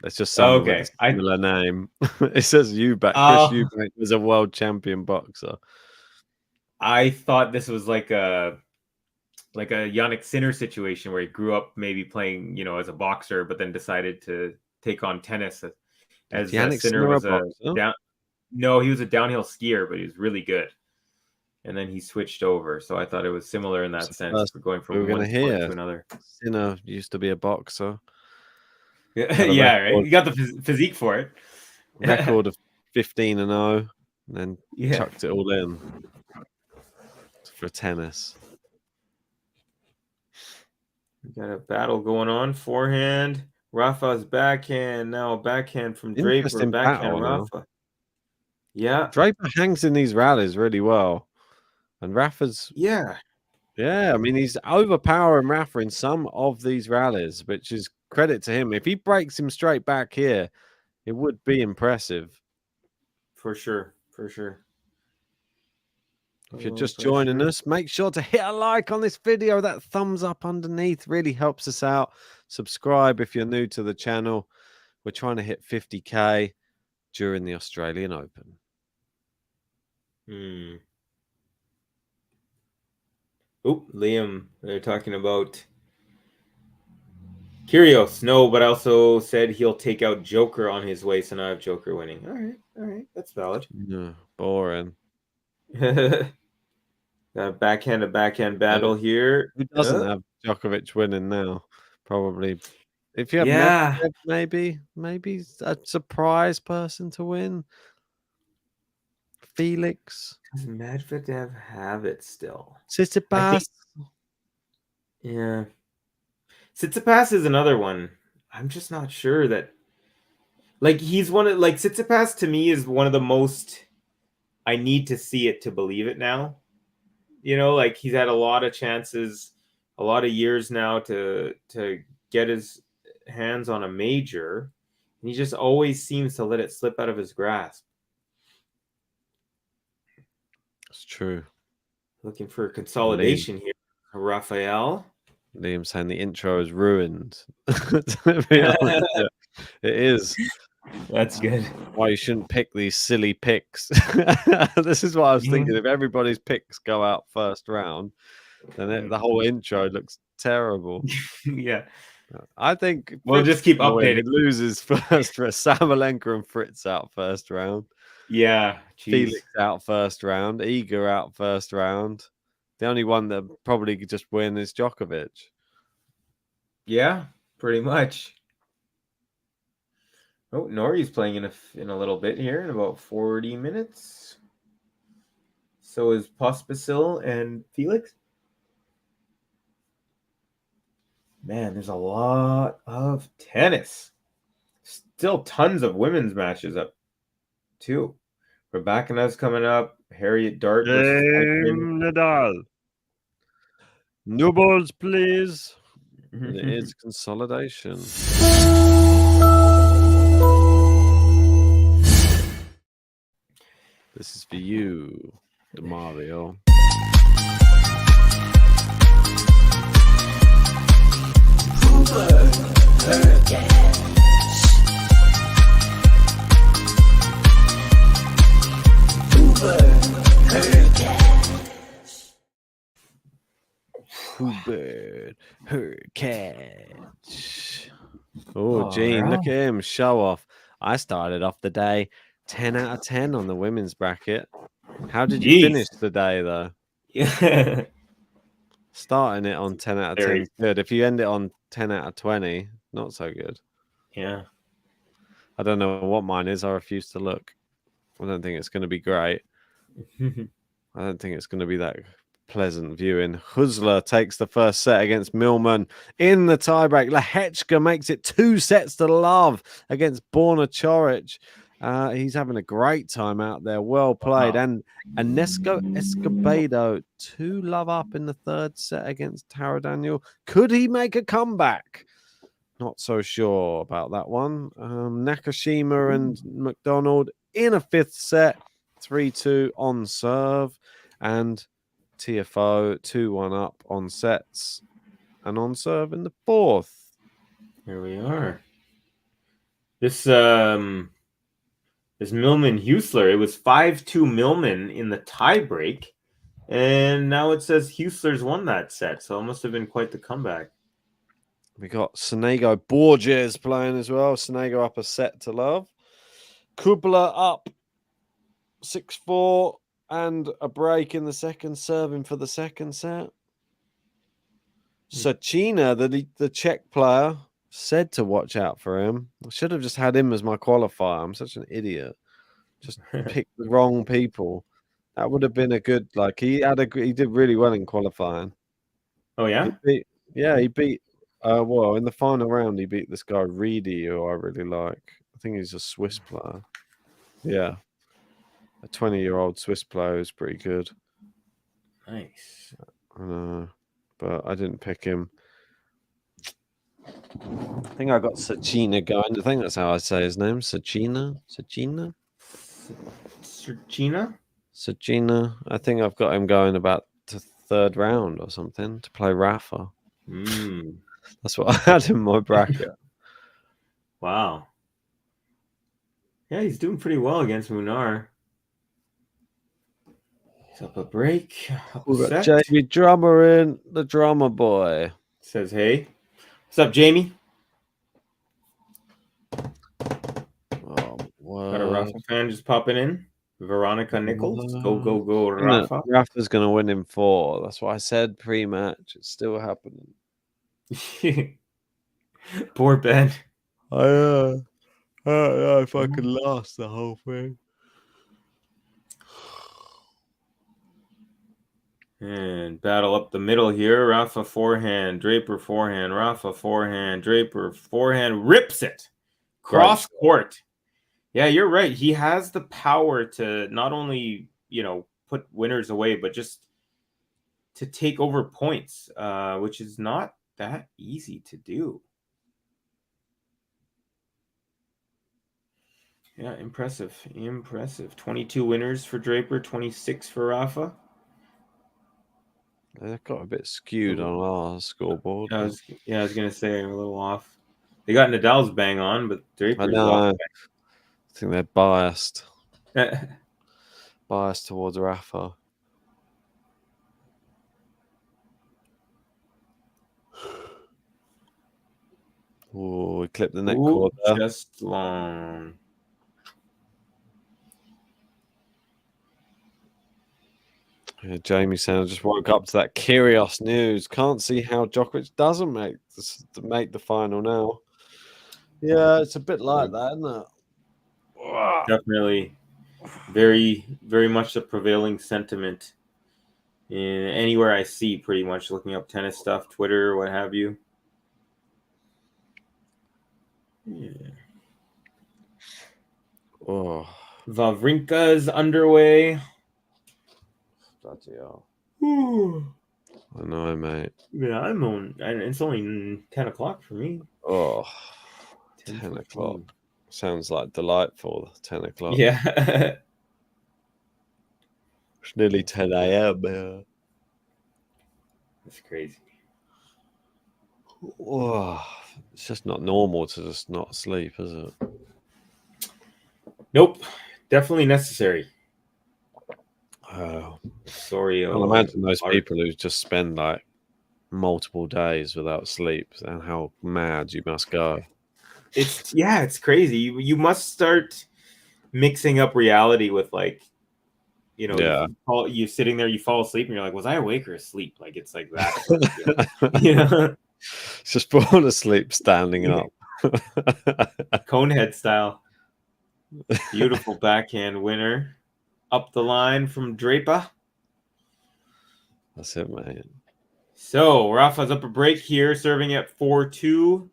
It's just someone with a similar name. It says Eubank. Chris Eubank is a world champion boxer. I thought this was like a Yannick Sinner situation where he grew up maybe playing, as a boxer, but then decided to take on tennis. As Sinner was he was a downhill skier, but he was really good. And then he switched over. So I thought it was similar in that sense for going from one sport to another. Sinner used to be a boxer. Yeah, right. You got the physique for it. Record of 15-0, and then chucked it all in for tennis. We got a battle going on. Forehand, Rafa's backhand. Now a backhand from Draper. Backhand Rafa. Yeah, Draper hangs in these rallies really well, and Rafa's yeah. I mean, he's overpowering Rafa in some of these rallies, which is credit to him. If he breaks him straight back here, it would be impressive. For sure. If you're just joining us, make sure to hit a like on this video. That thumbs up underneath really helps us out. Subscribe if you're new to the channel. We're trying to hit 50K during the Australian Open. Oh, Liam, they're talking about Kyrgios. No, but also said he'll take out Joker on his way, so now I have Joker winning. All right, that's valid. No, boring. Got a backhand battle here. Who doesn't have Djokovic winning now? Probably. If you have Yeah. Medvedev, maybe a surprise person to win. Felix. Does Medvedev have it still? Tsitsipas. Yeah. Tsitsipas is another one. I'm just not sure that. Like, he's one of, like, Tsitsipas to me is one of the most, I need to see it to believe it now. You know, like, he's had a lot of chances, a lot of years now to get his hands on a major, and he just always seems to let it slip out of his grasp. It's true. Looking for consolidation here. Rafael. Liam saying the intro is ruined. To be honest, it is. That's good. Why you shouldn't pick these silly picks. This is what I was thinking. If everybody's picks go out first round, then the whole intro looks terrible. Yeah. I think we'll just keep updating. It loses first for Sabalenka and Fritz out first round. Yeah. Felix out first round. Iga out first round. The only one that probably could just win is Djokovic. Yeah, pretty much. Oh, Nori's playing in a little bit here, in about 40 minutes. So is Pospisil and Felix. Man, there's a lot of tennis. Still tons of women's matches up, too. Rebecca's coming up. Harriet Dart versus Nadal. No balls, please. And it is consolidation. This is for you, DeMario. Hubert Hurkacz. Oh, Gene, look at him. Show off. I started off the day 10 out of 10 on the women's bracket. How did you finish the day, though? Yeah. Starting it on 10 out of 10 is good. If you end it on 10 out of 20, not so good. Yeah. I don't know what mine is. I refuse to look. I don't think it's going to be great. I don't think it's going to be that pleasant viewing. Husler takes the first set against Millman in the tiebreak. Lehechka makes it 2-0 against Borna Choric. He's having a great time out there. Well played. Wow. And Anesco Escobedo 2-0 up in the third set against Tara Daniel. Could he make a comeback? Not so sure about that one. Nakashima and McDonald in a fifth set. 3-2 on serve. And TFO 2-1 up on sets and on serve in the fourth. Here we are. This Millman Husler, it was 5-2 Millman in the tiebreak, and now it says Husler's won that set, so it must have been quite the comeback. We got Sonego Borges playing as well. Sonego up a set to love. Kubler up 6-4 and a break in the second, serving for the second set. Sachina, the Czech player, said to watch out for him. I should have just had him as my qualifier. I'm such an idiot. Just picked the wrong people. That would have been a good, he did really well in qualifying. Oh, yeah? He beat in the final round, he beat this guy, Reedy, who I really like. I think he's a Swiss player. Yeah. A 20-year-old Swiss player who's pretty good. Nice. I know, but I didn't pick him. I think I got Sachina going. I think that's how I say his name. Sachina? Sachina. I think I've got him going about to third round or something to play Rafa. That's what I had in my bracket. Wow. Yeah, he's doing pretty well against Munar. Up a break. Up a We've got set. Jamie Drummer in, the drummer boy. Says, hey. What's up, Jamie? Got a Rafa fan just popping in. Veronica Nichols. Go, Rafa. Rafa's going to win in 4. That's what I said pre-match. It's still happening. Poor Ben. I fucking lost the whole thing. And battle up the middle here. Rafa forehand, Draper forehand, Rafa forehand, Draper forehand, rips it. Cross court. Yeah, you're right. He has the power to not only, put winners away, but just to take over points, which is not that easy to do. Yeah, impressive. 22 winners for Draper, 26 for Rafa. They've got a bit skewed on our scoreboard. I was going to say I'm a little off. They got Nadal's bang on, but Draper's off. I think they're biased. Biased towards Rafa. Oh, we clipped the neck cord there. Just long. Yeah, Jamie saying, I just woke up to that Kyrgios news. Can't see how Djokovic doesn't make the final now. Yeah, it's a bit like that, isn't it? Definitely very, very much the prevailing sentiment in anywhere I see, pretty much looking up tennis stuff, Twitter, what have you. Yeah. Oh. Wawrinka's underway. Bloody hell. Ooh. I know, mate. Yeah, I'm on. It's only 10 o'clock for me. Oh, 10 o'clock. Sounds like delightful. 10 o'clock. Yeah. It's nearly 10 a.m. Yeah. That's crazy. Oh, it's just not normal to just not sleep, is it? Nope. Definitely necessary. Oh, sorry. I imagine those people who just spend like multiple days without sleep and how mad you must go. It's crazy. You must start mixing up reality with you sitting there, you fall asleep, and you're like, was I awake or asleep? Like it's like that. It's just falling asleep standing up. Conehead style. Beautiful backhand winner. Up the line from Draper. That's it, mate. So Rafa's up a break here, serving at 4-2.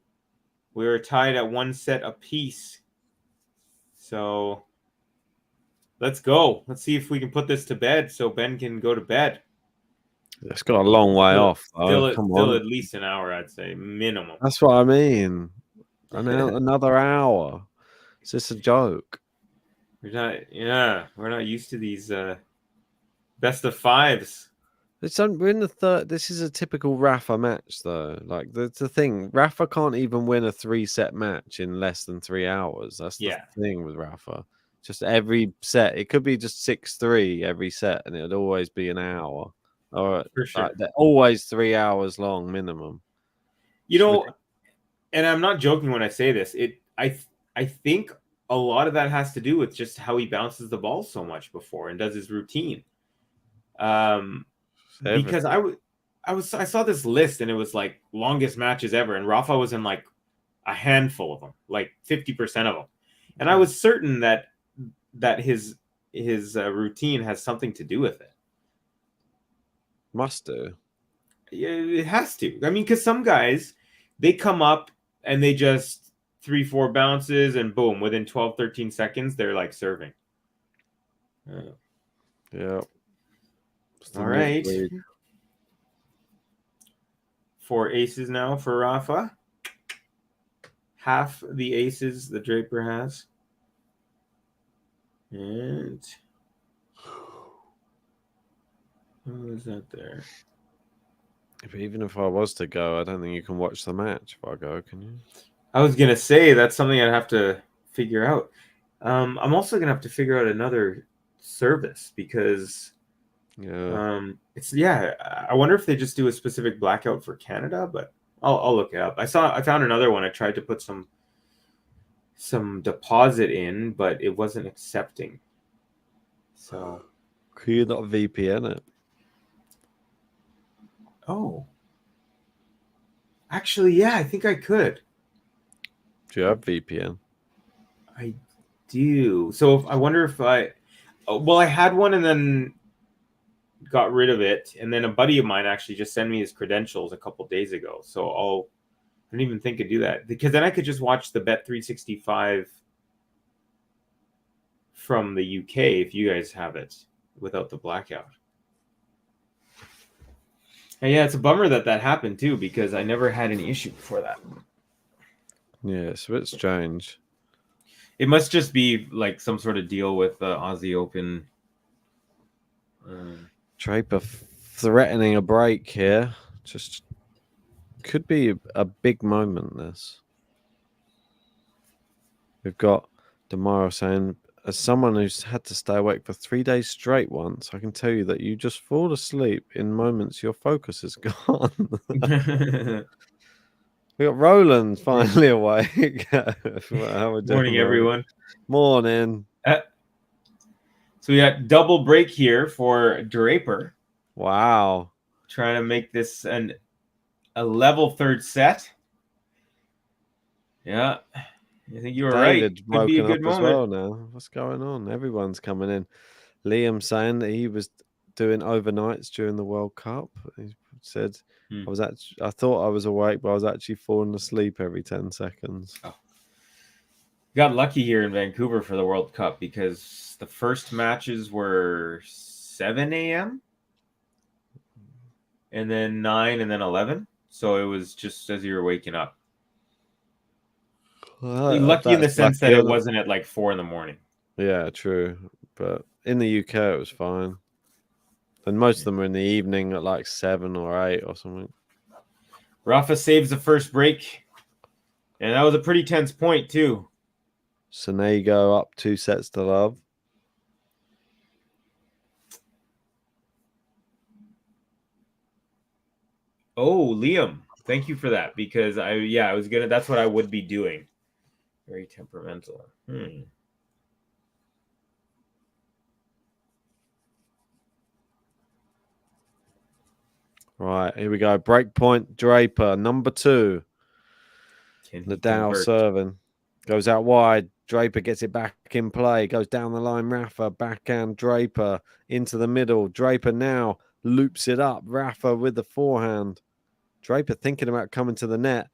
We were tied at 1 set apiece. So let's go. Let's see if we can put this to bed so Ben can go to bed. It's got a long way off. Still at least an hour, I'd say, minimum. That's what I mean. Another hour. It's just a joke. We're not used to these best of fives. We're in the third. This is a typical Rafa match, though. Like the thing, Rafa can't even win a 3-set match in less than 3 hours. That's the thing with Rafa. Just every set, it could be just 6-3 every set, and it'd always be an hour. All right, for sure. They're always 3 hours long minimum. And I'm not joking when I say this. I think a lot of that has to do with just how he bounces the ball so much before and does his routine. Because I saw this list and it was like longest matches ever, and Rafa was in like a handful of them, like 50% of them, and I was certain that his routine has something to do with it. Must do. Yeah, it has to. I mean, because some guys, they come up and they just 3-4 bounces and boom, within 12-13 seconds they're like serving. Yeah. All right. 4 aces now for Rafa. Half the aces the Draper has. And who is that there? Even if I was to go, I don't think you can watch the match if I go, can you? I was going to say that's something I'd have to figure out. I'm also going to have to figure out another service because Yeah. I wonder if they just do a specific blackout for Canada, but I'll look it up. I found another one. I tried to put some deposit in, but it wasn't accepting. So could you not VPN it? Oh. Actually, yeah, I think I could. Do you have VPN? I do. So I wonder if I had one and then got rid of it, and then a buddy of mine actually just sent me his credentials a couple days ago. So I didn't even think I'd do that, because then I could just watch the Bet365 from the UK if you guys have it without the blackout. And yeah, it's a bummer that happened too, because I never had any issue before that. Yeah, it's a bit strange. It must just be like some sort of deal with the Aussie Open. Draper threatening a break here. Just could be a big moment, this. We've got Demaro saying, as someone who's had to stay awake for 3 days straight once, I can tell you that you just fall asleep in moments your focus is gone. We got Roland finally awake. Morning, everyone. Morning. So we got double break here for Draper. Wow. Trying to make this a level third set. Yeah. I think you were David's right. Could be a woken good up moment. as well now. What's going on? Everyone's coming in. Liam saying that he was doing overnights during the World Cup. He said, I thought I was awake, but I was actually falling asleep every 10 seconds. Oh. Got lucky here in Vancouver for the World Cup, because the first matches were 7 a.m. and then 9 and then 11. So it was just as you were waking up. Lucky in the sense that it wasn't at like 4 in the morning. Yeah, true. But in the UK, it was fine. And most of them were in the evening at like 7 or 8 or something. Rafa saves the first break. And that was a pretty tense point, too. Sonego up 2 sets to love. Oh, Liam, thank you for that, because that's what I would be doing. Very temperamental. Right, here we go. Breakpoint Draper, number 2. Nadal serving. Goes out wide. Draper gets it back in play. Goes down the line. Rafa, backhand Draper into the middle. Draper now loops it up. Rafa with the forehand. Draper thinking about coming to the net.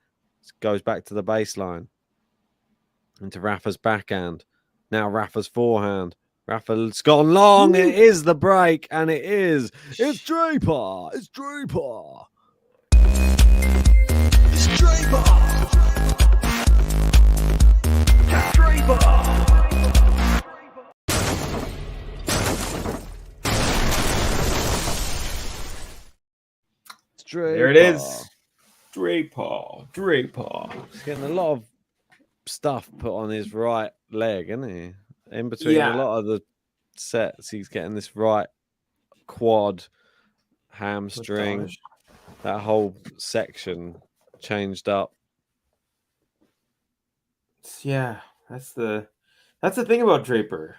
Goes back to the baseline. Into Rafa's backhand. Now Rafa's forehand. Rafa's gone long. It is the break, and it is. It's Draper. It's Draper. It's Draper. It's Draper. There it is. Draper. He's getting a lot of stuff put on his right leg, isn't he? In between a lot of the sets, he's getting this right quad, hamstring, that whole section changed up. Yeah, that's the thing about Draper.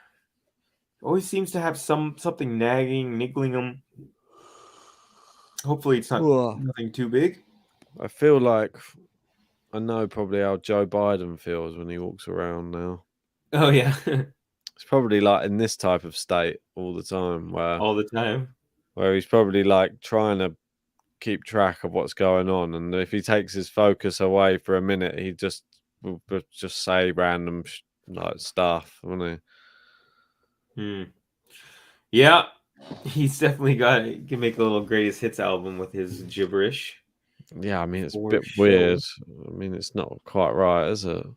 Always seems to have something niggling him. Hopefully it's not nothing too big. I feel like I know probably how Joe Biden feels when he walks around now. Oh yeah. It's probably like in this type of state all the time, where he's probably like trying to keep track of what's going on, and if he takes his focus away for a minute, he will just say random like stuff, won't he? Yeah, he's definitely can make a little greatest hits album with his gibberish. Yeah, I mean it's a bit weird. I mean it's not quite right, is it?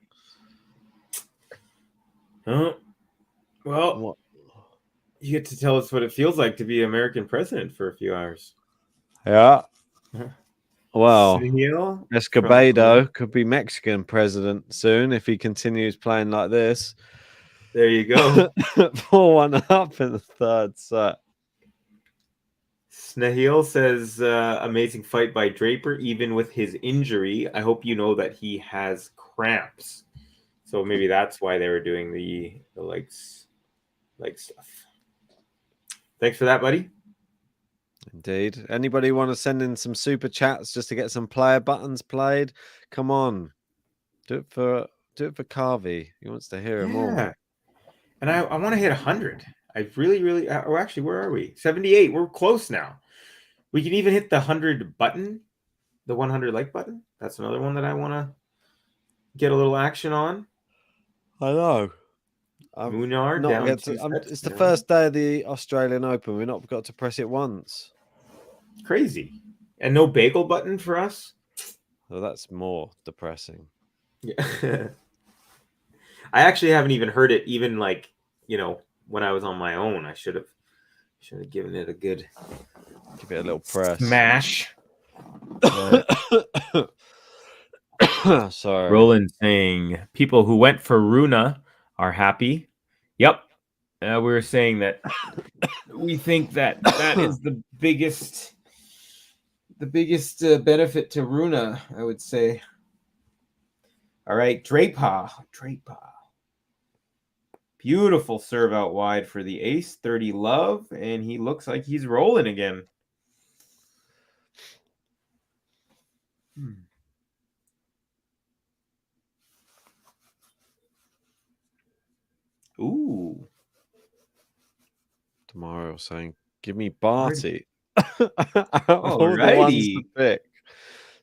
Well, you get to tell us what it feels like to be American president for a few hours. Yeah. Well, Escobedo could be Mexican president soon if he continues playing like this. There you go. 4-1 up in the third set. Snahil says, amazing fight by Draper, even with his injury. I hope you know that he has cramps. So maybe that's why they were doing the leg stuff. Thanks for that, buddy. Indeed. Anybody want to send in some super chats just to get some player buttons played? Come on. Do it for Carvey. He wants to hear him all. And I want to hit 100. I really oh, actually, where are we? 78. We're close now. We can even hit the 100 button, the 100 like button. That's another one that I want to get a little action on. I know. Munar down it's the first day of the Australian Open. We've not got to press it once. Crazy. And no bagel button for us? Well, that's more depressing. Yeah. I actually haven't even heard it, even like, when I was on my own. I should have given it a good give it a little press. Smash. Sorry. Roland saying people who went for Runa are happy. Yep. We were saying that we think that is the biggest benefit to Runa, I would say. All right, Draper. Beautiful serve out wide for the ace, 30 love, and he looks like he's rolling again. Ooh. Tomorrow saying, give me Barty. Alrighty.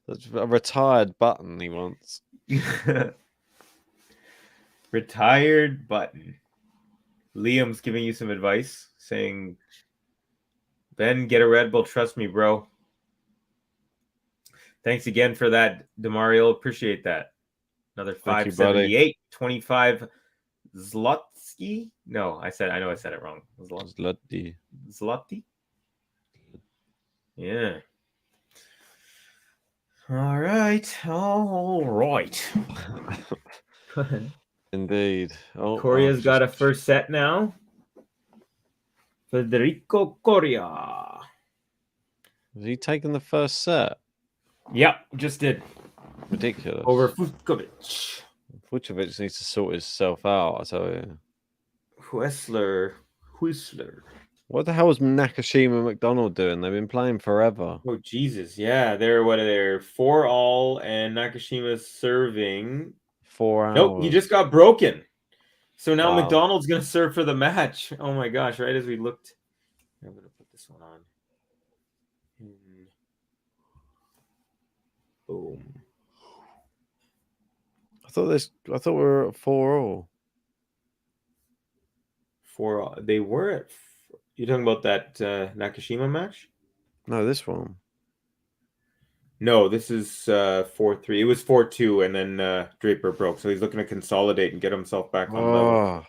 That's a retired button he wants. Retired button. Liam's giving you some advice, saying, Ben, get a Red Bull. Trust me, bro. Thanks again for that, Demario. Appreciate that. Another 578, 25 Zlotsky. No, I know I said it wrong. Zloty. Yeah. All right. Go ahead. Indeed. Coria's got a first set now. Federico Coria. Has he taken the first set? Yep, just did. Ridiculous. Over Vukovic. Vukovic needs to sort himself out, I tell you. Whistler. What the hell was Nakashima and McDonald doing? They've been playing forever. Oh, Jesus. Yeah, they're 4-all, and Nakashima's serving 4 hours. Nope, he just got broken. So now Wow. McDonald's going to serve for the match. Oh, my gosh. Right as we looked. I'm going to put this one on. Boom. I thought we were at 4-all. 4-all. They were at... You're talking about that Nakashima match? No, this one. No, this is 4-3. It was 4-2, and then Draper broke. So he's looking to consolidate and get himself back on level.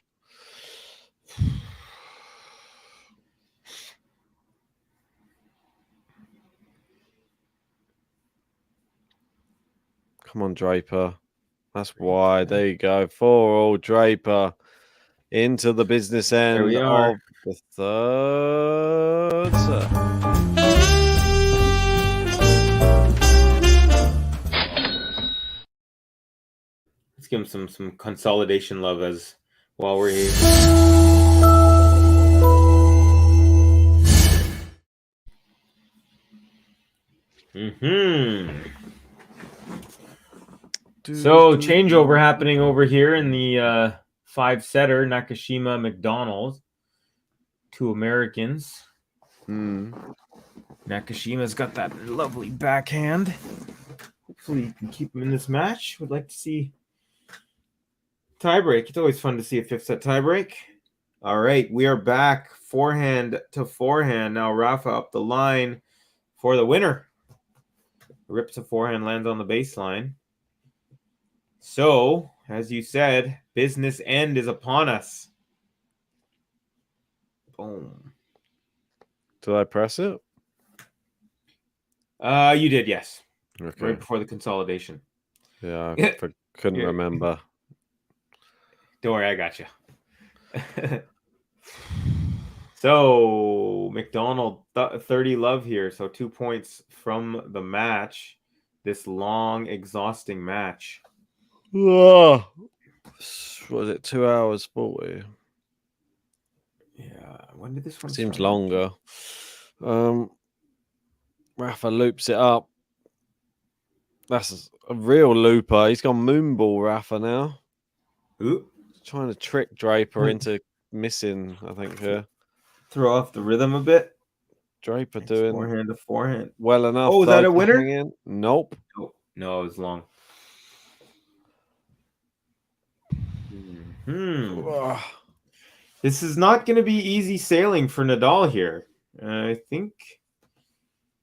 Come on, Draper. That's wide. There you go. 4-all Draper into the business end of the third set. Let's give him some consolidation love as while we're here. So changeover happening over here in the 5-setter, Nakashima McDonald. 2 Americans. Nakashima's got that lovely backhand. Hopefully you can keep him in this match. Would like to see tiebreak. It's always fun to see a 5th set tiebreak. All right, we are back forehand to forehand. Now Rafa up the line for the winner. Rips a forehand, lands on the baseline. So, as you said, business end is upon us. Boom. Did I press it? You did, yes. Okay. Right before the consolidation. Yeah, I couldn't remember. Don't worry, I got you. So McDonald 30 love here. So 2 points from the match. This long, exhausting match. Oh, was it 2 hours 40? Yeah. When did this one Seems start? longer. Rafa loops it up. That's a real looper. He's gone moonball Rafa now. Ooh. Trying to trick Draper into missing, I think, here. Throw off the rhythm a bit. Draper doing forehand to forehand. Well enough. Oh, is that a winner? Nope. No, it was long. This is not going to be easy sailing for Nadal here. I think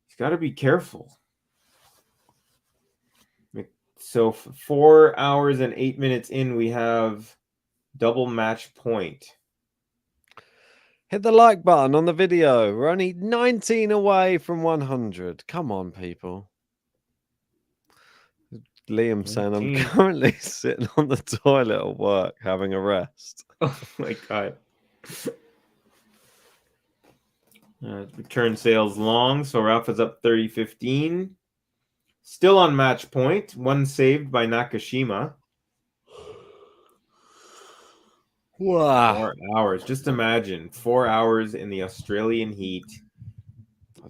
he's got to be careful. So 4 hours and 8 minutes in, we have double match point. Hit the like button on the video. We're only 19 away from 100. Come on, people. Liam saying, I'm currently sitting on the toilet at work having a rest. Oh my God. Return sales long, so Rafa's up 30-15. Still on match point. One saved by Nakashima. Wow. 4 hours. Just imagine 4 hours in the Australian heat.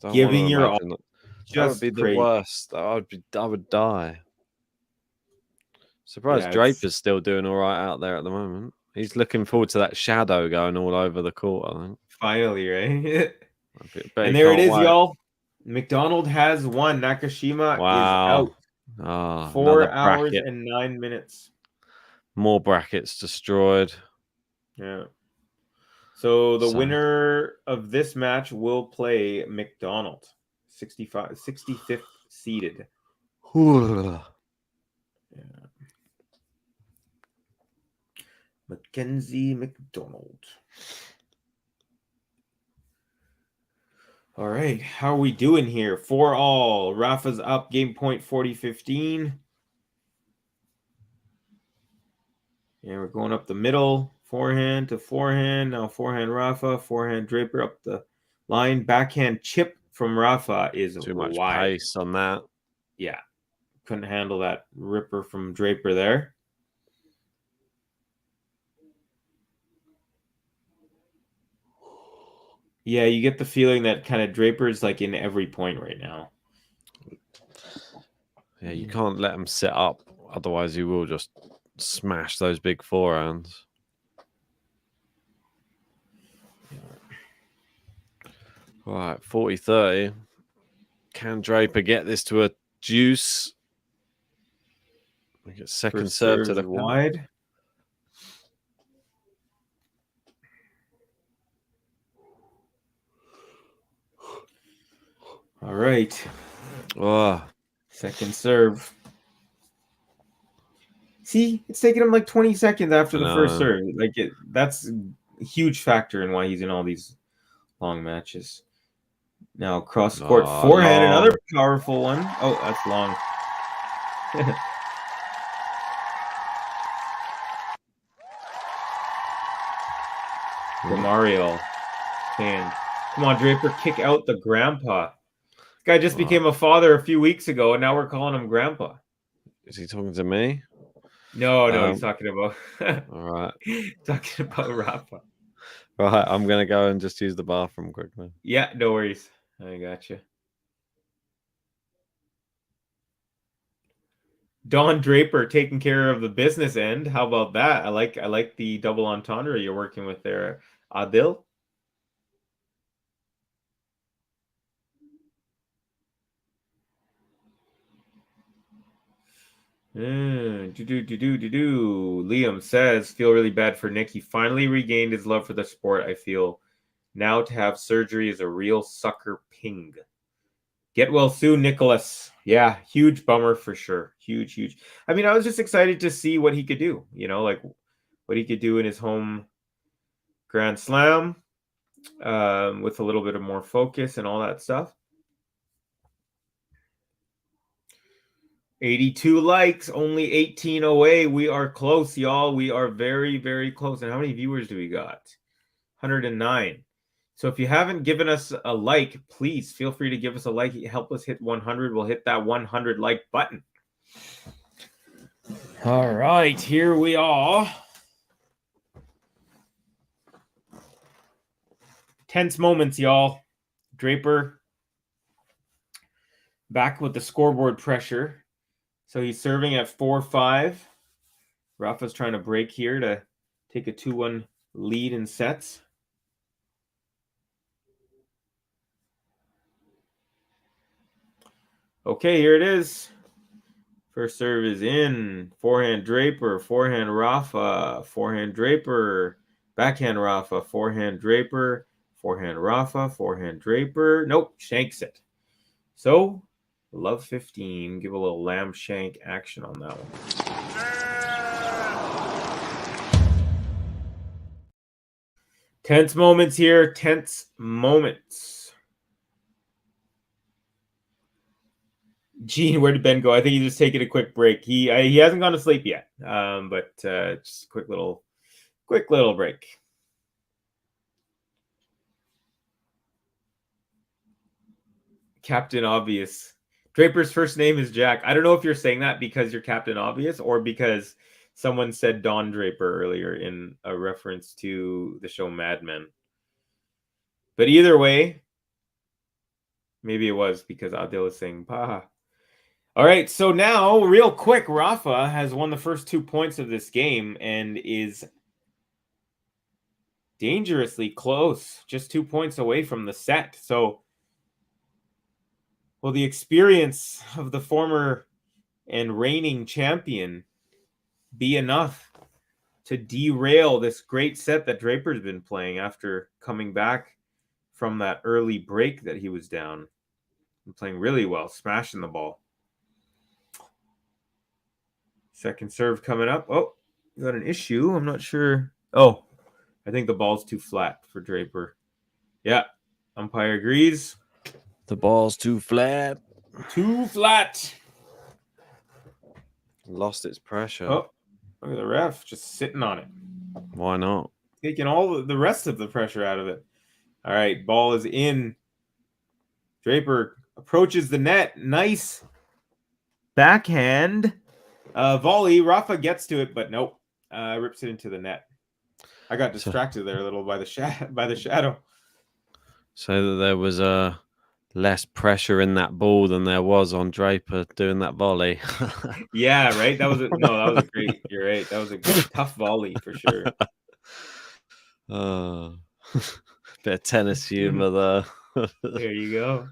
I Giving your all. That would be the worst. I would die. Surprised Draper's still doing all right out there at the moment. He's looking forward to that shadow going all over the court, I think. Finally, right? And there it is, y'all. McDonald has won. Nakashima is out. 4 hours and 9 minutes. More brackets destroyed. Yeah. So the winner of this match will play McDonald. 65th seeded. Yeah. Mackenzie McDonald. All right, how are we doing here? 4-all. Rafa's up, game point 40-15. And we're going up the middle. Forehand to forehand. Now forehand Rafa. Forehand Draper up the line. Backhand chip from Rafa is too much wide. pace on that. Yeah. Couldn't handle that ripper from Draper there. Yeah, you get the feeling that kind of Draper's like in every point right now. Yeah, you can't let him sit up. Otherwise, you will just smash those big forehands. All right, 40-30. Can Draper get this to a juice? We get second serve to the wide. All right. Oh. Second serve. See, it's taking him like 20 seconds after the first serve. Like that's a huge factor in why he's in all these long matches. Now cross court forehand, another powerful one. Oh, that's long. Mario. Come on, Draper, kick out the grandpa. This guy just became a father a few weeks ago, and now we're calling him grandpa. Is he talking to me? No, he's talking about. All right. Talking about Rafa. Right, I'm gonna go and just use the bathroom quickly. Yeah, no worries. I got you. Don Draper taking care of the business end. How about that? I like the double entendre you're working with there, Adil. Liam says, feel really bad for Nick. He finally regained his love for the sport. I feel now to have surgery is a real sucker ping. Get well soon, Nicholas. Yeah, huge bummer for sure. Huge. I mean, I was just excited to see what he could do, like what he could do in his home Grand Slam with a little bit of more focus and all that stuff. 82 likes, only 18 away. We are close, y'all. We are very, very close. And how many viewers do we got? 109. So if you haven't given us a like, please feel free to give us a like. Help us hit 100. We'll hit that 100 like button. All right, here we are. Tense moments, y'all. Draper back with the scoreboard pressure. So he's serving at 4-5. Rafa's trying to break here to take a 2-1 lead in sets. Okay, here it is. First serve is in. Forehand Draper, forehand Rafa, forehand Draper, backhand Rafa, forehand Draper, forehand Rafa, forehand Draper. Nope, shanks it. So, love 15. Give a little lamb shank action on that one. Tense moments here. Tense moments. Gene, where did Ben go? I think he's just taking a quick break. He hasn't gone to sleep yet. But just a quick little break. Captain Obvious. Draper's first name is Jack. I don't know if you're saying that because you're Captain Obvious or because someone said Don Draper earlier in a reference to the show Mad Men. But either way, maybe it was because Adil is saying Paha. All right, so now, real quick, Rafa has won the first 2 points of this game and is dangerously close, just 2 points away from the set. So, will the experience of the former and reigning champion be enough to derail this great set that Draper's been playing after coming back from that early break that he was down and playing really well, smashing the ball? Second serve coming up. Oh, you got an issue. I'm not sure. Oh, I think the ball's too flat for Draper. Yeah, umpire agrees. The ball's too flat. Too flat. Lost its pressure. Oh, look at the ref just sitting on it. Why not? Taking all the rest of the pressure out of it. All right, ball is in. Draper approaches the net. Nice backhand volley. Rafa gets to it, but nope. Rips it into the net. I got distracted there a little by the shadow. So that there was less pressure in that ball than there was on Draper doing that volley. Yeah, right. That was a great. You're right. That was a good, tough volley for sure. Bit of tennis humor there. There you go.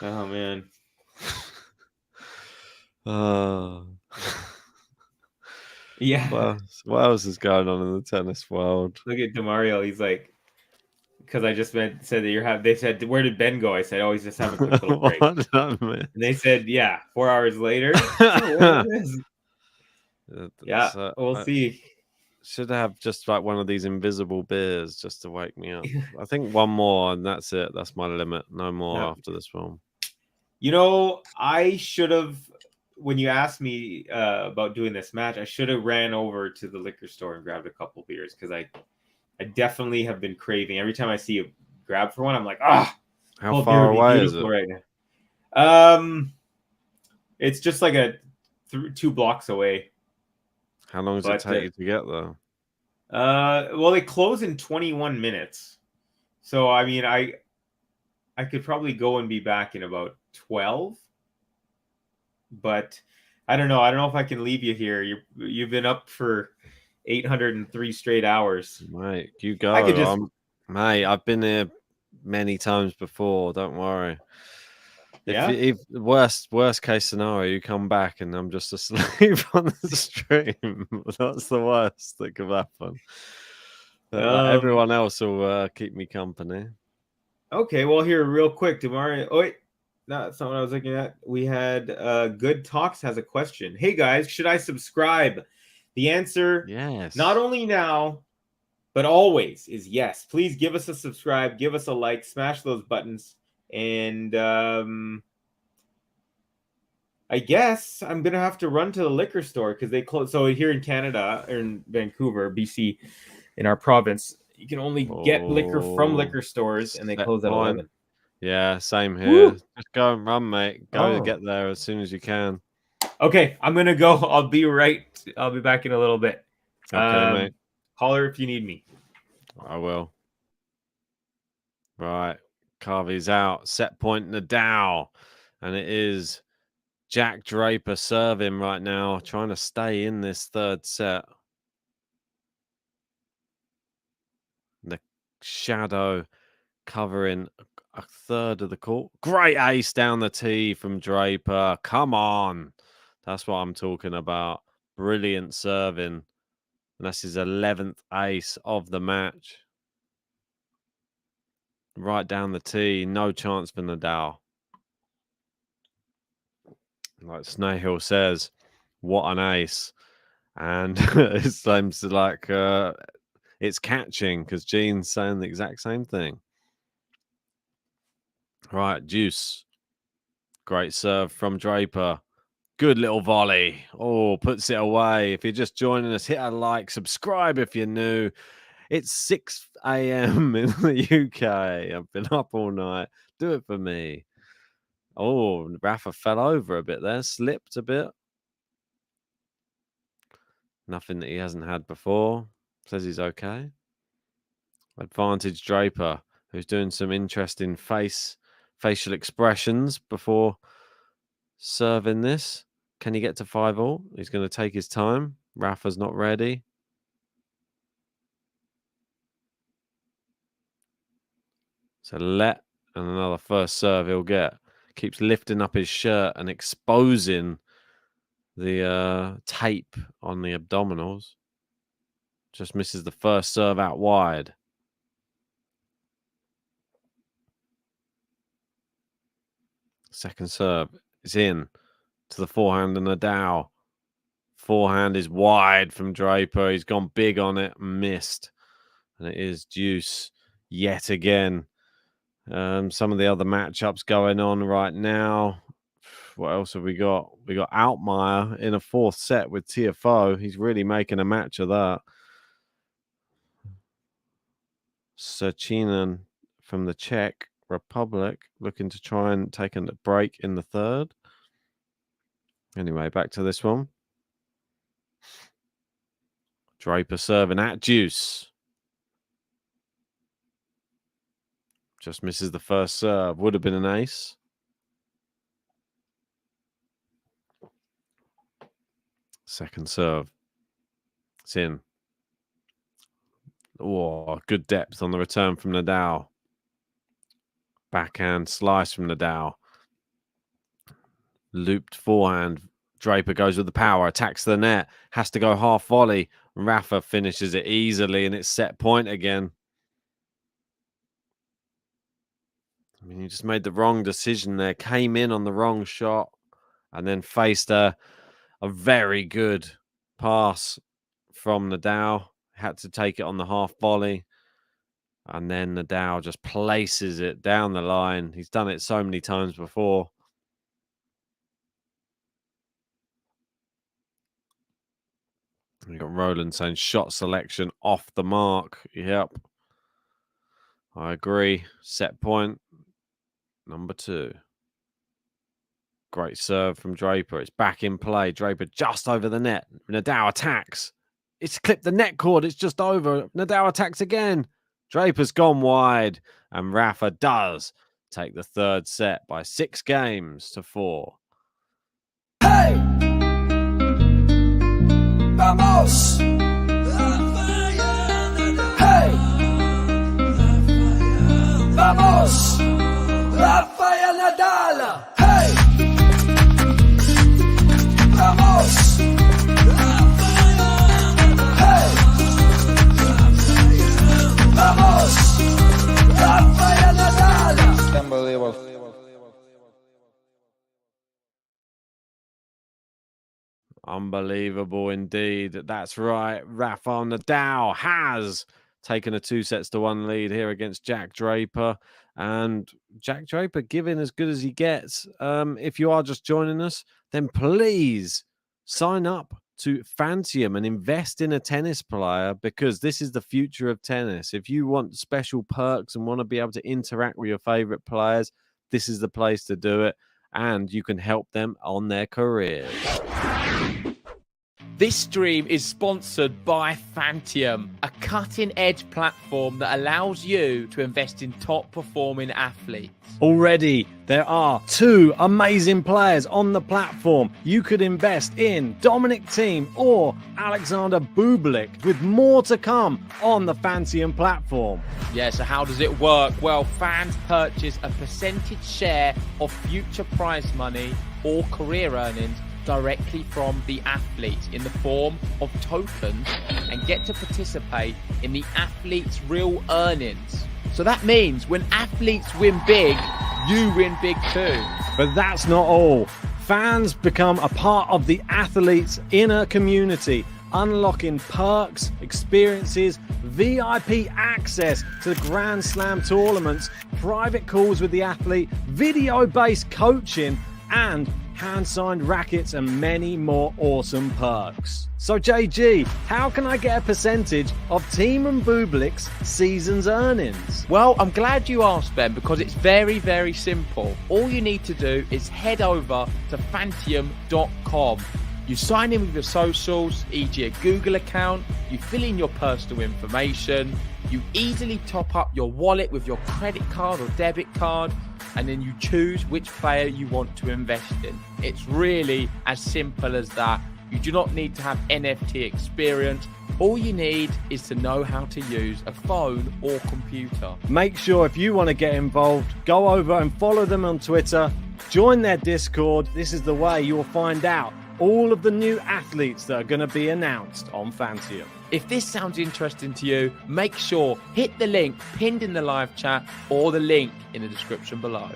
Oh man. Yeah. What else is going on in the tennis world? Look at Demario. He's like, because I just said that they said, where did Ben go? I said, oh, he's just having a quick little break. And they said, yeah, 4 hours later. Yeah, we'll see. Should have just like one of these invisible beers just to wake me up. I think one more and that's it. That's my limit. No more after this one. You know, I should have, when you asked me about doing this match, I should have ran over to the liquor store and grabbed a couple beers because I definitely have been craving. Every time I see a grab for one, I'm like, how far away is it? Right now. It's just like 2 blocks away. How long does it take you to get there? Well, they close in 21 minutes. So, I mean, I could probably go and be back in about 12. But I don't know. I don't know if I can leave you here. You've been up for 803 straight hours. Mate, you go. Mate, I've been here many times before. Don't worry. If worst case scenario, you come back and I'm just asleep on the stream. That's the worst that could happen. Everyone else will keep me company. Okay, well, here real quick, tomorrow. Oh wait, that's not what I was looking at. We had Good Talks has a question. Hey guys, should I subscribe? The answer, yes. Not only now, but always is yes. Please give us a subscribe, give us a like, smash those buttons. And I guess I'm going to have to run to the liquor store because they close. So here in Canada, or in Vancouver, BC, in our province, You can only get liquor from liquor stores, and they close at 11. Yeah, same here. Woo! Just go and run, mate. Go and get there as soon as you can. Okay, I'm gonna go. I'll be back in a little bit. Okay, mate. Holler if you need me. I will. Right. Carvey's out. Set point Nadal. And it is Jack Draper serving right now, trying to stay in this third set. The shadow covering a third of the court. Great ace down the tee from Draper. Come on. That's what I'm talking about. Brilliant serving. And that's his 11th ace of the match. Right down the tee. No chance for Nadal. Like Snahill says, what an ace. And it seems like it's catching because Gene's saying the exact same thing. Right, Deuce. Great serve from Draper. Good little volley. Oh, puts it away. If you're just joining us, hit a like, subscribe if you're new. It's 6 a.m. in the UK. I've been up all night. Do it for me. Oh, Rafa fell over a bit there, slipped a bit. Nothing that he hasn't had before. Says he's okay. Advantage Draper, who's doing some interesting facial expressions before serving this. Can he get to 5-all? He's going to take his time. Rafa's not ready. So let and another first serve he'll get. Keeps lifting up his shirt and exposing the tape on the abdominals. Just misses the first serve out wide. Second serve is in to the forehand and Nadal. Forehand is wide from Draper. He's gone big on it and missed. And it is Deuce yet again. Some of the other matchups going on right now. What else have we got? We got Altmaier in a fourth set with TFO. He's really making a match of that. Serchinen from the Czech Republic looking to try and take a break in the third. Anyway, back to this one. Draper serving at Deuce. Just misses the first serve. Would have been an ace. Second serve. It's in. Oh, good depth on the return from Nadal. Backhand slice from Nadal. Looped forehand. Draper goes with the power, attacks the net, has to go half volley. Rafa finishes it easily, and it's set point again. I mean, he just made the wrong decision there. Came in on the wrong shot and then faced a very good pass from Nadal. Had to take it on the half volley. And then Nadal just places it down the line. He's done it so many times before. We got Roland saying shot selection off the mark. Yep. I agree. Set point. Number 2. Great serve from Draper. It's back in play. Draper just over the net. Nadal attacks. It's clipped the net cord. It's just over. Nadal attacks again. Draper's gone wide. And Rafa does take the third set by 6 games to 4. Hey! Vamos! Hey! Vamos! Rafael Nadal! Hey! Vamos! Hey! Vamos! Rafael Nadal! Unbelievable. Unbelievable indeed. That's right. Rafael Nadal has taken a 2-1 lead here against Jack Draper. And Jack Draper giving as good as he gets. If you are just joining us, then please sign up to Fantium and invest in a tennis player, because this is the future of tennis. If you want special perks and want to be able to interact with your favorite players, this is the place to do it, and you can help them on their careers. This stream is sponsored by Fantium, a cutting-edge platform that allows you to invest in top-performing athletes. Already, there are 2 amazing players on the platform. You could invest in Dominic Thiem or Alexander Bublik, with more to come on the Fantium platform. Yeah, so how does it work? Well, fans purchase a percentage share of future prize money or career earnings directly from the athletes in the form of tokens, and get to participate in the athletes' real earnings. So that means when athletes win big, you win big too. But that's not all. Fans become a part of the athletes' inner community, unlocking perks, experiences, VIP access to the Grand Slam tournaments, private calls with the athlete, video-based coaching, and hand-signed rackets, and many more awesome perks. So JG, how can I get a percentage of Thiem and Bublik's season's earnings? Well, I'm glad you asked, Ben, because it's very, very simple. All you need to do is head over to fantium.com. You sign in with your socials, e.g. a Google account, you fill in your personal information, you easily top up your wallet with your credit card or debit card, and then you choose which player you want to invest in. It's really as simple as that. You do not need to have NFT experience. All you need is to know how to use a phone or computer. Make sure, if you want to get involved, go over and follow them on Twitter, join their Discord. This is the way you'll find out all of the new athletes that are going to be announced on Fantium. If this sounds interesting to you, make sure hit the link pinned in the live chat or the link in the description below.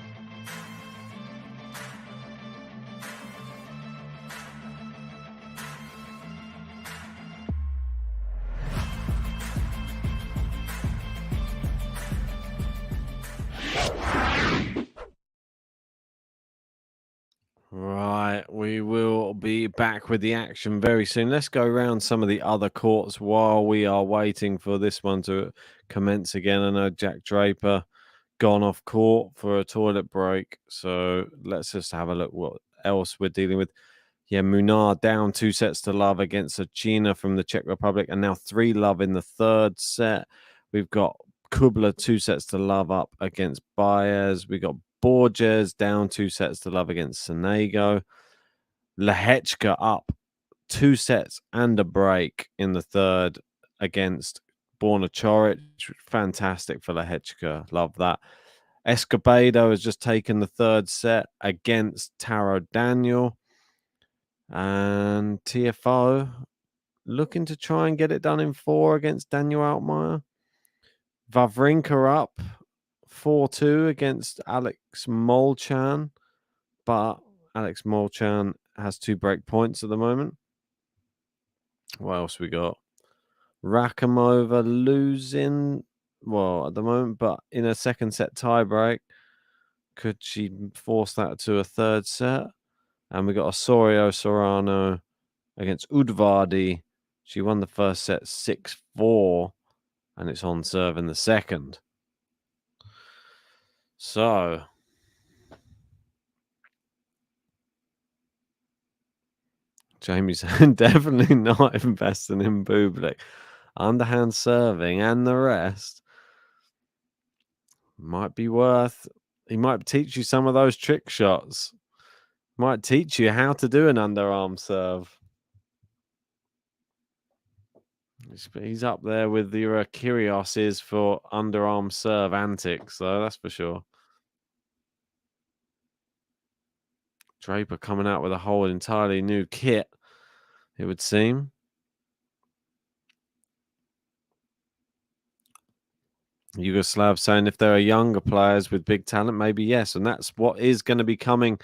Right, we will be back with the action very soon. Let's go around some of the other courts while we are waiting for this one to commence again. I know Jack Draper gone off court for a toilet break, so let's just have a look what else we're dealing with. Yeah, Munar down 2-0 against Achina from the Czech Republic, and now 3-0 in the third set. We've got Kubler 2-0 up against Baez. We got Borges down 2-0 against Sonego. Lehechka up 2 sets and a break in the third against Borna Choric. Fantastic for Lehechka. Love that. Escobedo has just taken the third set against Taro Daniel. And TFO looking to try and get it done in 4 against Daniel Altmaier. Wawrinka up 4-2 against Alex Molchan, but Alex Molchan has 2 break points at the moment. What else we got? Rakhimova losing, well, at the moment, but in a second set tiebreak. Could she force that to a third set? And we got Osorio Sorano against Udvardi. She won the first set 6-4, and it's on serve in the second. So, Jamie's definitely not investing in Bublik. Underhand serving and the rest might be worth. He might teach you some of those trick shots. Might teach you how to do an underarm serve. He's up there with the Kyrgios for underarm serve antics, so that's for sure. Draper coming out with a whole entirely new kit, it would seem. Yugoslav saying if there are younger players with big talent, maybe yes. And that's what is going to be coming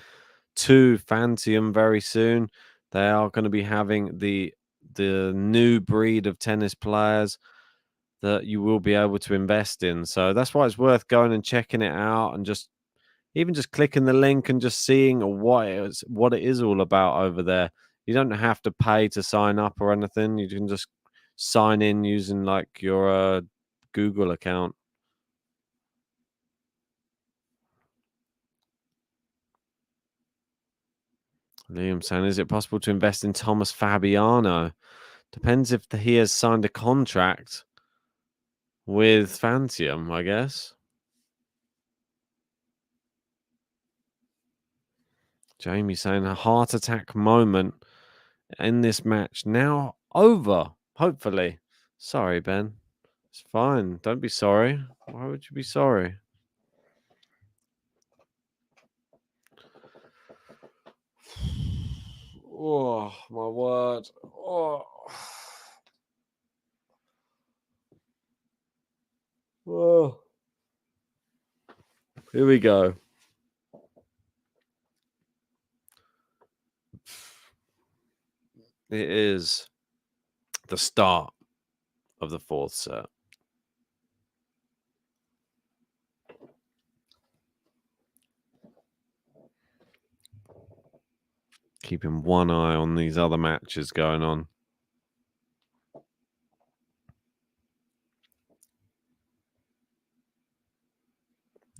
to Fantium very soon. They are going to be having the new breed of tennis players that you will be able to invest in. So that's why it's worth going and checking it out, and just even just clicking the link and just seeing what it is all about over there. You don't have to pay to sign up or anything. You can just sign in using like your Google account. Liam saying, is it possible to invest in Thomas Fabiano? Depends if he has signed a contract with Fantium, I guess. Jamie saying a heart attack moment in this match now over, hopefully. Sorry, Ben. It's fine. Don't be sorry. Why would you be sorry? Oh, my word. Oh. Oh. Here we go. It is the start of the fourth set. Keeping one eye on these other matches going on.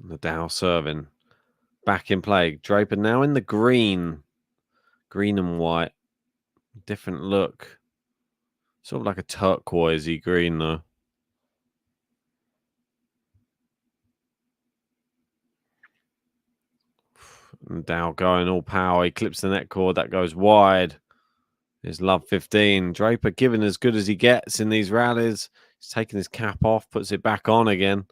Nadal serving. Back in play. Draper now in the green. Green and white. Different look. Sort of like a turquoisey green, though. Nadal going all power. He clips the net cord. That goes wide. Here's love 15. Draper giving as good as he gets in these rallies. He's taking his cap off, puts it back on again.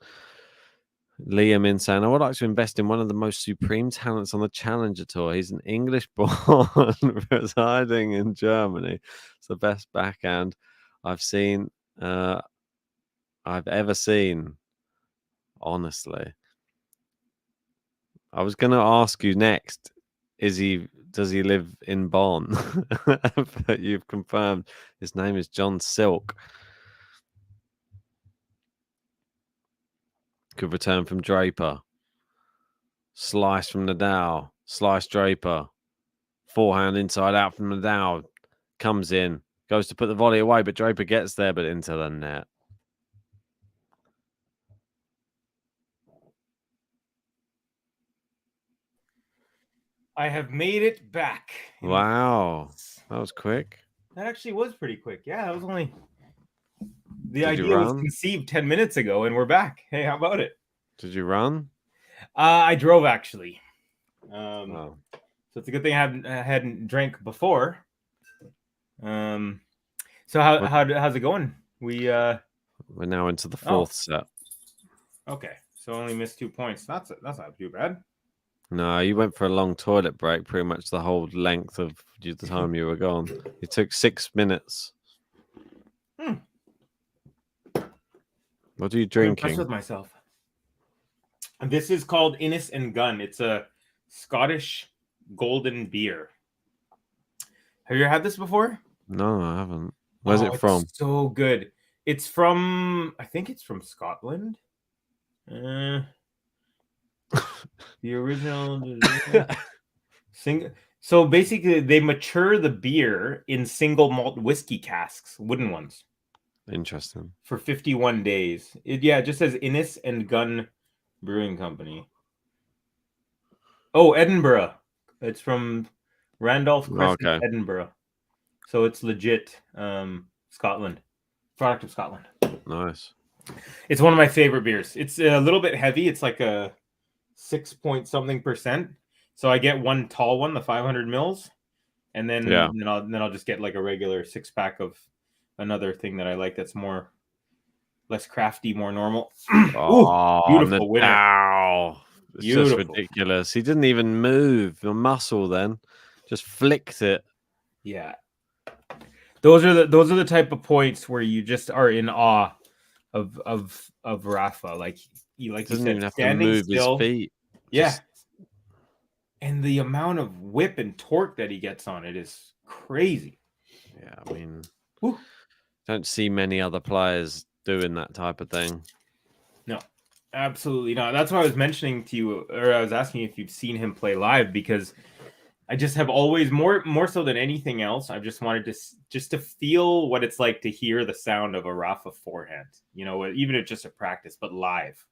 Liam in saying, I would like to invest in one of the most supreme talents on the Challenger Tour. He's an English-born residing in Germany. It's the best backhand I've ever seen. Honestly. I was going to ask you next, does he live in Bonn? But you've confirmed his name is John Silk. Good return from Draper. Slice from Nadal. Slice Draper. Forehand inside out from Nadal. Comes in. Goes to put the volley away, but Draper gets there, but into the net. I have made it back. Wow. That was quick. That actually was pretty quick. Yeah, that was only... The idea was conceived 10 minutes ago, and we're back. Hey, how about it? Did you run? I drove, actually. So it's a good thing I hadn't drank before. So how's it going? We're now into the fourth set. Okay, so only missed 2 points. That's not too bad. No, you went for a long toilet break pretty much the whole length of the time you were gone. It took 6 minutes. What are you drinking? I'm impressed with myself. This is called Innis and Gunn. It's a Scottish golden beer. Have you ever had this before? No, I haven't. Where's it from? It's so good. It's from, I think it's from Scotland. The original So basically, they mature the beer in single malt whiskey casks, wooden ones. Interesting. For 51 days. It just says Innis and Gunn Brewing Company. Oh, Edinburgh. It's from Randolph Crescent, Edinburgh. So it's legit Scotland. Product of Scotland. Nice. It's one of my favorite beers. It's a little bit heavy. It's like a 6-point-something%. So I get one tall one, the 500 mils, and then I'll just get like a regular 6-pack of another thing that I like that's less crafty, more normal. Oh, beautiful winner. Wow. It's just ridiculous. He didn't even move the muscle then. Just flicked it. Yeah. Those are the type of points where you just are in awe of Rafa. Like you doesn't even have to move still, his feet. Yeah. And the amount of whip and torque that he gets on it is crazy. Yeah, I mean, don't see many other players doing that type of thing. No, absolutely not. That's why I was mentioning to you, or I was asking if you've seen him play live, because I just have always more so than anything else. I've just wanted to feel what it's like to hear the sound of a Rafa forehand. You know, even if just a practice, but live.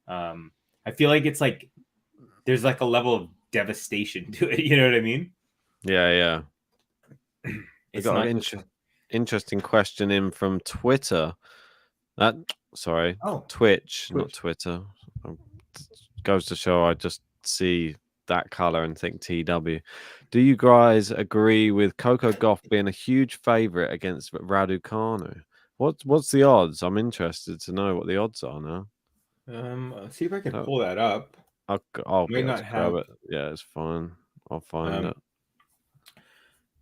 I feel like it's like there's like a level of devastation to it. You know what I mean? Yeah. It's got not an interesting question in from Twitter. Twitch, not Twitter. Goes to show I just see that color and think TW. Do you guys agree with Coco Gauff being a huge favorite against Raducanu? What's the odds? I'm interested to know what the odds are now. See if I can pull that up. I'll be able to grab it. Yeah, it's fine. I'll find it.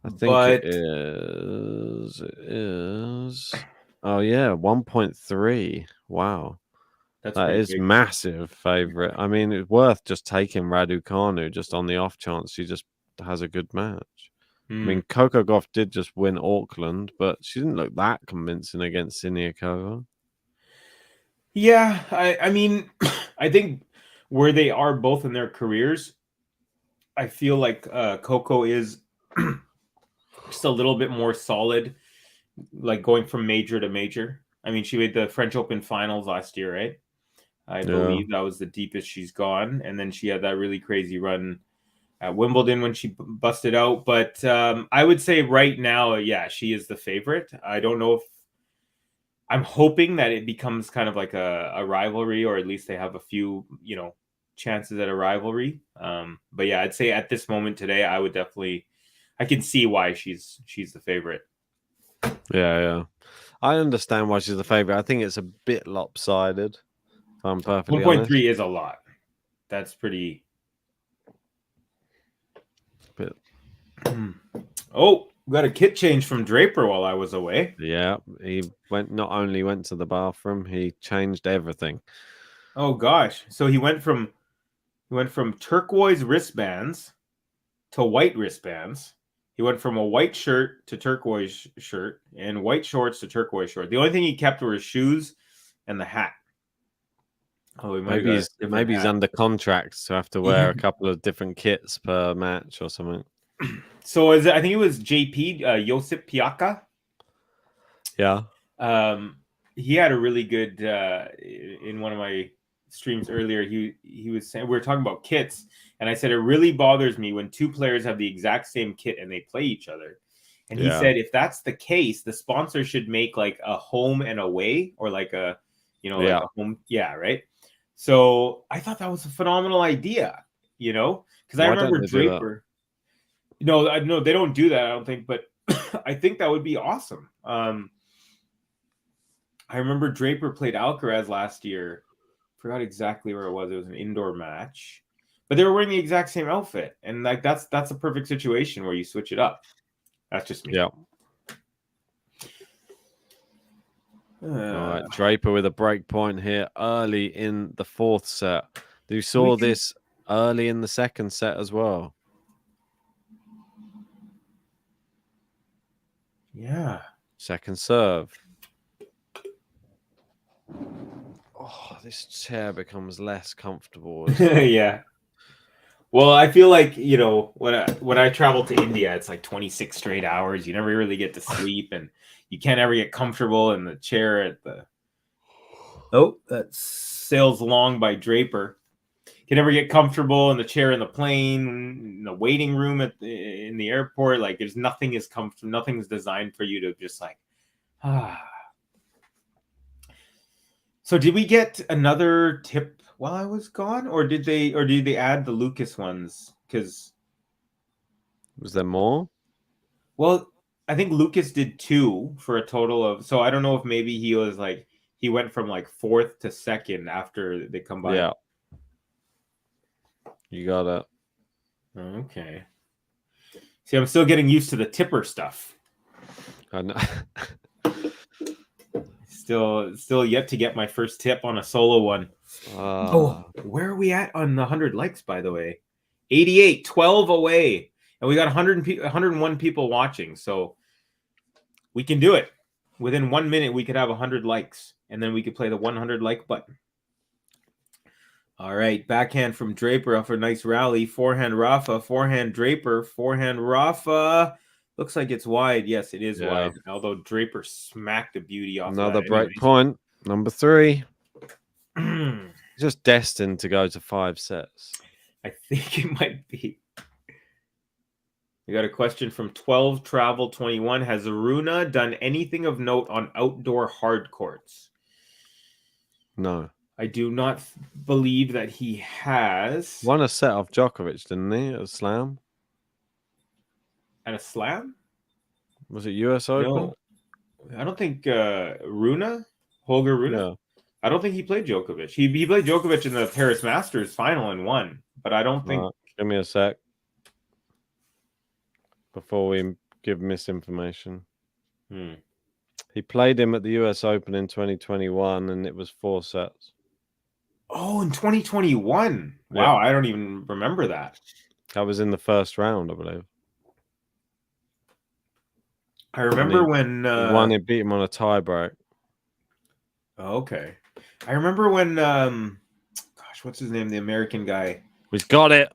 I think it is. It is. Oh yeah, 1.3. Wow. That is big. Massive favorite. I mean, it's worth just taking Raducanu just on the off chance she just has a good match. I mean, Coco Gauff did just win Auckland, but she didn't look that convincing against Siniakova. Yeah, I mean, I think where they are both in their careers, I feel like Coco is just a little bit more solid, like going from major to major. I mean, she made the French Open finals last year, right? I believe that was the deepest she's gone. And then she had that really crazy run at Wimbledon when she busted out. But I would say right now, yeah, she is the favorite. I don't know if I'm hoping that it becomes kind of like a rivalry, or at least they have a few, chances at a rivalry. But yeah, I'd say at this moment today, I can see why she's the favorite. Yeah. I understand why she's the favorite. I think it's a bit lopsided. If I'm perfectly 1.3 is a lot. That's pretty. Oh, got a kit change from Draper while I was away. Yeah, he not only went to the bathroom, he changed everything. Oh gosh. So he went from turquoise wristbands to white wristbands. He went from a white shirt to turquoise shirt and white shorts to turquoise short. The only thing he kept were his shoes and the hat. Oh, maybe he's under contract to have to wear a couple of different kits per match or something. So I think it was JP Josip Piaka. Yeah. He had a really good in one of my streams earlier. He was saying, we were talking about kits, and I said it really bothers me when two players have the exact same kit and they play each other. And he said if that's the case, the sponsor should make like a home and away, or like a like a home, right? So I thought that was a phenomenal idea, because I remember Draper. No, they don't do that, I don't think, but I think that would be awesome. I remember Draper played Alcaraz last year. Forgot exactly where it was. It was an indoor match, but they were wearing the exact same outfit, and like that's a perfect situation where you switch it up. That's just me. Yeah. All right, Draper with a break point here early in the fourth set. You saw this early in the second set as well. Yeah. Second serve. Oh, this chair becomes less comfortable. Yeah. Well, I feel like, when I travel to India, it's like 26 straight hours. You never really get to sleep, and you can't ever get comfortable in the chair at the. Oh, that sails along by Draper. You can never get comfortable in the chair in the plane, in the waiting room in the airport. Like, there's nothing is comfortable. Nothing's designed for you to just like, So did we get another tip while I was gone, or did they add the Lucas ones? Because was there more? Well, I think Lucas did 2 for a total of. So I don't know if maybe he went from like 4th to 2nd after they combined. Yeah, you got it. Okay. See, I'm still getting used to the tipper stuff. I know. Still yet to get my first tip on a solo one. Where are we at on the 100 likes, by the way? 88, 12 away. And we got 101 people watching. So we can do it. Within 1 minute, we could have 100 likes. And then we could play the 100 like button. All right, backhand from Draper off a nice rally. Forehand Rafa, forehand Draper, forehand Rafa. Looks like it's wide. Yes, it is wide. Although Draper smacked a beauty off Another of that. break point. Number 3. Just destined to go to 5 sets. I think it might be. We got a question from 12 Travel 21. Has Runa done anything of note on outdoor hard courts? No. I do not believe that he has. Won a set off Djokovic, didn't he? At a slam? At a slam? Was it US Open? No. I don't think Holger Rune? Yeah. I don't think he played Djokovic. He played Djokovic in the Paris Masters final and won. But I don't think... Give me a sec. Before we give misinformation. He played him at the US Open in 2021 and it was 4 sets. Oh, in 2021. Wow, I don't even remember that. That was in the first round, I believe. I remember when... he won, he beat him on a tie break. Oh, okay. I remember when... gosh, what's his name? The American guy. He's got it.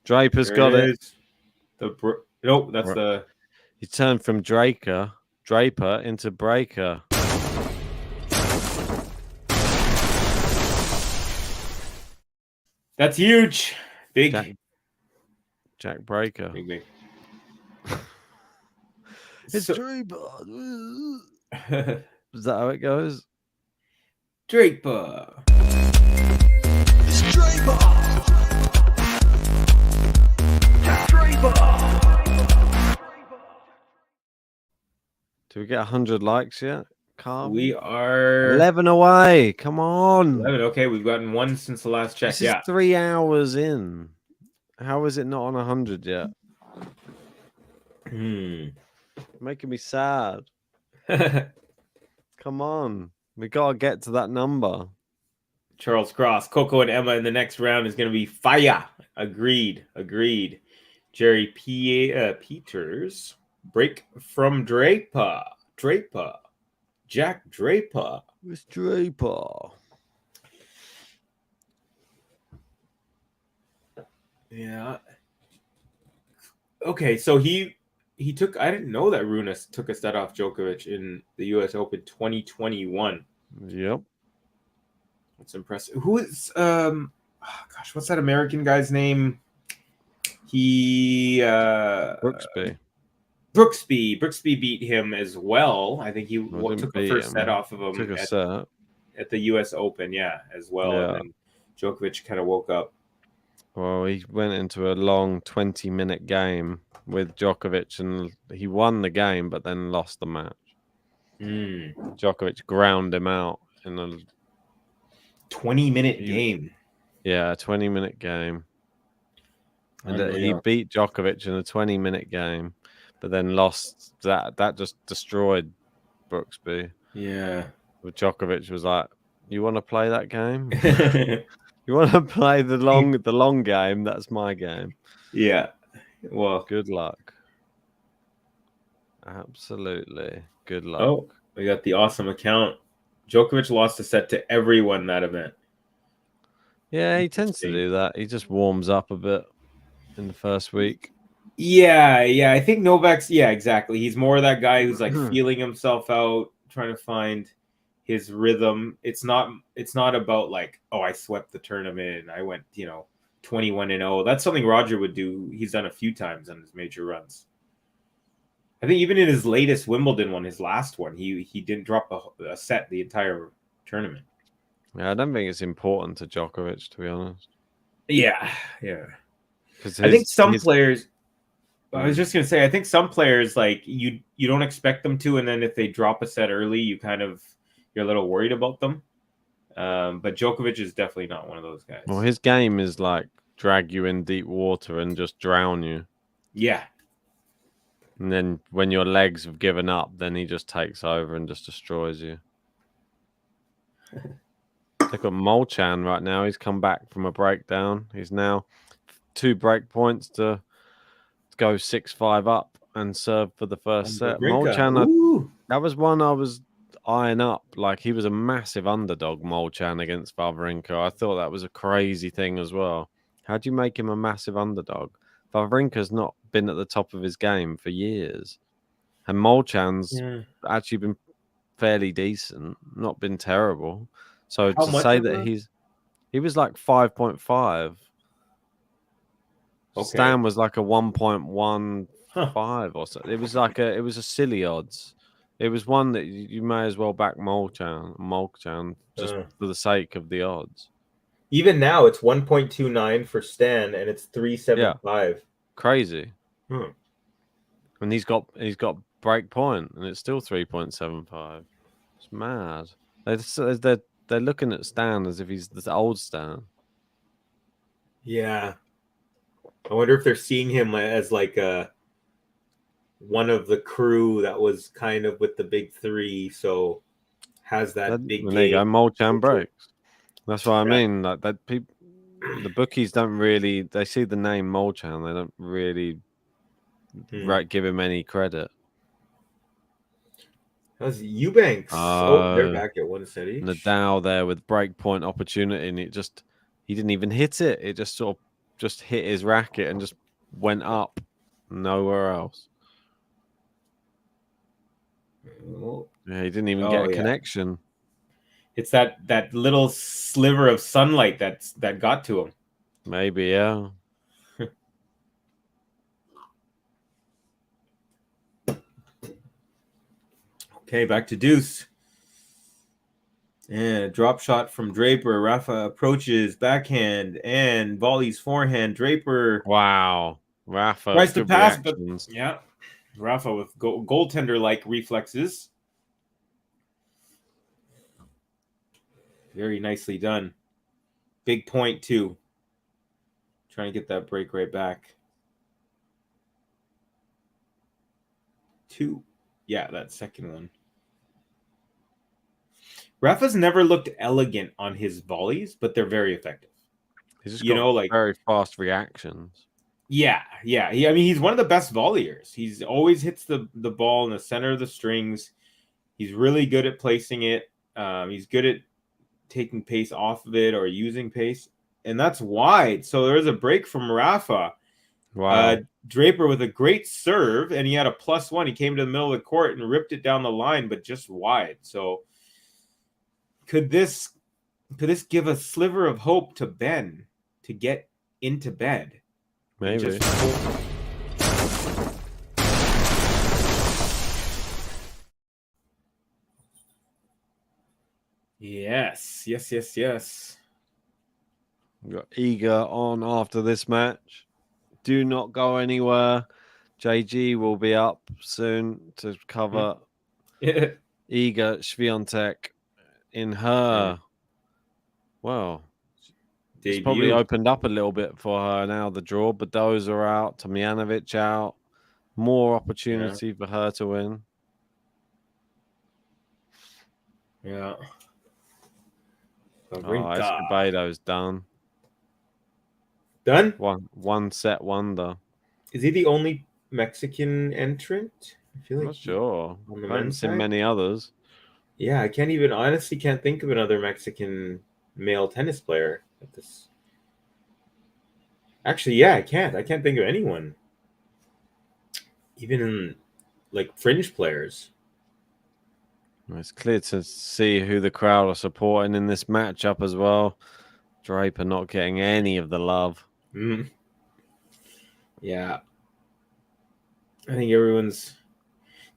Draper's got it. Nope, that's the... He turned from Draper into Breaker. That's huge. Big. Jack Breaker. Big. It's Draper. Is that how it goes? Draper. It's Draper. Do we get 100 likes yet? Carl? We are 11 away. Come on. 11. Okay, we've gotten 1 since the last check. This is 3 hours in. How is it not on 100 yet? Making me sad. Come on. We got to get to that number. Charles Cross, Coco and Emma in the next round is going to be fire. Agreed. Jerry Peters. Break from Draper. Jack Draper. It's Draper. Yeah. Okay, so he took... I didn't know that Rune took a set off Djokovic in the U.S. Open 2021. Yep. That's impressive. Who is... gosh, what's that American guy's name? He... Brooksby. Brooksby beat him as well. I think he took the first set off of him took a set at the U.S. Open, as well. Yeah. And then Djokovic kind of woke up. Well, he went into a long 20-minute game with Djokovic, and he won the game, but then lost the match. Djokovic ground him out in a 20-minute game. Yeah, a 20-minute game. And he beat Djokovic in a 20-minute game, but then lost that. That just destroyed Brooksby. Yeah. But Djokovic was like, "You want to play that game? You want to play the long game? That's my game." Yeah. Well, good luck. Absolutely. Good luck. Oh, we got the awesome account. Djokovic lost a set to everyone that event. Yeah, he tends to do that. He just warms up a bit in the first week. Yeah. I think Novak's, exactly. He's more that guy who's like feeling himself out, trying to find his rhythm. It's not about like, oh, I swept the tournament. I went, 21-0. That's something Roger would do. He's done a few times on his major runs. I think even in his latest Wimbledon one, his last one, he didn't drop a set the entire tournament. Yeah, I don't think it's important to Djokovic, to be honest. Yeah. I think some players... I was just going to say, I think some players, like, you don't expect them to, and then if they drop a set early, you're a little worried about them. But Djokovic is definitely not one of those guys. Well, his game is like drag you in deep water and just drown you. Yeah. And then when your legs have given up, then he just takes over and just destroys you. They've got Molchan right now. He's come back from a breakdown. He's now 2 break points to go 6-5 up and serve for the first set. Molchan, that was one I eyeing up like he was a massive underdog, Molchan against Wawrinka. I thought that was a crazy thing as well. How do you make him a massive underdog? Wawrinka's not been at the top of his game for years, and Molchan's actually been fairly decent, not been terrible. So How to much say of that a... he was like 5.5. Okay. Stan was like a 1.15 or so. It was a silly odds. It was one that you may as well back Molchan just for the sake of the odds. Even now, it's 1.29 for Stan, and it's 3.75. Yeah. Crazy. Hmm. And he's got break point, and it's still 3.75. It's mad. They're looking at Stan as if he's the old Stan. Yeah. I wonder if they're seeing him as like one of the crew that was kind of with the big three, so has that big game. There you go, Molchan breaks. That's what I mean. Like that, people, the bookies don't really. They see the name Molchan, they don't really give him any credit. How's Eubanks? They're back at 170. Nadal there with breakpoint opportunity, and he didn't even hit it. It just sort of hit his racket and just went up, nowhere else. Yeah, he didn't even get a connection. It's that little sliver of sunlight that got to him. Maybe, yeah. Okay, back to deuce. And a drop shot from Draper. Rafa approaches backhand and volleys forehand. Draper. Wow. Rafa tries to pass, reactions. but yeah. Rafa with goaltender-like reflexes. Very nicely done. Big point, too. Trying to get that break right back. 2. Yeah, that second one. Rafa's never looked elegant on his volleys, but they're very effective. He's just got very fast reactions. Yeah. He's one of the best volleyers. He's always hits the ball in the center of the strings. He's really good at placing it. He's good at taking pace off of it or using pace, and that's wide. So there's a break from Rafa. Wow. Draper with a great serve, and he had a +1. He came to the middle of the court and ripped it down the line, but just wide. So could this give a sliver of hope to Ben to get into bed? Maybe. Yes. We've got Iga on after this match. Do not go anywhere. JG will be up soon to cover Iga Swiatek in her. Well, it's probably opened up a little bit for her now. The draw, Badoza are out, Tomjanovic out. More opportunity for her to win. Yeah. Escobedo's done. Done? One set wonder. Is he the only Mexican entrant? I feel like not sure. On the I haven't men's seen side? many others. Yeah, I can't think of another Mexican male tennis player at this. Actually, yeah, I can't think of anyone. Even like fringe players. It's clear to see who the crowd are supporting in this matchup as well. Draper not getting any of the love. Yeah. I think everyone's...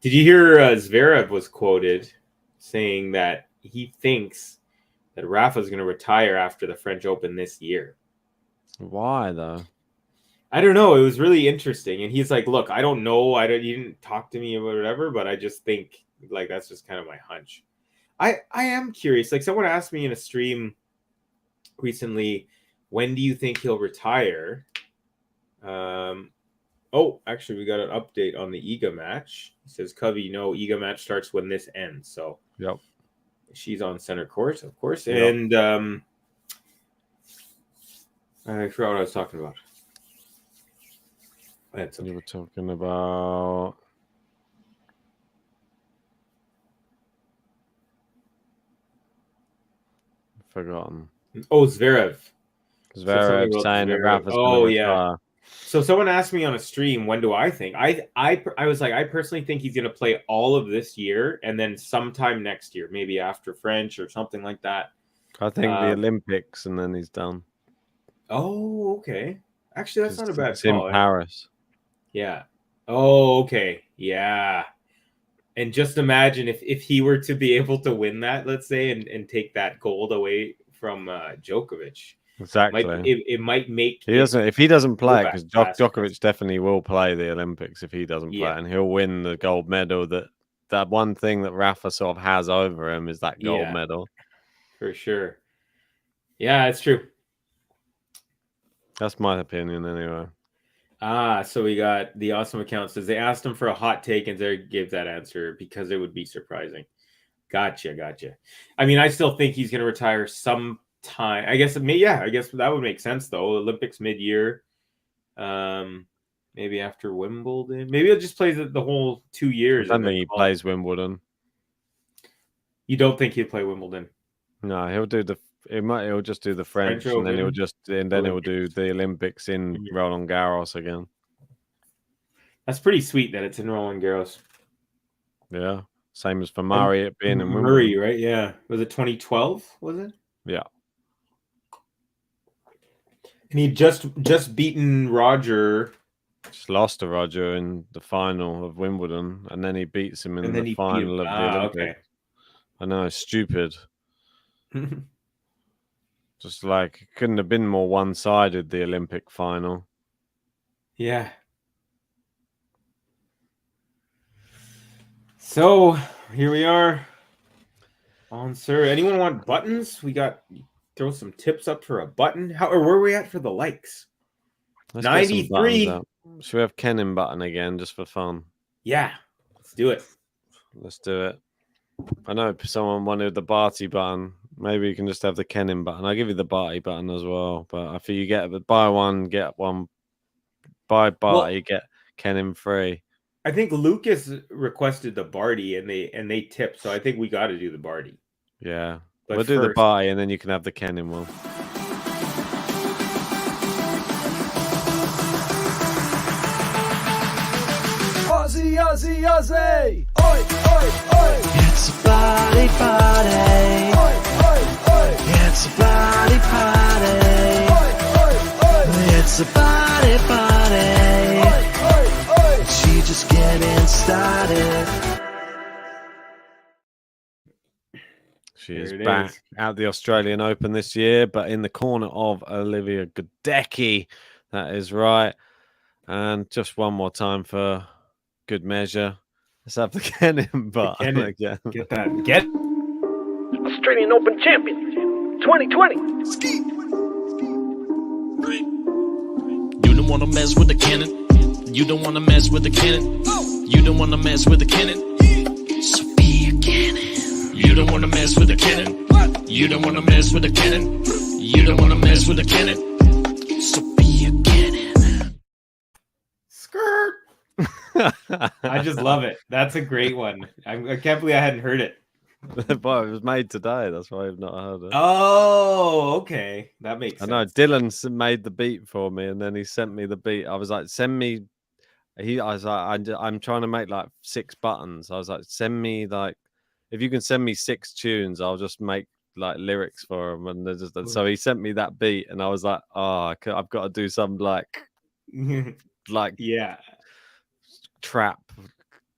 Did you hear Zverev was quoted saying that he thinks that Rafa's going to retire after the French Open this year? Why, though? I don't know. It was really interesting. And he's like, look, I don't know. He didn't talk to me about whatever, but I just think like that's just kind of my hunch. I am curious. Like someone asked me in a stream recently, when do you think he'll retire? Actually, we got an update on the Iga match. He says, Covey, no, Iga match starts when this ends. So yep, she's on center court, of course. Yep. And I forgot what I was talking about. You were talking about Forgotten. Oh, Zverev. Zverev saying that Rafa's oh yeah. retire. So someone asked me on a stream, when do I think? I was like, I personally think he's going to play all of this year and then sometime next year, maybe after French or something like that. I think the Olympics and then he's done. Oh, okay. Actually, that's not a bad it's call. In Paris. Yeah. Oh, okay. Yeah. And just imagine if he were to be able to win that, let's say, and take that gold away from Djokovic. Exactly. It might make if he doesn't play, because Djokovic definitely will play the Olympics if he doesn't play, and he'll win the gold medal. That one thing that Rafa sort of has over him is that gold medal. For sure. Yeah, it's true. That's my opinion anyway. So we got the awesome account says they asked him for a hot take and they gave that answer because it would be surprising. Gotcha. I mean, I still think he's going to retire sometime. I guess that would make sense though. Olympics mid-year, maybe after Wimbledon. Maybe he'll just play the whole 2 years. I don't think he plays Wimbledon. You don't think he'll play Wimbledon? No, he'll do he'll just do the French and then he'll do the Olympics in Roland Garros again. That's pretty sweet that it's in Roland Garros. Yeah, same as for Murray it being in Wimbledon. Murray, right? Yeah, was it 2012? Was it? Yeah. And he just beaten Roger. Just lost to Roger in the final of Wimbledon, and then he beats him in the final of the Olympics. Okay. I know, it's stupid. Just like it couldn't have been more one-sided, the Olympic final. Yeah. So here we are. On sir. Anyone want buttons? We got throw some tips up for a button. Where are we at for the likes? Let's 93. Should we have Kenin button again just for fun? Yeah. Let's do it. Let's do it. I know someone wanted the Barty button. Maybe you can just have the Kenin button. I'll give you the Barty button as well. But I feel you buy one, get one. Buy Barty, get Kenin free. I think Lucas requested the Barty and they tipped, so I think we got to do the Barty. Yeah. But we'll do the Barty and then you can have the Kenin one. Aussie, Aussie, Aussie! Oi, oi, oi! It's a party party. Oi, oi, oi! It's a party party. Oi, oi, oi! It's a party party. Oi, oi, oi! She just getting started. She is back at the Australian Open this year, but in the corner of Olivia Godecki. That is right. And just one more time for good measure. Let's have the Kenin button again. Get that. Get Australian Open champion 2020. Ski. You don't want to mess with the cannon. You don't want to mess with the cannon. You don't want to mess with the cannon. So be a cannon. You don't want to mess with the cannon. You don't want to mess with the cannon. You don't want to mess with the cannon. So be a cannon. Skirt. I just love it. That's a great one. I can't believe I hadn't heard it. Well, it was made today. That's why I've not heard it. Oh, okay. That makes sense. I know. Dylan made the beat for me, and then he sent me the beat. I was like, send me. I was like, I'm trying to make like 6 buttons. I was like, send me like, if you can send me 6 tunes, I'll just make like lyrics for them. And so he sent me that beat, and I was like, oh, I've got to do some like yeah, trap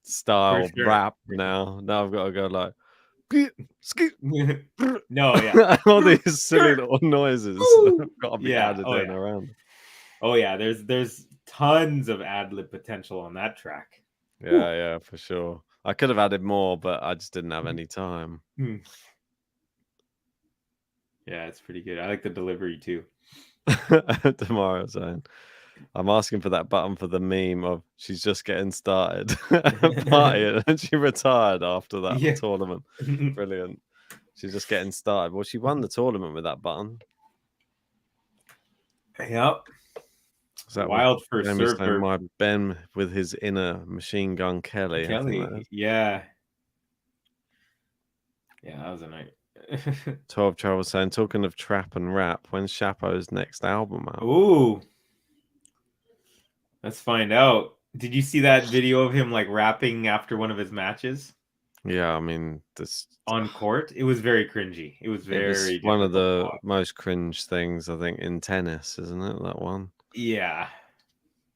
style rap now. Now I've got to go like. No, yeah. All these silly little noises have got to be added in around. Oh yeah, there's tons of ad-lib potential on that track. Yeah, for sure. I could have added more, but I just didn't have any time. Yeah, it's pretty good. I like the delivery too. Tomorrow saying, I'm asking for that button for the meme of she's just getting started. Party, and she retired after that tournament. Brilliant. She's just getting started. Well, she won the tournament with that button. Yep. That wild first serve. My Ben with his inner machine gun Kelly. Yeah. Yeah, that was a night. 12 Travel saying, talking of trap and rap, when's Chapo's next album out? Ooh. Let's find out. Did you see that video of him like rapping after one of his matches? Yeah, I mean, this on court, it was very cringy. It was very one of the most cringe things, I think, in tennis, isn't it? That one. Yeah.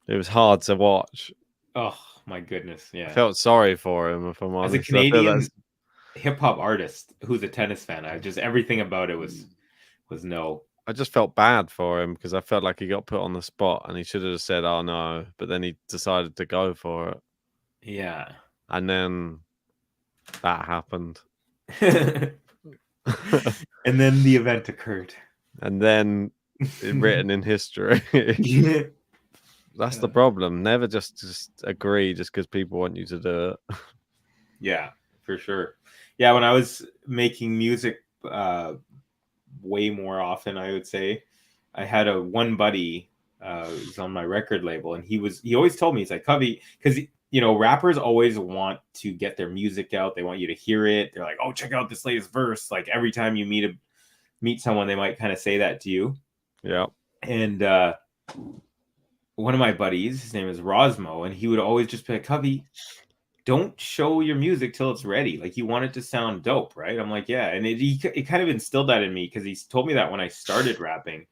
It was hard to watch. Oh my goodness! Yeah, I felt sorry for him. If I'm honest, as a Canadian hip hop artist who's a tennis fan, I just everything about it was no. I just felt bad for him because I felt like he got put on the spot and he should have said, "Oh no," but then he decided to go for it. Yeah, and then that happened, and then the event occurred, and then written in history. That's the problem. Never just agree just because people want you to do it. Yeah, for sure. Yeah, when I was making music way more often, I would say, I had one buddy who's on my record label, and he always told me, he's like, Covey, because rappers always want to get their music out. They want you to hear it. They're like, oh, check out this latest verse. Like every time you meet someone, they might kind of say that to you. Yeah. And one of my buddies, his name is Rosmo, and he would always just be like, Covey, don't show your music till it's ready. Like, you want it to sound dope, right? I'm like, yeah. And it kind of instilled that in me because he's told me that when I started rapping.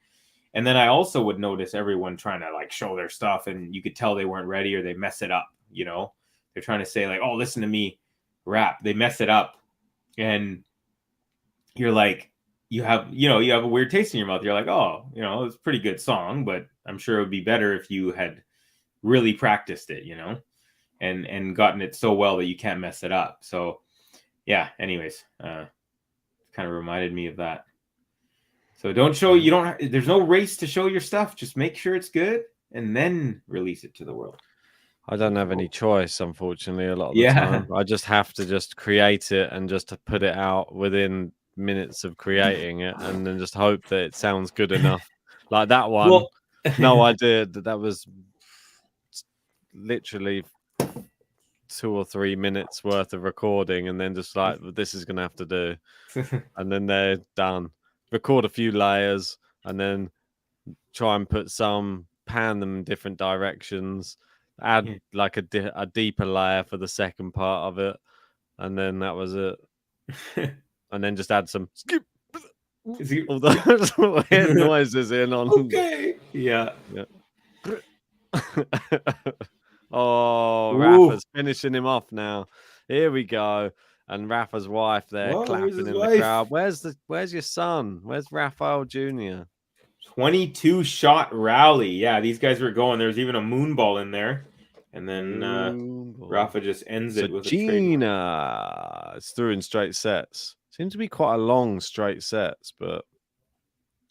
And then I also would notice everyone trying to like show their stuff, and you could tell they weren't ready or they mess it up. They're trying to say like, oh, listen to me rap. They mess it up. And you're like, you have a weird taste in your mouth. You're like, oh, it's a pretty good song, but I'm sure it would be better if you had really practiced it, and gotten it so well that you can't mess it up. So yeah, anyways, kind of reminded me of that. So there's no race to show your stuff. Just make sure it's good and then release it to the world. I don't have any choice, unfortunately, a lot of the time. I just have to just create it and just to put it out within minutes of creating it, and then just hope that it sounds good enough. Like that one. Well, no idea that was literally 2 or 3 minutes worth of recording, and then just like, this is gonna have to do. And then they're done. Record a few layers and then try and pan them in different directions, add like a deeper layer for the second part of it, and then that was it. And then just add some skip all those weird noises in on. Okay. Yeah. Oh, Rafa's finishing him off now. Here we go. And Rafa's wife there clapping in the crowd. Where's your son? Where's Rafael Jr.? 22 shot rally. Yeah, these guys were going. There's even a moon ball in there. And then Rafa just ends it with Gina. It's through in straight sets. Seems to be quite a long straight sets, but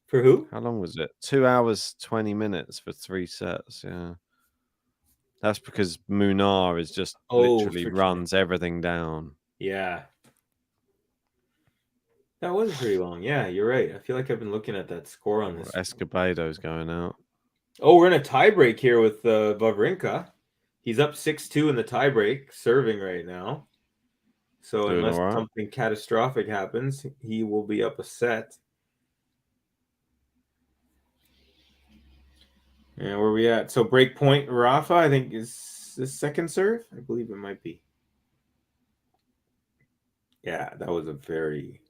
for who? How long was it? 2 hours 20 minutes for 3 sets. Yeah, that's because Munar is just literally runs everything down. Yeah, that was pretty long. Yeah, you're right. I feel like I've been looking at that score on this. Escobedo's going out. Oh, we're in a tiebreak here with Wawrinka. He's up 6-2 in the tiebreak, serving right now. So unless something catastrophic happens, he will be up a set. And where are we at? So break point, Rafa, I think, is the second serve. I believe it might be. Yeah, that was a very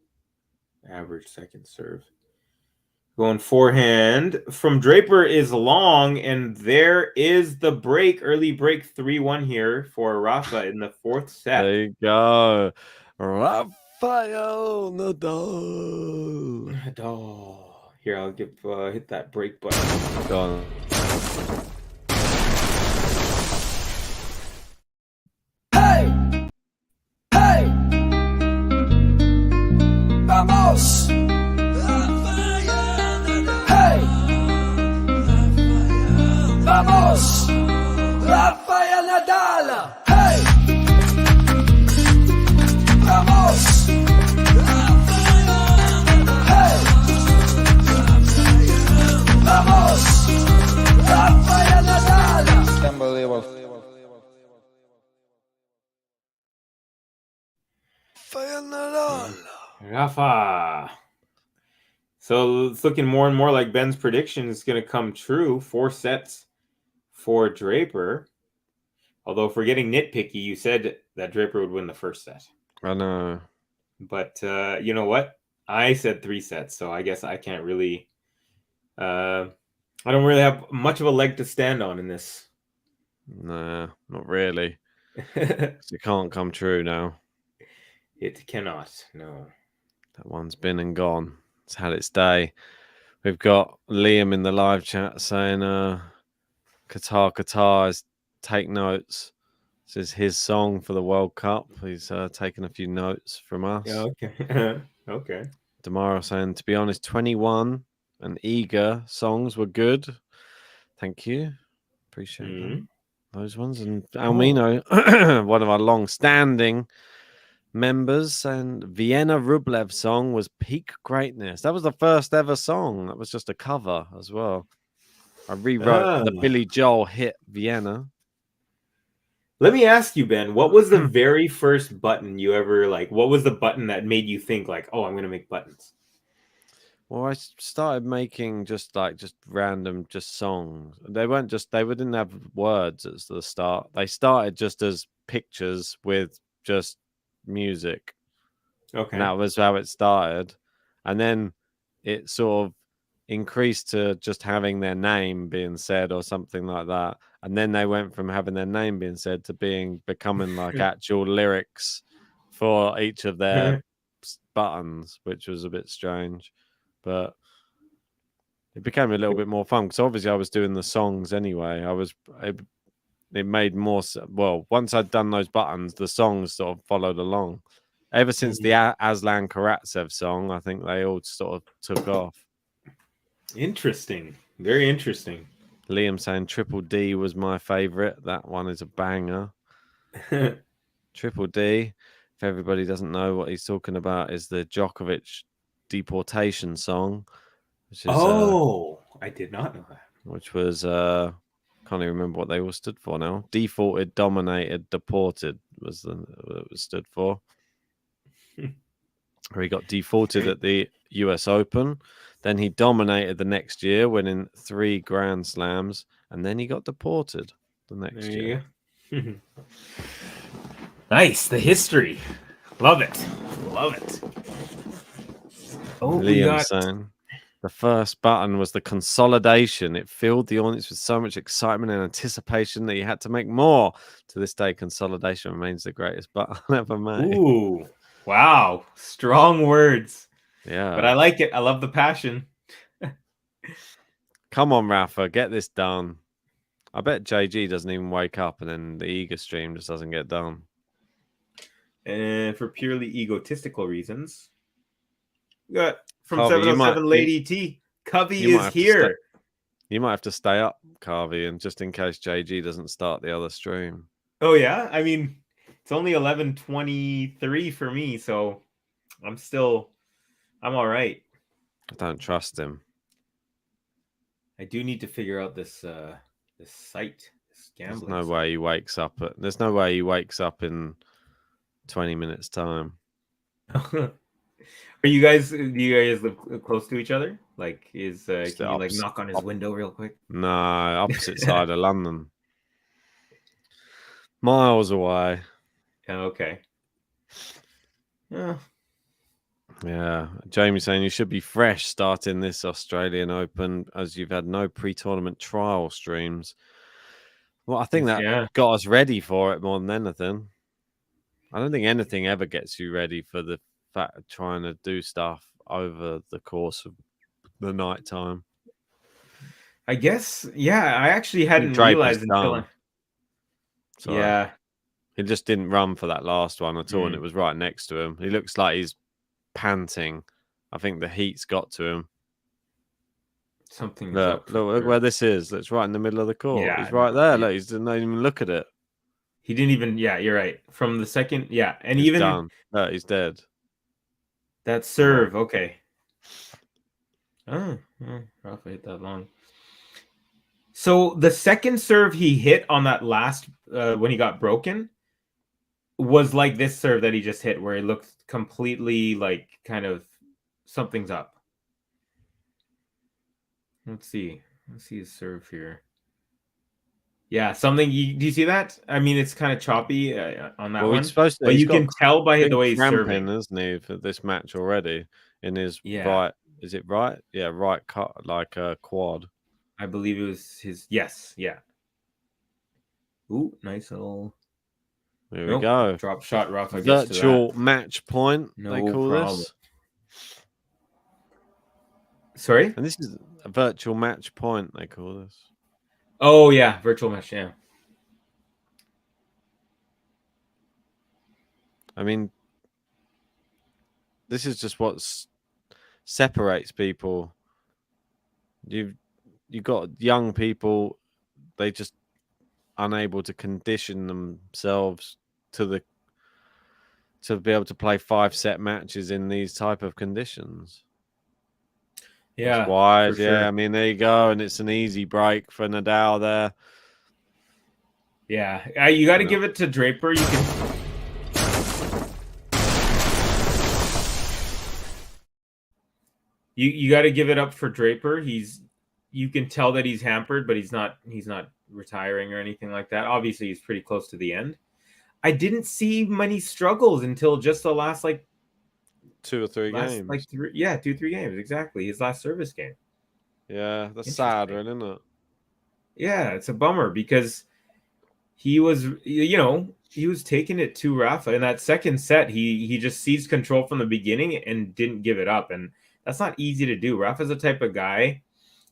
average second serve. Going forehand from Draper is long, and there is the break. Early break 3-1 here for Rafa in the 4th set. There you go. Rafael Nadal. Here, I'll hit that break button. Go on. Hey! Hey! Vamos! Vamos! Rafael Nadal! Hey! Vamos! Hey! Vamos! Rafael Nadal! Unbelievable. Rafael Nadal! Rafa. So it's looking more and more like Ben's prediction is going to come true. 4 sets for Draper. Although if we're getting nitpicky, you said that Draper would win the first set. I know. But you know what? I said 3 sets, so I guess I can't really... I don't really have much of a leg to stand on in this. Nah, not really. It can't come true now. It cannot, no. That one's been and gone. It's had its day. We've got Liam in the live chat saying, Qatar is take notes. This is his song for the World Cup. He's taken a few notes from us. Yeah, okay. Okay. Damaro saying, to be honest, 21 and Eager songs were good. Thank you. Appreciate them. Those ones. And Almino, one of our long-standing members, and Vienna Rublev song was peak greatness. That was the first ever song. That was just a cover as well. I rewrote the Billy Joel hit Vienna. Let me ask you, Ben, what was the very first button you ever what was the button that made you think oh, I'm going to make buttons? Well, I started making just random songs. They didn't have words at the start. They started just as pictures with just music. Okay. And that was how it started. And then it sort of increased to just having their name being said or something like that. And then they went from having their name being said to becoming actual lyrics for each of their buttons, which was a bit strange. But it became a little bit more fun because obviously I was doing the songs anyway. It made more... Well, once I'd done those buttons, the songs sort of followed along. Ever since the Aslan Karatsev song, I think they all sort of took off. Interesting. Very interesting. Liam saying Triple D was my favorite. That one is a banger. Triple D, if everybody doesn't know what he's talking about, is the Djokovic deportation song. Which is, I did not know that. Which was, can't even remember what they all stood for now. Defaulted, dominated, deported was what it was stood for. Where he got defaulted at the US Open. Then he dominated the next year, winning 3 Grand Slams, and then he got deported the next year. Nice, the history. Love it. Love it. Liam saying the first button was the consolidation. It filled the audience with so much excitement and anticipation that you had to make more. To this day, consolidation remains the greatest button ever made. Ooh, wow. Strong words. Yeah. But I like it. I love the passion. Come on, Rafa, get this done. I bet JG doesn't even wake up and then the Eager stream just doesn't get done. And for purely egotistical reasons, we got from 707 Lady T. Covey is here. You might have to stay up, Carvey, and just in case JG doesn't start the other stream. Oh, yeah? I mean, it's only 11:23 for me, so I'm all right. I don't trust him. I do need to figure out this this site, this gambling. There's no way he wakes up in 20 minutes time. Do you guys live close to each other? Can you knock on his window real quick? No, opposite side of London. Miles away. Okay. Yeah, Jamie saying you should be fresh starting this Australian Open as you've had no pre-tournament trial streams. Well, I think that got us ready for it more than anything. I don't think anything ever gets you ready for the fact of trying to do stuff over the course of the night time. I guess, yeah. I actually hadn't realized until he just didn't run for that last one at all, and it was right next to him. He looks like he's panting. I think the heat's got to him. Something. Look where this is. It's right in the middle of the court. Yeah, he's right there. Look, he didn't even look at it. He didn't even. Yeah, you're right. From the second. Yeah, and he's done. No, he's dead. That serve. Okay. Rafa hit that long. So the second serve he hit on that last when he got broken, was like this serve that he just hit, where he looked completely like kind of something's up. Let's see his serve here. Yeah, something. Do you see that? I mean, it's kind of choppy on that one, but you can tell by the way he's serving, isn't he, for this match already in his right? Is it right? Yeah, right cut like a quad. I believe it was his. Yes, yeah. Ooh, nice little. There we go. Drop shot. Rafa virtual match point. No they call problem. this. Sorry, and this is a virtual match point. They call this. Oh yeah, virtual match. Yeah. I mean, this is just what separates people. You got young people, they just unable to condition themselves to be able to play 5-set matches in these type of conditions. Yeah, that's why. Sure. I mean, there you go, and it's an easy break for Nadal there. Yeah, you got to give it to Draper. You can. You got to give it up for Draper. You can tell that he's hampered, but he's not retiring or anything like that. Obviously, he's pretty close to the end. I didn't see many struggles until just the last 2 or 3 games. 2-3 games exactly. His last service game. Yeah, that's sad, isn't it? Yeah, it's a bummer because he was, he was taking it to Rafa in that second set. He just seized control from the beginning and didn't give it up, and that's not easy to do. Rafa's the type of guy.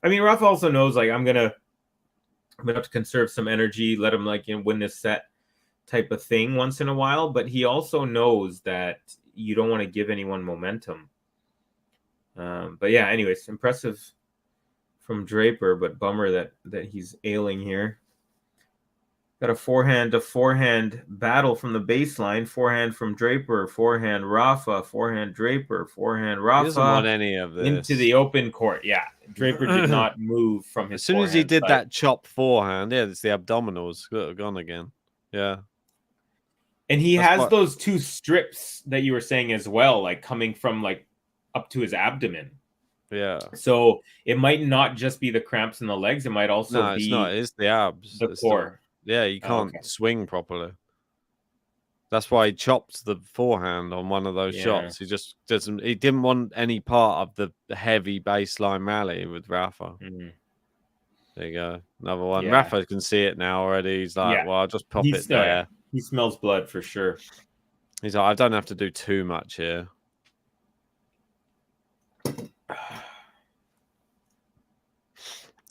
I mean, Rafa also knows I'm gonna have to conserve some energy, let him win this set type of thing once in a while. But he also knows that you don't want to give anyone momentum. But yeah, anyways, impressive from Draper, but bummer that he's ailing here. Got a forehand to forehand battle from the baseline. Forehand from Draper, forehand Rafa, forehand Draper, forehand Rafa. He doesn't want any of this. Into the open court. Yeah, Draper did not move from his. As soon as he did that chop forehand, it's the abdominals gone again. Yeah. And he has those 2 strips that you were saying as well, coming from up to his abdomen. Yeah. So it might not just be the cramps in the legs. It might also be. It's not. It's the abs. The core. Yeah, you can't swing properly. That's why he chopped the forehand on one of those shots. He just doesn't. He didn't want any part of the heavy baseline rally with Rafa. Mm-hmm. There you go, another one. Yeah. Rafa can see it now already. He's like, well, I'll just pop it there. He smells blood for sure. He's like, I don't have to do too much here.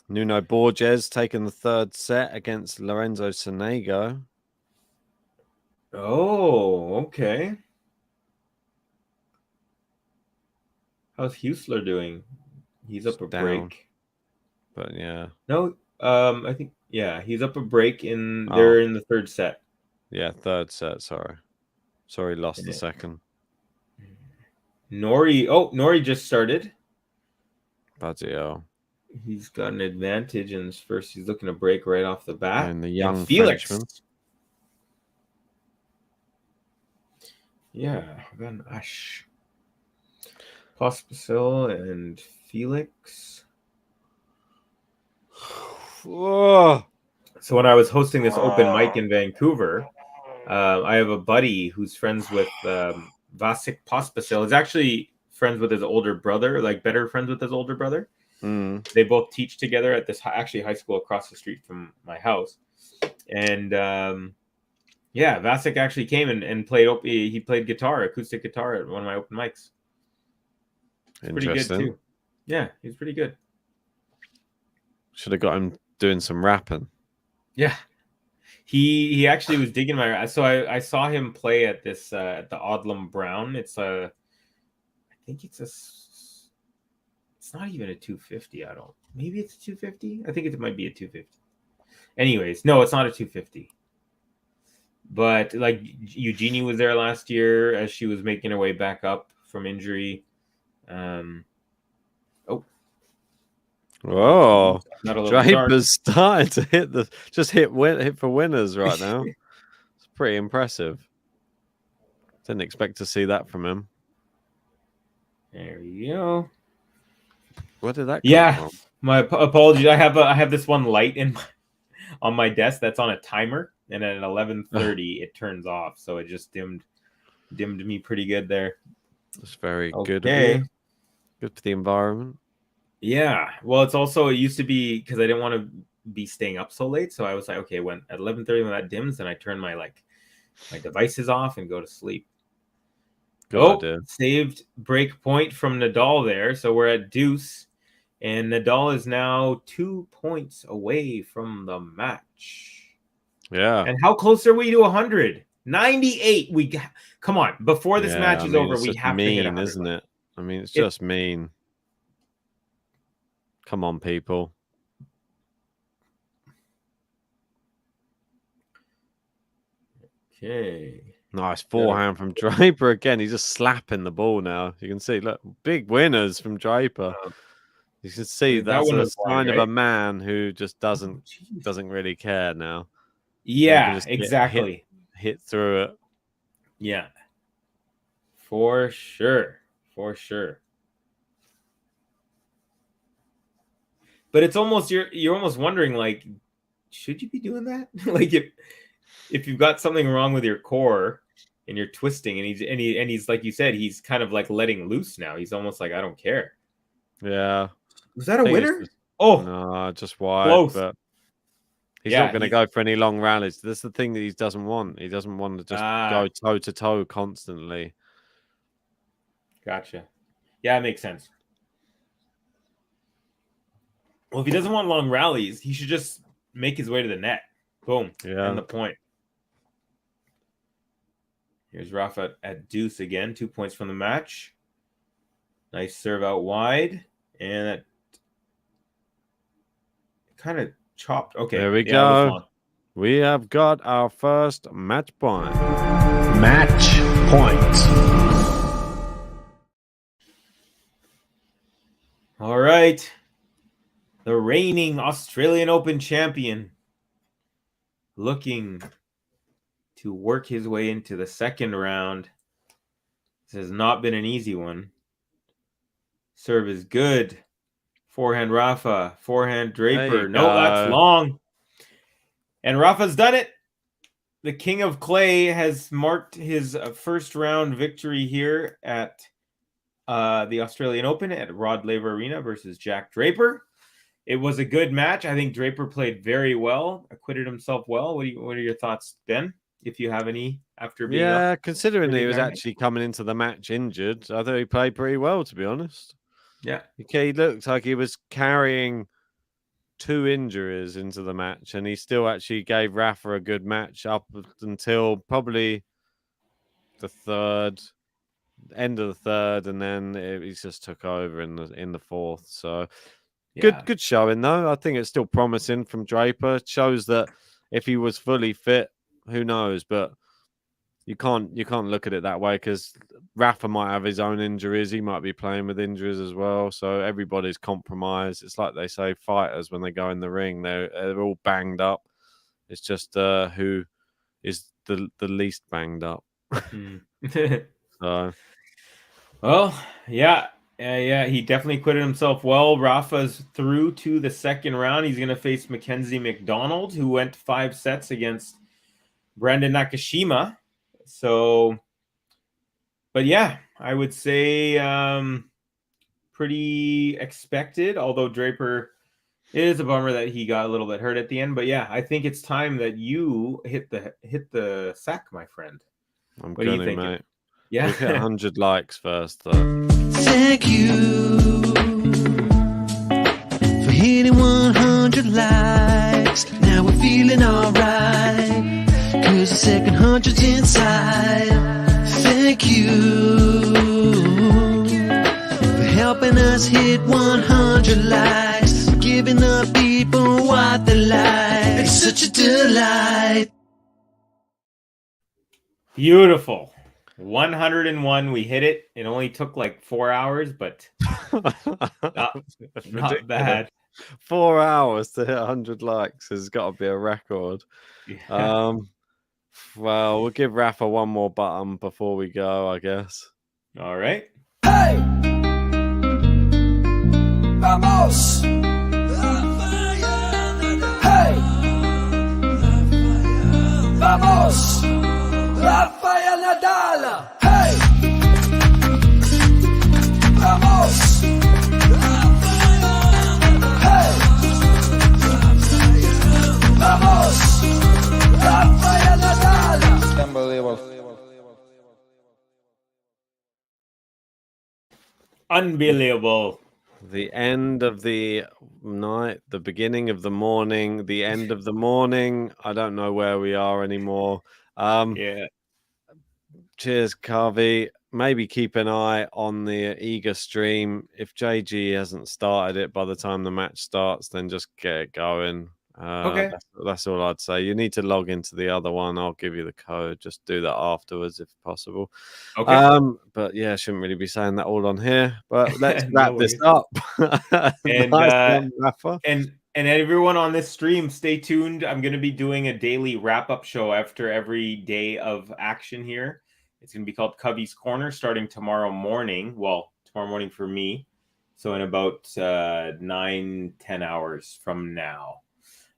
Nuno Borges taking the 3rd set against Lorenzo Sonego. Oh, okay. How's Huesler doing? He's up a break. But yeah. No, I think he's up a break they're in the 3rd set. Yeah, 3rd set, sorry, lost the second. Nori just started. Bloody hell. He's got an advantage in his first. He's looking to break right off the bat. And the young Felix. Frenchman. Yeah, Van Ash. Pospisil and Felix. Whoa. So when I was hosting this open mic in Vancouver, I have a buddy who's friends with Vasek Pospisil. He's actually friends with his older brother, better friends with his older brother. Mm. They both teach together at this high school across the street from my house. And Vasek actually came and played. He played acoustic guitar at one of my open mics. It's pretty good too. Yeah, he's pretty good. Should have got him doing some rapping. Yeah, he actually was digging my. So I saw him play at this at the Odlum Brown. It's I think it's It's not even a 250. Maybe it's a 250. I think it might be a 250. Anyways, no, it's not a 250. But Eugenie was there last year as she was making her way back up from injury. Whoa! Draper's starting to hit for winners right now. It's pretty impressive. Didn't expect to see that from him. There you go. Where did that come from? My apologies. I have this one light on my desk that's on a timer, and at 11:30 it turns off, so it just dimmed me pretty good there. That's very good of you. Good for the environment. Yeah. Well, it used to be because I didn't want to be staying up so late, so I was like, okay, when at 11:30 when that dims, then I turn my devices off and go to sleep. Saved break point from Nadal there, so we're at deuce, and Nadal is now 2 points away from the match. Yeah. And how close are we to 100? 98. Come on, before this match is over, we have to hit 100, isn't it? I mean, it's just mean. Come on, people. Okay. Nice forehand from Draper again. He's just slapping the ball now. You can see, look, big winners from Draper. You can see that's a sign of a man who just doesn't really care now. Yeah, exactly. Hit through it. Yeah. For sure. For sure. But it's almost you're almost wondering, like, should you be doing that? Like if you've got something wrong with your core and you're twisting, and he's like you said, he's kind of like letting loose now. He's almost like, I don't care. Yeah. Was that a winner? No, just wide. Close. But he's not going to go for any long rallies. That's the thing that he doesn't want. He doesn't want to just go toe to toe constantly. Gotcha. Yeah, it makes sense. Well, if he doesn't want long rallies, he should just make his way to the net. Boom. Yeah. And the point. Here's Rafa at deuce again. 2 points from the match. Nice serve out wide. And that kind of chopped. Okay. There we go. We have got our first match point. Match point. All right. The reigning Australian Open champion looking to work his way into the second round. This has not been an easy one. Serve is good. Forehand Rafa. Forehand Draper. No, that's long. And Rafa's done it. The King of Clay has marked his first round victory here at the Australian Open at Rod Laver Arena versus Jack Draper. It was a good match. I think Draper played very well, acquitted himself well. What are your thoughts, Ben? If you have any after being considering he was actually coming into the match injured, I thought he played pretty well, to be honest. Yeah. Okay, he looked like he was carrying 2 injuries into the match, and he still actually gave Rafa a good match up until probably the end of the third, and then he just took over in the fourth. So good showing though. I think it's still promising from Draper. It shows that if he was fully fit, who knows? But you can't look at it that way, because Rafa might have his own injuries. He might be playing with injuries as well. So everybody's compromised. It's like they say, fighters when they go in the ring, they're all banged up. It's just who is the least banged up. So, well, yeah, he definitely acquitted himself well. Rafa's through to the second round. He's going to face Mackenzie McDonald, who went 5 sets against Brandon Nakashima. So, but yeah, I would say pretty expected, although Draper, it is a bummer that he got a little bit hurt at the end. But yeah, I think it's time that you hit the sack, my friend. I'm what are you gonna, thinking? mate. Yeah. We've hit 100 likes first, though. Thank you for hitting 100 likes. Now we're feeling alright, 'cause the second 100's inside. Thank you for helping us hit 100 likes, giving the people what they like. It's such a delight. Beautiful. 101. We hit it. It only took like 4 hours, but not bad. 4 hours to hit 100 likes has got to be a record. Yeah. Well, we'll give Rafa one more button before we go, I guess. All right. Hey! Vamos! Hey! Vamos! Rafael NADAL! Hey! Vamos! Hey! Vamos! Rafael NADAL! Unbelievable. The end of the night, the beginning of the morning, the end of the morning. I don't know where we are anymore. Yeah. Cheers, Carvey. Maybe keep an eye on the Eager stream. If JG hasn't started it by the time the match starts, then just get it going. Okay. That's all I'd say. You need to log into the other one. I'll give you the code. Just do that afterwards if possible. Okay. But yeah, I shouldn't really be saying that all on here. But let's wrap this up. And Nice one, Rafa. and everyone on this stream, stay tuned. I'm going to be doing a daily wrap-up show after every day of action here. It's going to be called Cubby's Corner starting tomorrow morning. Well, tomorrow morning for me. So in about 9-10 hours from now.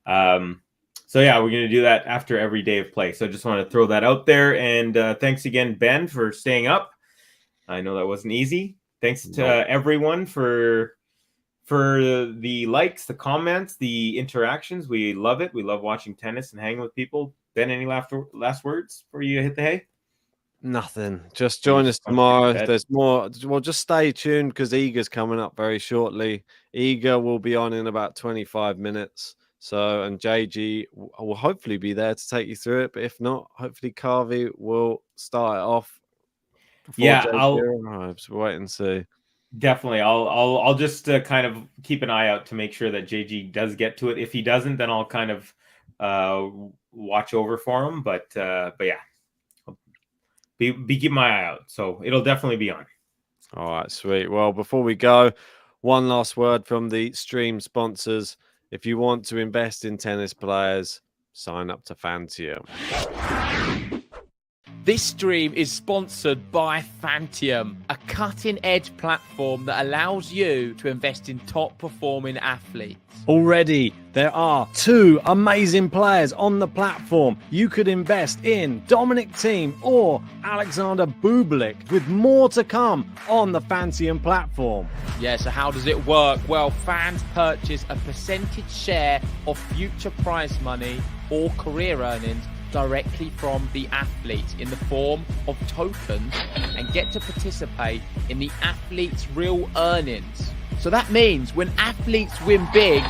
So yeah, we're going to do that after every day of play. So I just want to throw that out there. And thanks again, Ben, for staying up. I know that wasn't easy. Thanks to everyone for the likes, the comments, the interactions. We love it. We love watching tennis and hanging with people. Ben, any last words before you hit the hay? Nothing. Just join us tomorrow. There's more. Well, just stay tuned because Eager's coming up very shortly. Eager will be on in about 25 minutes. So, and JG will hopefully be there to take you through it. But if not, hopefully Carvey will start it off. Yeah, I'll wait and see. Definitely. I'll just kind of keep an eye out to make sure that JG does get to it. If he doesn't, then I'll kind of watch over for him. But yeah, be keeping my eye out. So it'll definitely be on. All right, sweet. Well, before we go, one last word from the stream sponsors. If you want to invest in tennis players, sign up to Fantium. This stream is sponsored by Fantium, a cutting-edge platform that allows you to invest in top-performing athletes. Already, there are 2 amazing players on the platform. You could invest in Dominic Thiem or Alexander Bublik, with more to come on the Fantium platform. Yeah, so how does it work? Well, fans purchase a percentage share of future prize money or career earnings directly from the athletes in the form of tokens and get to participate in the athletes' real earnings. So that means when athletes win big,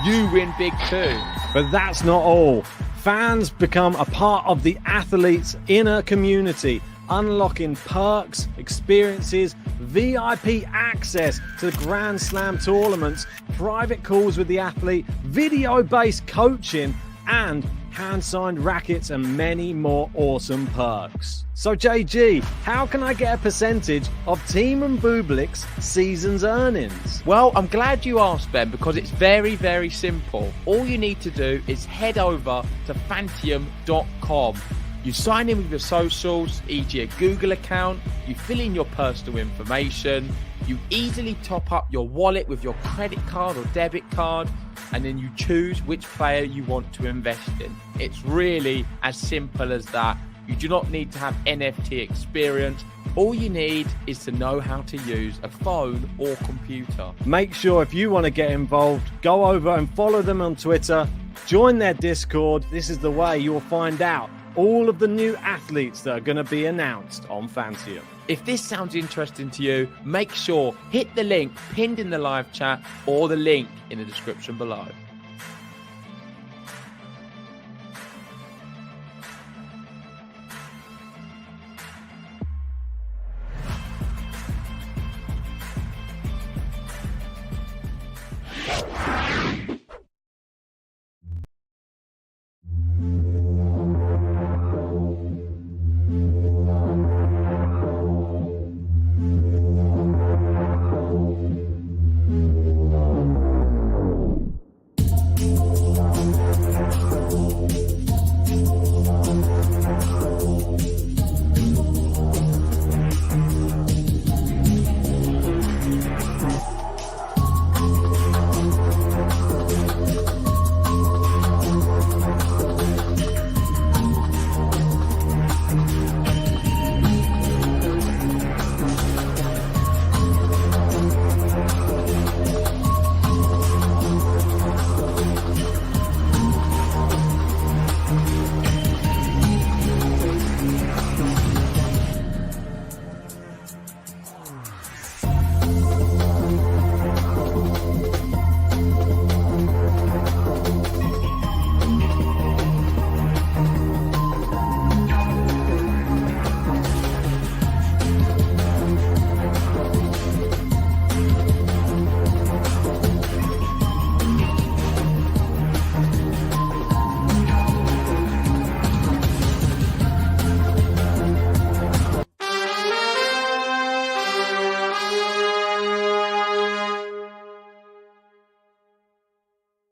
you win big too. But that's not all. Fans become a part of the athletes' inner community, unlocking perks, experiences, VIP access to the Grand Slam tournaments, private calls with the athlete, video-based coaching, and hand-signed rackets and many more awesome perks. So JG, how can I get a percentage of Thiem and Bublik's season's earnings? Well, I'm glad you asked, Ben, because it's very, very simple. All you need to do is head over to Fantium.com. You sign in with your socials, e.g. a Google account, you fill in your personal information, you easily top up your wallet with your credit card or debit card, and then you choose which player you want to invest in. It's really as simple as that. You do not need to have NFT experience. All you need is to know how to use a phone or computer. Make sure if you want to get involved, go over and follow them on Twitter, join their Discord. This is the way you'll find out all of the new athletes that are going to be announced on Fantium. If this sounds interesting to you, make sure hit the link pinned in the live chat or the link in the description below.